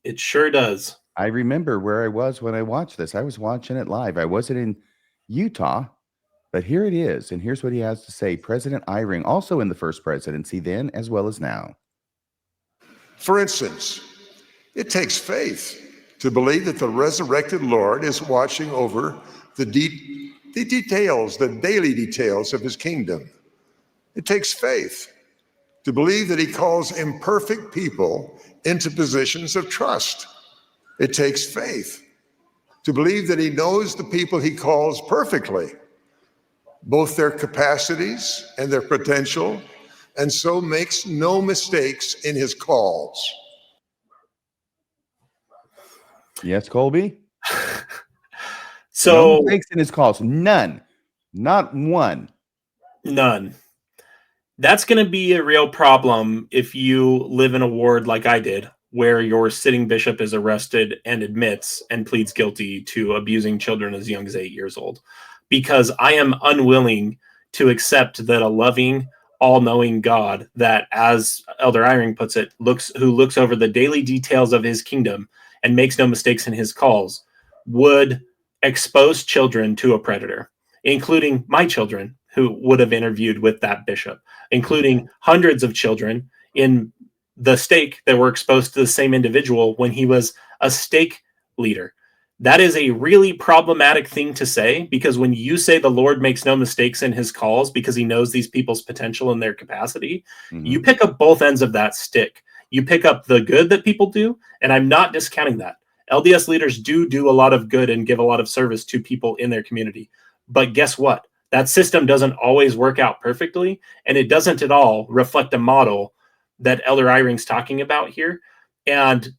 It sure does. I remember where I was when I watched this. I was watching it live. I wasn't in Utah, but here it is. And here's what he has to say. President Eyring, also in the first presidency then, as well as now. For instance, it takes faith to believe that the resurrected Lord is watching over the details, the daily details of his kingdom. It takes faith to believe that he calls imperfect people into positions of trust. It takes faith to believe that he knows the people he calls perfectly, both their capacities and their potential, and so makes no mistakes in his calls. Yes, Kolby? So no mistakes in his calls. None. Not one. None. That's going to be a real problem if you live in a ward like I did, where your sitting bishop is arrested and admits and pleads guilty to abusing children as young as 8 years old. Because I am unwilling to accept that a loving, all-knowing God that, as Elder Eyring puts it, who looks over the daily details of his kingdom and makes no mistakes in his calls, would expose children to a predator, including my children, who would have interviewed with that bishop, including hundreds of children in the stake that were exposed to the same individual when he was a stake leader. That is a really problematic thing to say, because when you say the Lord makes no mistakes in his calls because he knows these people's potential and their capacity, you pick up both ends of that stick. You pick up the good that people do, and I'm not discounting that. LDS leaders do a lot of good and give a lot of service to people in their community. But guess what? That system doesn't always work out perfectly, and it doesn't at all reflect a model that Elder Eyring's talking about here. And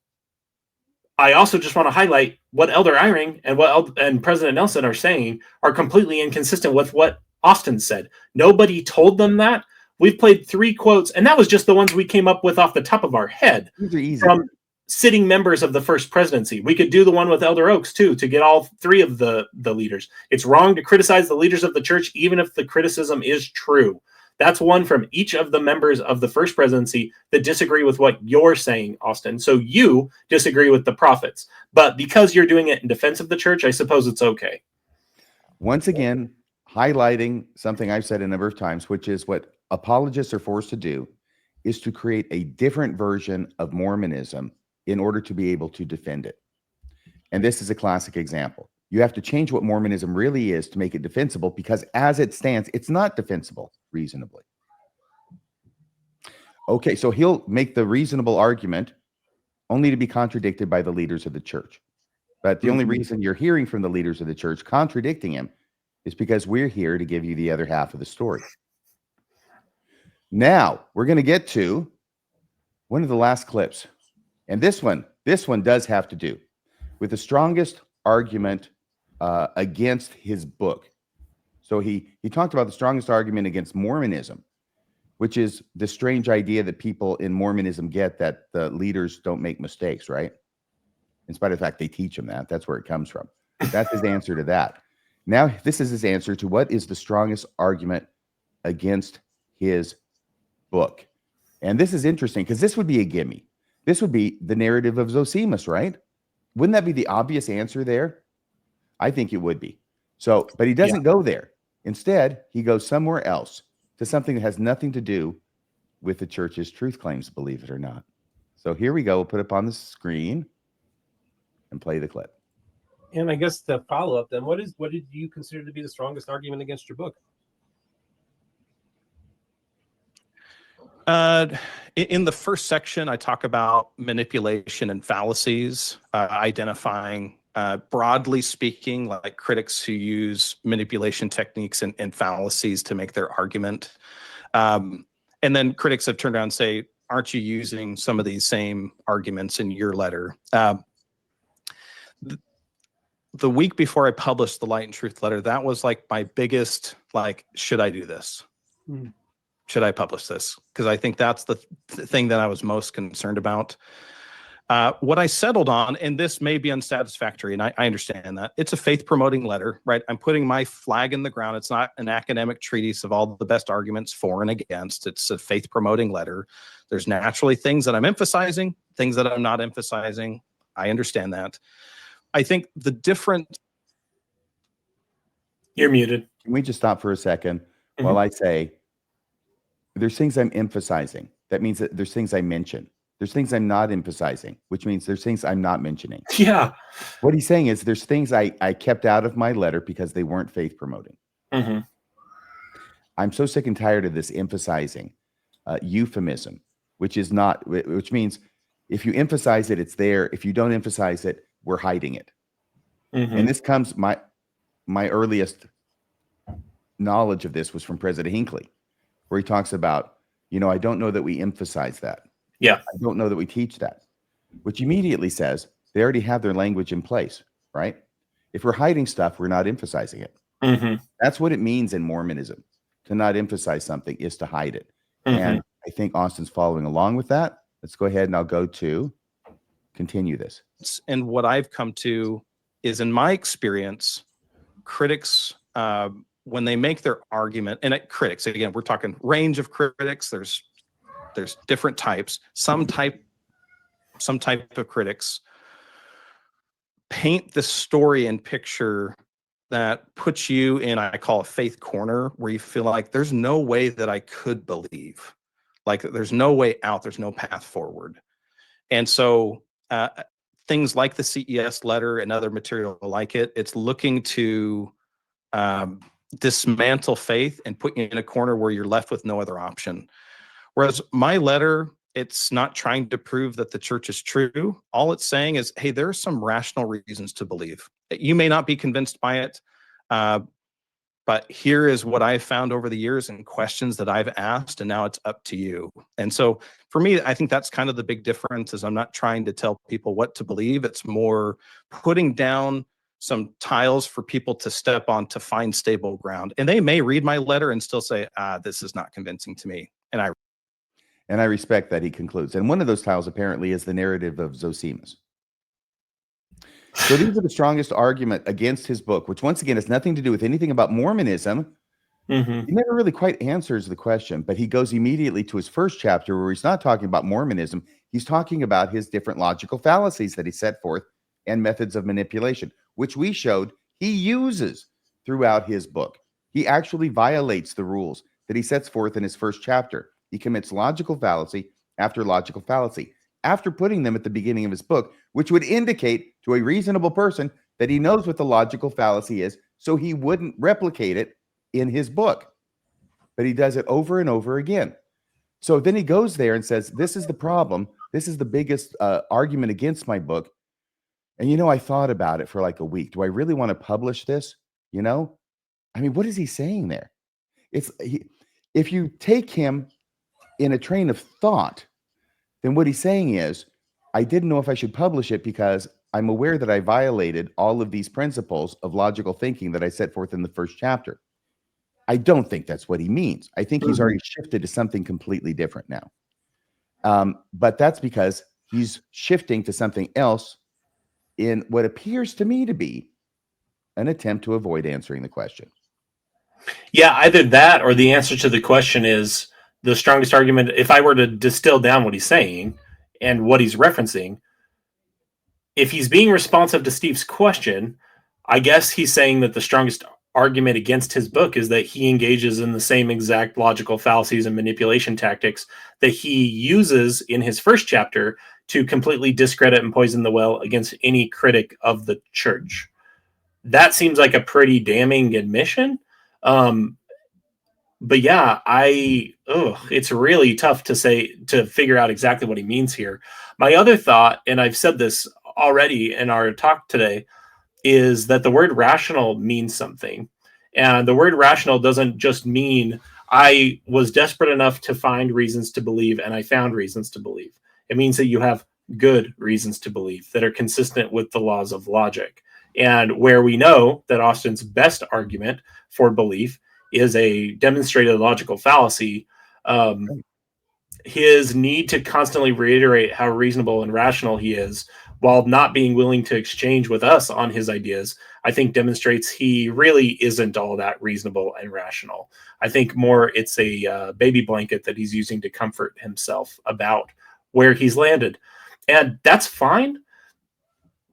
I also just want to highlight what Elder Eyring and President Nelson are saying are completely inconsistent with what Austin said. Nobody told them that. We've played 3 quotes, and that was just the ones we came up with off the top of our head. These are easy. From sitting members of the first presidency. We could do the one with Elder Oaks too, to get all 3 of the leaders. It's wrong to criticize the leaders of the church, even if the criticism is true. That's one from each of the members of the first presidency that disagree with what you're saying, Austin. So you disagree with the prophets, but because you're doing it in defense of the church, I suppose it's okay. Once again, highlighting something I've said a number of times, which is what apologists are forced to do, is to create a different version of Mormonism in order to be able to defend it. And this is a classic example. You have to change what Mormonism really is to make it defensible, because as it stands, it's not defensible reasonably. Okay, so he'll make the reasonable argument only to be contradicted by the leaders of the church. But the only reason you're hearing from the leaders of the church contradicting him is because we're here to give you the other half of the story. Now, we're going to get to one of the last clips. And this one does have to do with the strongest argument against his book. So he talked about the strongest argument against Mormonism, which is the strange idea that people in Mormonism get, that the leaders don't make mistakes, right? In spite of the fact they teach them that. That's where it comes from. That's his answer to that. Now, this is his answer to what is the strongest argument against his book. And this is interesting, because this would be a gimme. This would be the narrative of Zosimus, right? Wouldn't that be the obvious answer there? I think it would be. So, but he doesn't go there. Instead, he goes somewhere else, to something that has nothing to do with the church's truth claims, believe it or not. So here we go. We'll put it up on the screen and play the clip. And I guess the follow-up then, what did you consider to be the strongest argument against your book? In the first section, I talk about manipulation and fallacies, identifying, broadly speaking, like critics who use manipulation techniques and fallacies to make their argument. And then critics have turned around and say, aren't you using some of these same arguments in your letter? The week before I published the Light and Truth letter, that was like my biggest, like, should I do this? Should I publish this? Because I think that's the thing that I was most concerned about. What I settled on, and this may be unsatisfactory, and I understand that, it's a faith-promoting letter, right? I'm putting my flag in the ground. It's not an academic treatise of all the best arguments for and against. It's a faith-promoting letter. There's naturally things that I'm emphasizing, things that I'm not emphasizing. I understand that. I think the different... You're muted. Can we just stop for a second while I say, there's things I'm emphasizing. That means that there's things I mention. There's things I'm not emphasizing, which means there's things I'm not mentioning. Yeah. What he's saying is there's things I kept out of my letter because they weren't faith promoting. I'm so sick and tired of this emphasizing euphemism, which means if you emphasize it, it's there. If you don't emphasize it, we're hiding it. And this comes, my earliest knowledge of this was from President Hinckley, where he talks about, I don't know that we emphasize that. Yeah. I don't know that we teach that, which immediately says they already have their language in place, right? If we're hiding stuff, we're not emphasizing it. That's what it means in Mormonism. To not emphasize something is to hide it. And I think Austin's following along with that. Let's go ahead and I'll go to continue this. And what I've come to is, in my experience, critics, when they make their argument, and critics, again, we're talking range of critics. There's different types. Some type of critics paint the story and picture that puts you in, I call a faith corner, where you feel like there's no way that I could believe. Like there's no way out, there's no path forward. And so things like the CES letter and other material like it's looking to dismantle faith and put you in a corner where you're left with no other option. Whereas my letter, it's not trying to prove that the church is true. All it's saying is, hey, there are some rational reasons to believe. You may not be convinced by it, but here is what I've found over the years and questions that I've asked, and now it's up to you. And so for me, I think that's kind of the big difference, is I'm not trying to tell people what to believe. It's more putting down some tiles for people to step on to find stable ground. And they may read my letter and still say, this is not convincing to me. And I respect that, he concludes. And one of those tiles apparently is the narrative of Zosimus. So these are the strongest argument against his book, which once again has nothing to do with anything about Mormonism. Mm-hmm. He never really quite answers the question, but he goes immediately to his first chapter where he's not talking about Mormonism. He's talking about his different logical fallacies that he set forth and methods of manipulation, which we showed he uses throughout his book. He actually violates the rules that he sets forth in his first chapter. He commits logical fallacy after logical fallacy, after putting them at the beginning of his book, which would indicate to a reasonable person that he knows what the logical fallacy is, so he wouldn't replicate it in his book. But he does it over and over again. So then he goes there and says, this is the problem. This is the biggest argument against my book. And, I thought about it for like a week. Do I really want to publish this? I mean, what is he saying there? If you take him in a train of thought, then what he's saying is, I didn't know if I should publish it because I'm aware that I violated all of these principles of logical thinking that I set forth in the first chapter. I don't think that's what he means. I think he's already shifted to something completely different now. But that's because he's shifting to something else in what appears to me to be an attempt to avoid answering the question. Yeah, either that or the answer to the question is the strongest argument. If I were to distill down what he's saying and what he's referencing, if he's being responsive to Steve's question, I guess he's saying that the strongest argument against his book is that he engages in the same exact logical fallacies and manipulation tactics that he uses in his first chapter to completely discredit and poison the well against any critic of the church. That seems like a pretty damning admission. But yeah, it's really tough to figure out exactly what he means here. My other thought, and I've said this already in our talk today, is that the word rational means something. And the word rational doesn't just mean I was desperate enough to find reasons to believe and I found reasons to believe. It means that you have good reasons to believe that are consistent with the laws of logic. And where we know that Austin's best argument for belief is a demonstrated logical fallacy, his need to constantly reiterate how reasonable and rational he is while not being willing to exchange with us on his ideas, I think demonstrates he really isn't all that reasonable and rational. I think more it's a baby blanket that he's using to comfort himself about where he's landed. And that's fine.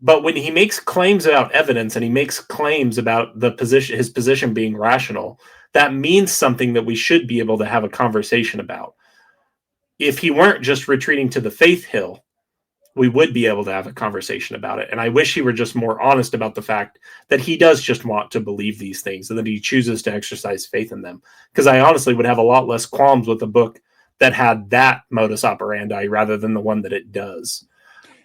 But when he makes claims about evidence and he makes claims about his position being rational, that means something that we should be able to have a conversation about. If he weren't just retreating to the faith hill, we would be able to have a conversation about it. And I wish he were just more honest about the fact that he does just want to believe these things and that he chooses to exercise faith in them. Because I honestly would have a lot less qualms with a book that had that modus operandi rather than the one that it does.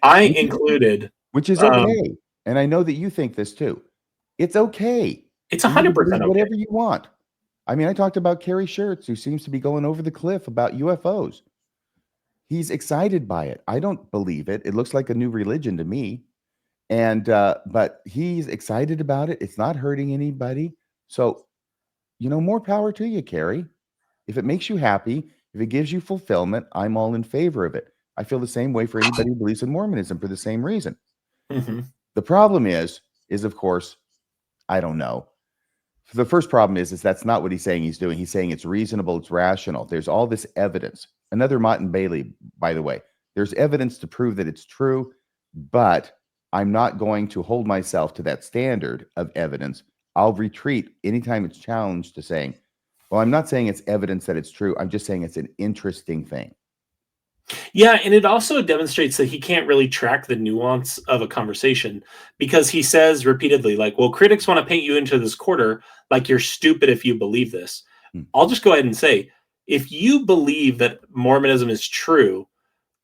Which is okay. And I know that you think this too. It's okay. It's 100% okay. Whatever you want. I mean, I talked about Kerry Schertz, who seems to be going over the cliff about UFOs. He's excited by it. I don't believe it. It looks like a new religion to me. And, but he's excited about it. It's not hurting anybody. So, more power to you, Kerry. If it makes you happy, if it gives you fulfillment, I'm all in favor of it. I feel the same way for anybody who believes in Mormonism for the same reason. Mm-hmm. The problem is of course, I don't know. The first problem is that's not what he's saying he's doing. He's saying it's reasonable, it's rational. There's all this evidence. Another Mott and Bailey, by the way. There's evidence to prove that it's true, but I'm not going to hold myself to that standard of evidence. I'll retreat anytime it's challenged to saying, well, I'm not saying it's evidence that it's true. I'm just saying it's an interesting thing. Yeah, and it also demonstrates that he can't really track the nuance of a conversation, because he says repeatedly, like, well, critics want to paint you into this corner, like you're stupid if you believe this. I'll just go ahead and say, if you believe that Mormonism is true,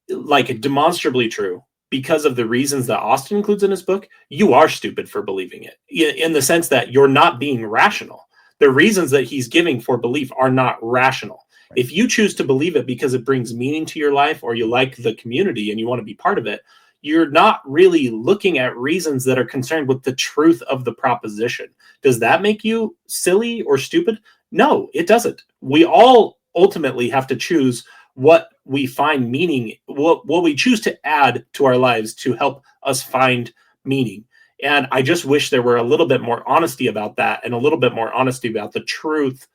like demonstrably true, because of the reasons that Austin includes in his book, you are stupid for believing it, in the sense that you're not being rational. The reasons that he's giving for belief are not rational. If you choose to believe it because it brings meaning to your life, or you like the community and you want to be part of it, you're not really looking at reasons that are concerned with the truth of the proposition. Does that make you silly or stupid? No, it doesn't. We all ultimately have to choose what we find meaning, what we choose to add to our lives to help us find meaning. And I just wish there were a little bit more honesty about that, and a little bit more honesty about the truth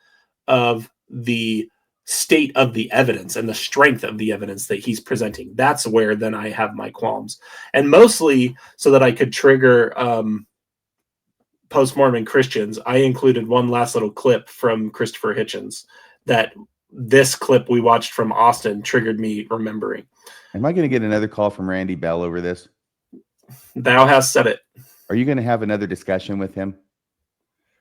of the state of the evidence and the strength of the evidence that he's presenting. That's where then I have my qualms, and mostly so that I could trigger post-Mormon Christians. I included one last little clip from Christopher Hitchens that this clip we watched from Austin triggered me remembering. Am I going to get another call from Randy Bell over this? Thou hast said it. Are you going to have another discussion with him?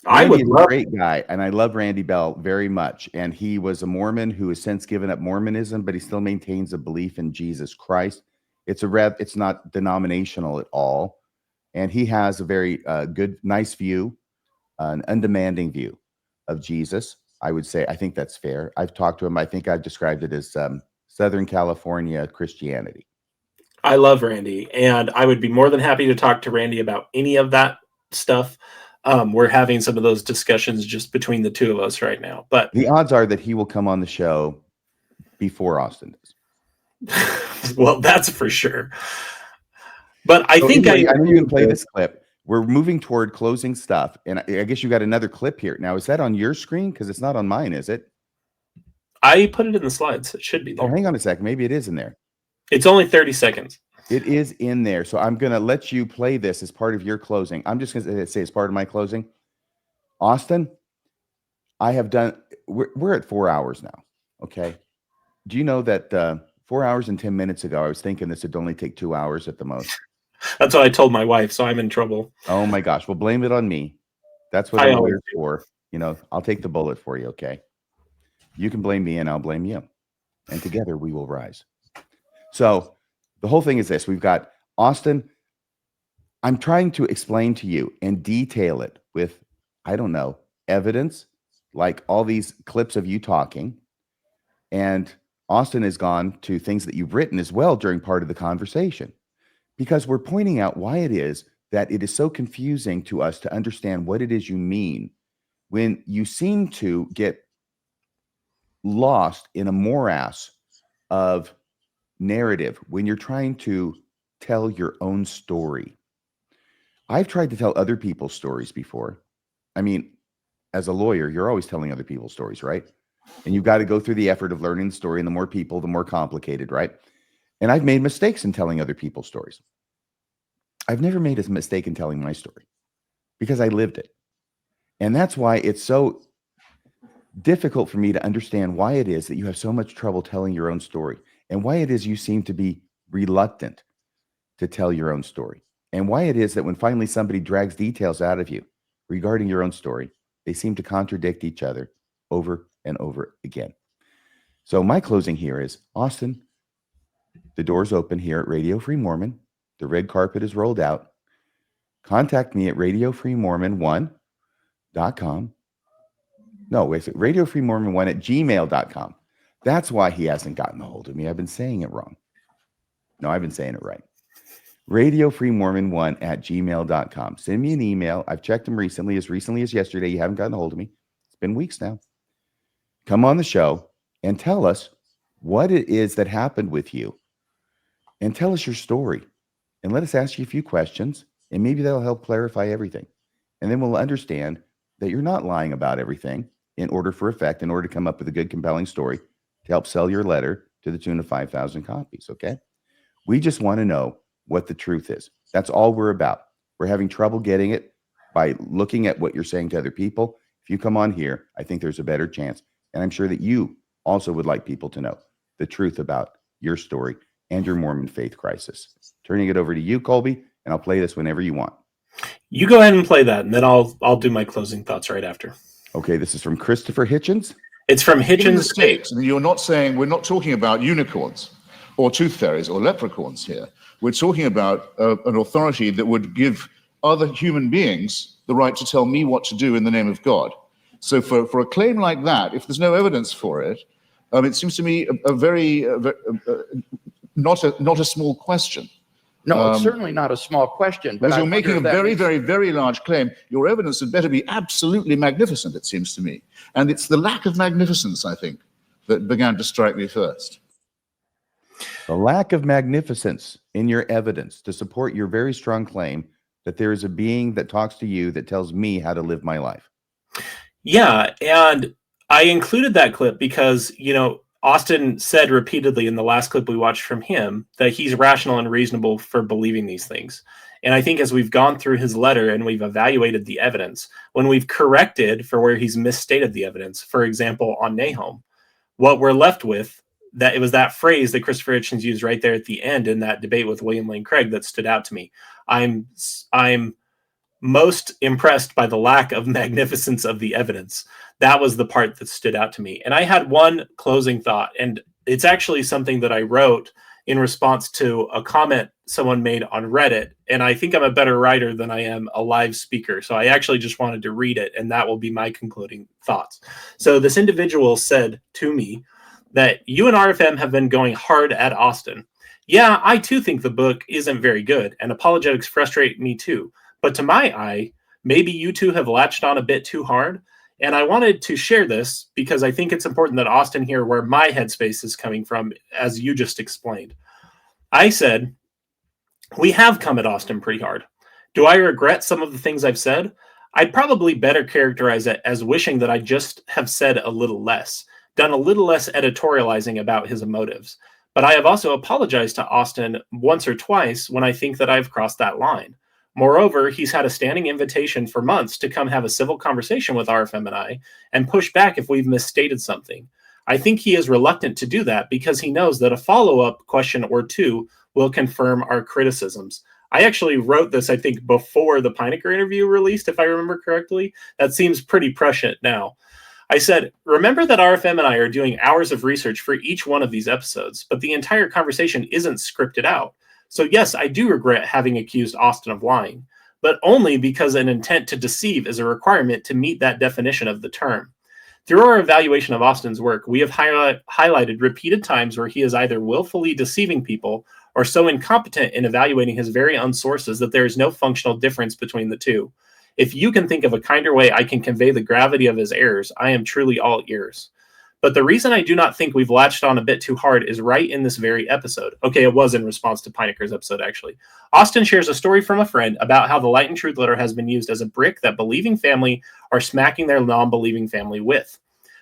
I would love. A great guy, and I love Randy Bell very much. And he was a Mormon who has since given up Mormonism, but he still maintains a belief in Jesus Christ. It's not denominational at all, and he has a very good, nice view, an undemanding view of Jesus. I would say, I think that's fair. I've talked to him. I think I've described it as Southern California Christianity. I love Randy, and I would be more than happy to talk to Randy about any of that stuff. We're having some of those discussions just between the two of us right now. But the odds are that he will come on the show before Austin does. Well, that's for sure. But I think anyway, I know you can play this clip. We're moving toward closing stuff, and I guess you got another clip here. Now, is that on your screen? Because it's not on mine, is it? I put it in the slides. It should be there. Oh, hang on a sec. Maybe it is in there. It's only 30 seconds. It is in there. So I'm going to let you play this as part of your closing. I'm just going to say as part of my closing. Austin, I have done, we're at 4 hours now. Okay. Do you know that 4 hours and 10 minutes ago, I was thinking this would only take 2 hours at the most. That's what I told my wife, so I'm in trouble. Oh my gosh. Well, blame it on me. That's what I'm here for. You know, I'll take the bullet for you. Okay. You can blame me and I'll blame you. And together we will rise. So the whole thing is this. We've got Austin. I'm trying to explain to you and detail it with, I don't know, evidence, like all these clips of you talking. And Austin has gone to things that you've written as well during part of the conversation, because we're pointing out why it is that it is so confusing to us to understand what it is you mean when you seem to get lost in a morass of narrative when you're trying to tell your own story. I've tried to tell other people's stories before. I mean, as a lawyer, you're always telling other people's stories, right? And you've got to go through the effort of learning the story, and the more people, the more complicated, right? And I've made mistakes in telling other people's stories. I've never made a mistake in telling my story because I lived it. And that's why it's so difficult for me to understand why it is that you have so much trouble telling your own story, and why it is you seem to be reluctant to tell your own story, and why it is that when finally somebody drags details out of you regarding your own story, they seem to contradict each other over and over again. So my closing here is, Austin, the door's open here at Radio Free Mormon. The red carpet is rolled out. Contact me at radiofreemormon1.com. No, wait, radiofreemormon1 at gmail.com. That's why he hasn't gotten a hold of me. I've been saying it wrong. No, I've been saying it right. radiofreemormon1 at gmail.com. Send me an email. I've checked them recently as yesterday. You haven't gotten a hold of me. It's been weeks now. Come on the show and tell us what it is that happened with you, and tell us your story, and let us ask you a few questions, and maybe that'll help clarify everything. And then we'll understand that you're not lying about everything in order for effect, in order to come up with a good, compelling story to help sell your letter to the tune of 5,000 copies. Okay. We just want to know what the truth is. That's all we're about. We're having trouble getting it by looking at what you're saying to other people. If you come on here, I think there's a better chance. And I'm sure that you also would like people to know the truth about your story and your Mormon faith crisis. Turning it over to you, Kolby, and I'll play this whenever you want. You go ahead and play that, and then I'll do my closing thoughts right after. Okay, this is from Christopher Hitchens. It's from In the Hitchens. States, and you're not saying, we're not talking about unicorns or tooth fairies or leprechauns here. We're talking about an authority that would give other human beings the right to tell me what to do in the name of God. So for a claim like that, if there's no evidence for it, it seems to me a very not a small question. No, it's certainly not a small question. But Because you're I making a wonder if that very, means- very, very large claim. Your evidence had better be absolutely magnificent, it seems to me. And it's the lack of magnificence, I think, that began to strike me first. The lack of magnificence in your evidence to support your very strong claim that there is a being that talks to you that tells me how to live my life. Yeah, and I included that clip because, Austin said repeatedly in the last clip we watched from him that he's rational and reasonable for believing these things. And I think as we've gone through his letter and we've evaluated the evidence, when we've corrected for where he's misstated the evidence, for example, on Nahum, what we're left with, that it was that phrase that Christopher Hitchens used right there at the end in that debate with William Lane Craig that stood out to me. I'm most impressed by the lack of magnificence of the evidence. That was the part that stood out to me. And I had one closing thought, and it's actually something that I wrote in response to a comment someone made on Reddit. And I think I'm a better writer than I am a live speaker. So I actually just wanted to read it, and that will be my concluding thoughts. So this individual said to me that you and RFM have been going hard at Austin. Yeah, I too think the book isn't very good, and apologetics frustrate me too. But to my eye, maybe you two have latched on a bit too hard. And I wanted to share this because I think it's important that Austin hear where my headspace is coming from, as you just explained. I said, we have come at Austin pretty hard. Do I regret some of the things I've said? I'd probably better characterize it as wishing that I just have said a little less, done a little less editorializing about his motives. But I have also apologized to Austin once or twice when I think that I've crossed that line. Moreover, he's had a standing invitation for months to come have a civil conversation with RFM and I and push back if we've misstated something. I think he is reluctant to do that because he knows that a follow-up question or two will confirm our criticisms. I actually wrote this, I think, before the Pinecker interview released, if I remember correctly. That seems pretty prescient now. I said, remember that RFM and I are doing hours of research for each one of these episodes, but the entire conversation isn't scripted out. So yes, I do regret having accused Austin of lying, but only because an intent to deceive is a requirement to meet that definition of the term. Through our evaluation of Austin's work, we have highlighted repeated times where he is either willfully deceiving people or so incompetent in evaluating his very own sources that there is no functional difference between the two. If you can think of a kinder way I can convey the gravity of his errors, I am truly all ears. But the reason I do not think we've latched on a bit too hard is right in this very episode. Okay, it was in response to Pinecker's episode, actually. Austin shares a story from a friend about how the Light and Truth letter has been used as a brick that believing family are smacking their non-believing family with.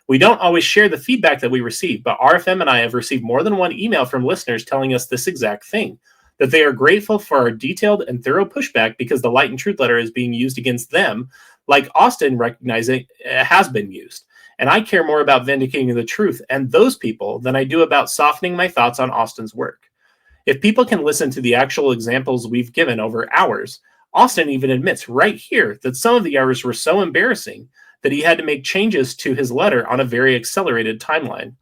We don't always share the feedback that we receive, but RFM and I have received more than one email from listeners telling us this exact thing, that they are grateful for our detailed and thorough pushback because the Light and Truth letter is being used against them, like Austin recognizing it has been used. And I care more about vindicating the truth and those people than I do about softening my thoughts on Austin's work. If people can listen to the actual examples we've given over hours, Austin even admits right here that some of the errors were so embarrassing that he had to make changes to his letter on a very accelerated timeline.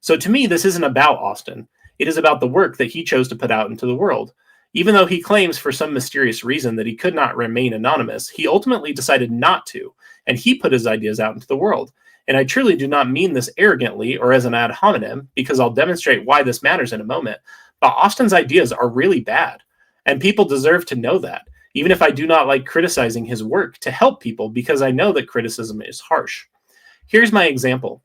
So to me, this isn't about Austin. It is about the work that he chose to put out into the world. Even though he claims for some mysterious reason that he could not remain anonymous, he ultimately decided not to, and he put his ideas out into the world. And I truly do not mean this arrogantly or as an ad hominem, because I'll demonstrate why this matters in a moment. But Austin's ideas are really bad, and people deserve to know that, even if I do not like criticizing his work to help people, because I know that criticism is harsh. Here's my example.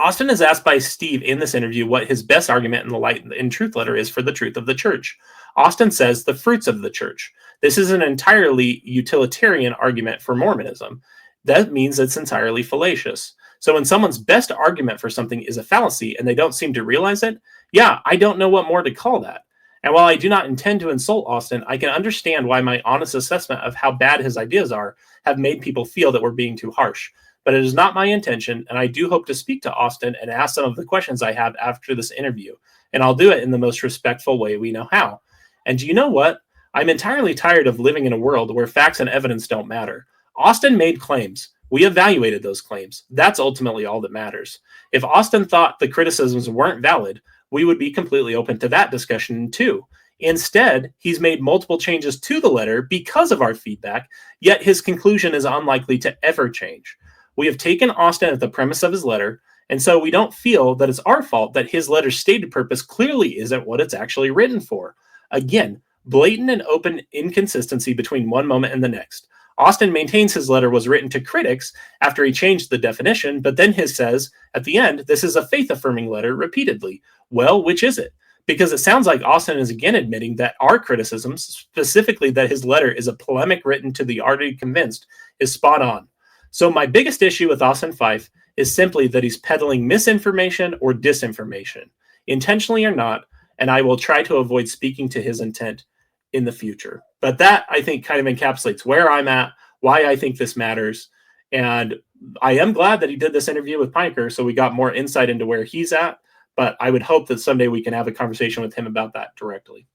Austin is asked by Steve in this interview what his best argument in the Light and Truth letter is for the truth of the church. Austin says the fruits of the church. This is an entirely utilitarian argument for Mormonism. That means it's entirely fallacious. So when someone's best argument for something is a fallacy and they don't seem to realize it, yeah, I don't know what more to call that. And while I do not intend to insult Austin, I can understand why my honest assessment of how bad his ideas are have made people feel that we're being too harsh. But it is not my intention, and I do hope to speak to Austin and ask some of the questions I have after this interview. And I'll do it in the most respectful way we know how. And do you know what? I'm entirely tired of living in a world where facts and evidence don't matter. Austin made claims. We evaluated those claims. That's ultimately all that matters. If Austin thought the criticisms weren't valid, we would be completely open to that discussion too. Instead, he's made multiple changes to the letter because of our feedback, yet his conclusion is unlikely to ever change. We have taken Austin at the premise of his letter, and so we don't feel that it's our fault that his letter's stated purpose clearly isn't what it's actually written for. Again, blatant and open inconsistency between one moment and the next. Austin maintains his letter was written to critics after he changed the definition, but then he says, at the end, this is a faith-affirming letter repeatedly. Well, which is it? Because it sounds like Austin is again admitting that our criticisms, specifically that his letter is a polemic written to the already convinced, is spot on. So my biggest issue with Austin Fife is simply that he's peddling misinformation or disinformation, intentionally or not, and I will try to avoid speaking to his intent in the future. But that, I think, kind of encapsulates where I'm at, why I think this matters. And I am glad that he did this interview with Pineker, so we got more insight into where he's at. But I would hope that someday we can have a conversation with him about that directly.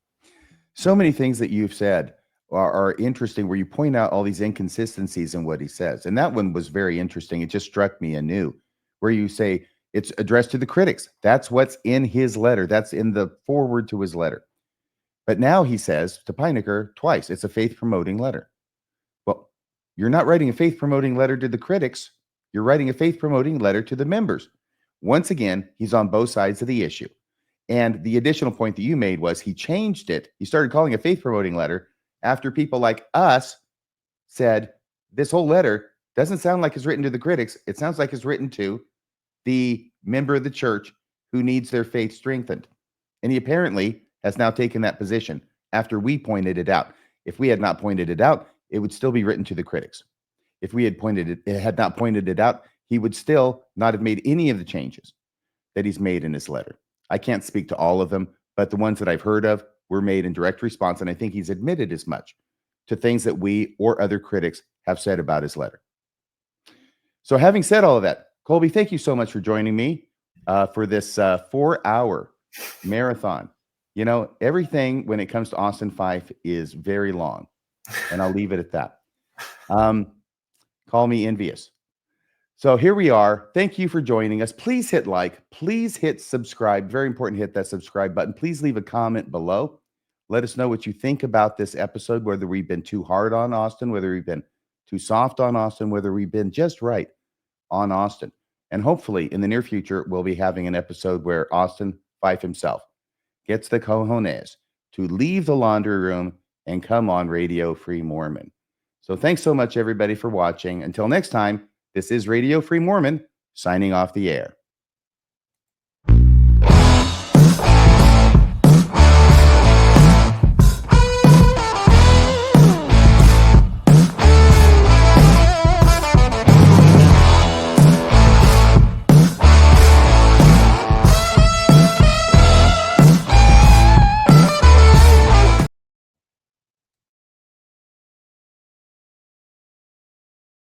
So many things that you've said are interesting, where you point out all these inconsistencies in what he says. And that one was very interesting. It just struck me anew, where you say it's addressed to the critics. That's what's in his letter. That's in the foreword to his letter. But now he says to Pineker twice, it's a faith-promoting letter. Well, you're not writing a faith-promoting letter to the critics. You're writing a faith-promoting letter to the members. Once again, he's on both sides of the issue. And the additional point that you made was he changed it. He started calling a faith-promoting letter after people like us said, this whole letter doesn't sound like it's written to the critics. It sounds like it's written to the member of the church who needs their faith strengthened. And he apparently has now taken that position after we pointed it out. If we had not pointed it out, it would still be written to the critics. If we had not pointed it out, he would still not have made any of the changes that he's made in his letter. I can't speak to all of them, but the ones that I've heard of were made in direct response, and I think he's admitted as much to things that we or other critics have said about his letter. So having said all of that, Kolby, thank you so much for joining me for this 4-hour marathon. You know, everything when it comes to Austin Fife is very long, and I'll leave it at that. Call me envious. So here we are. Thank you for joining us. Please hit like. Please hit subscribe. Very important, hit that subscribe button. Please leave a comment below. Let us know what you think about this episode, whether we've been too hard on Austin, whether we've been too soft on Austin, whether we've been just right on Austin. And hopefully in the near future, we'll be having an episode where Austin Fife himself gets the cojones to leave the laundry room and come on Radio Free Mormon. So thanks so much, everybody, for watching. Until next time, this is Radio Free Mormon signing off the air.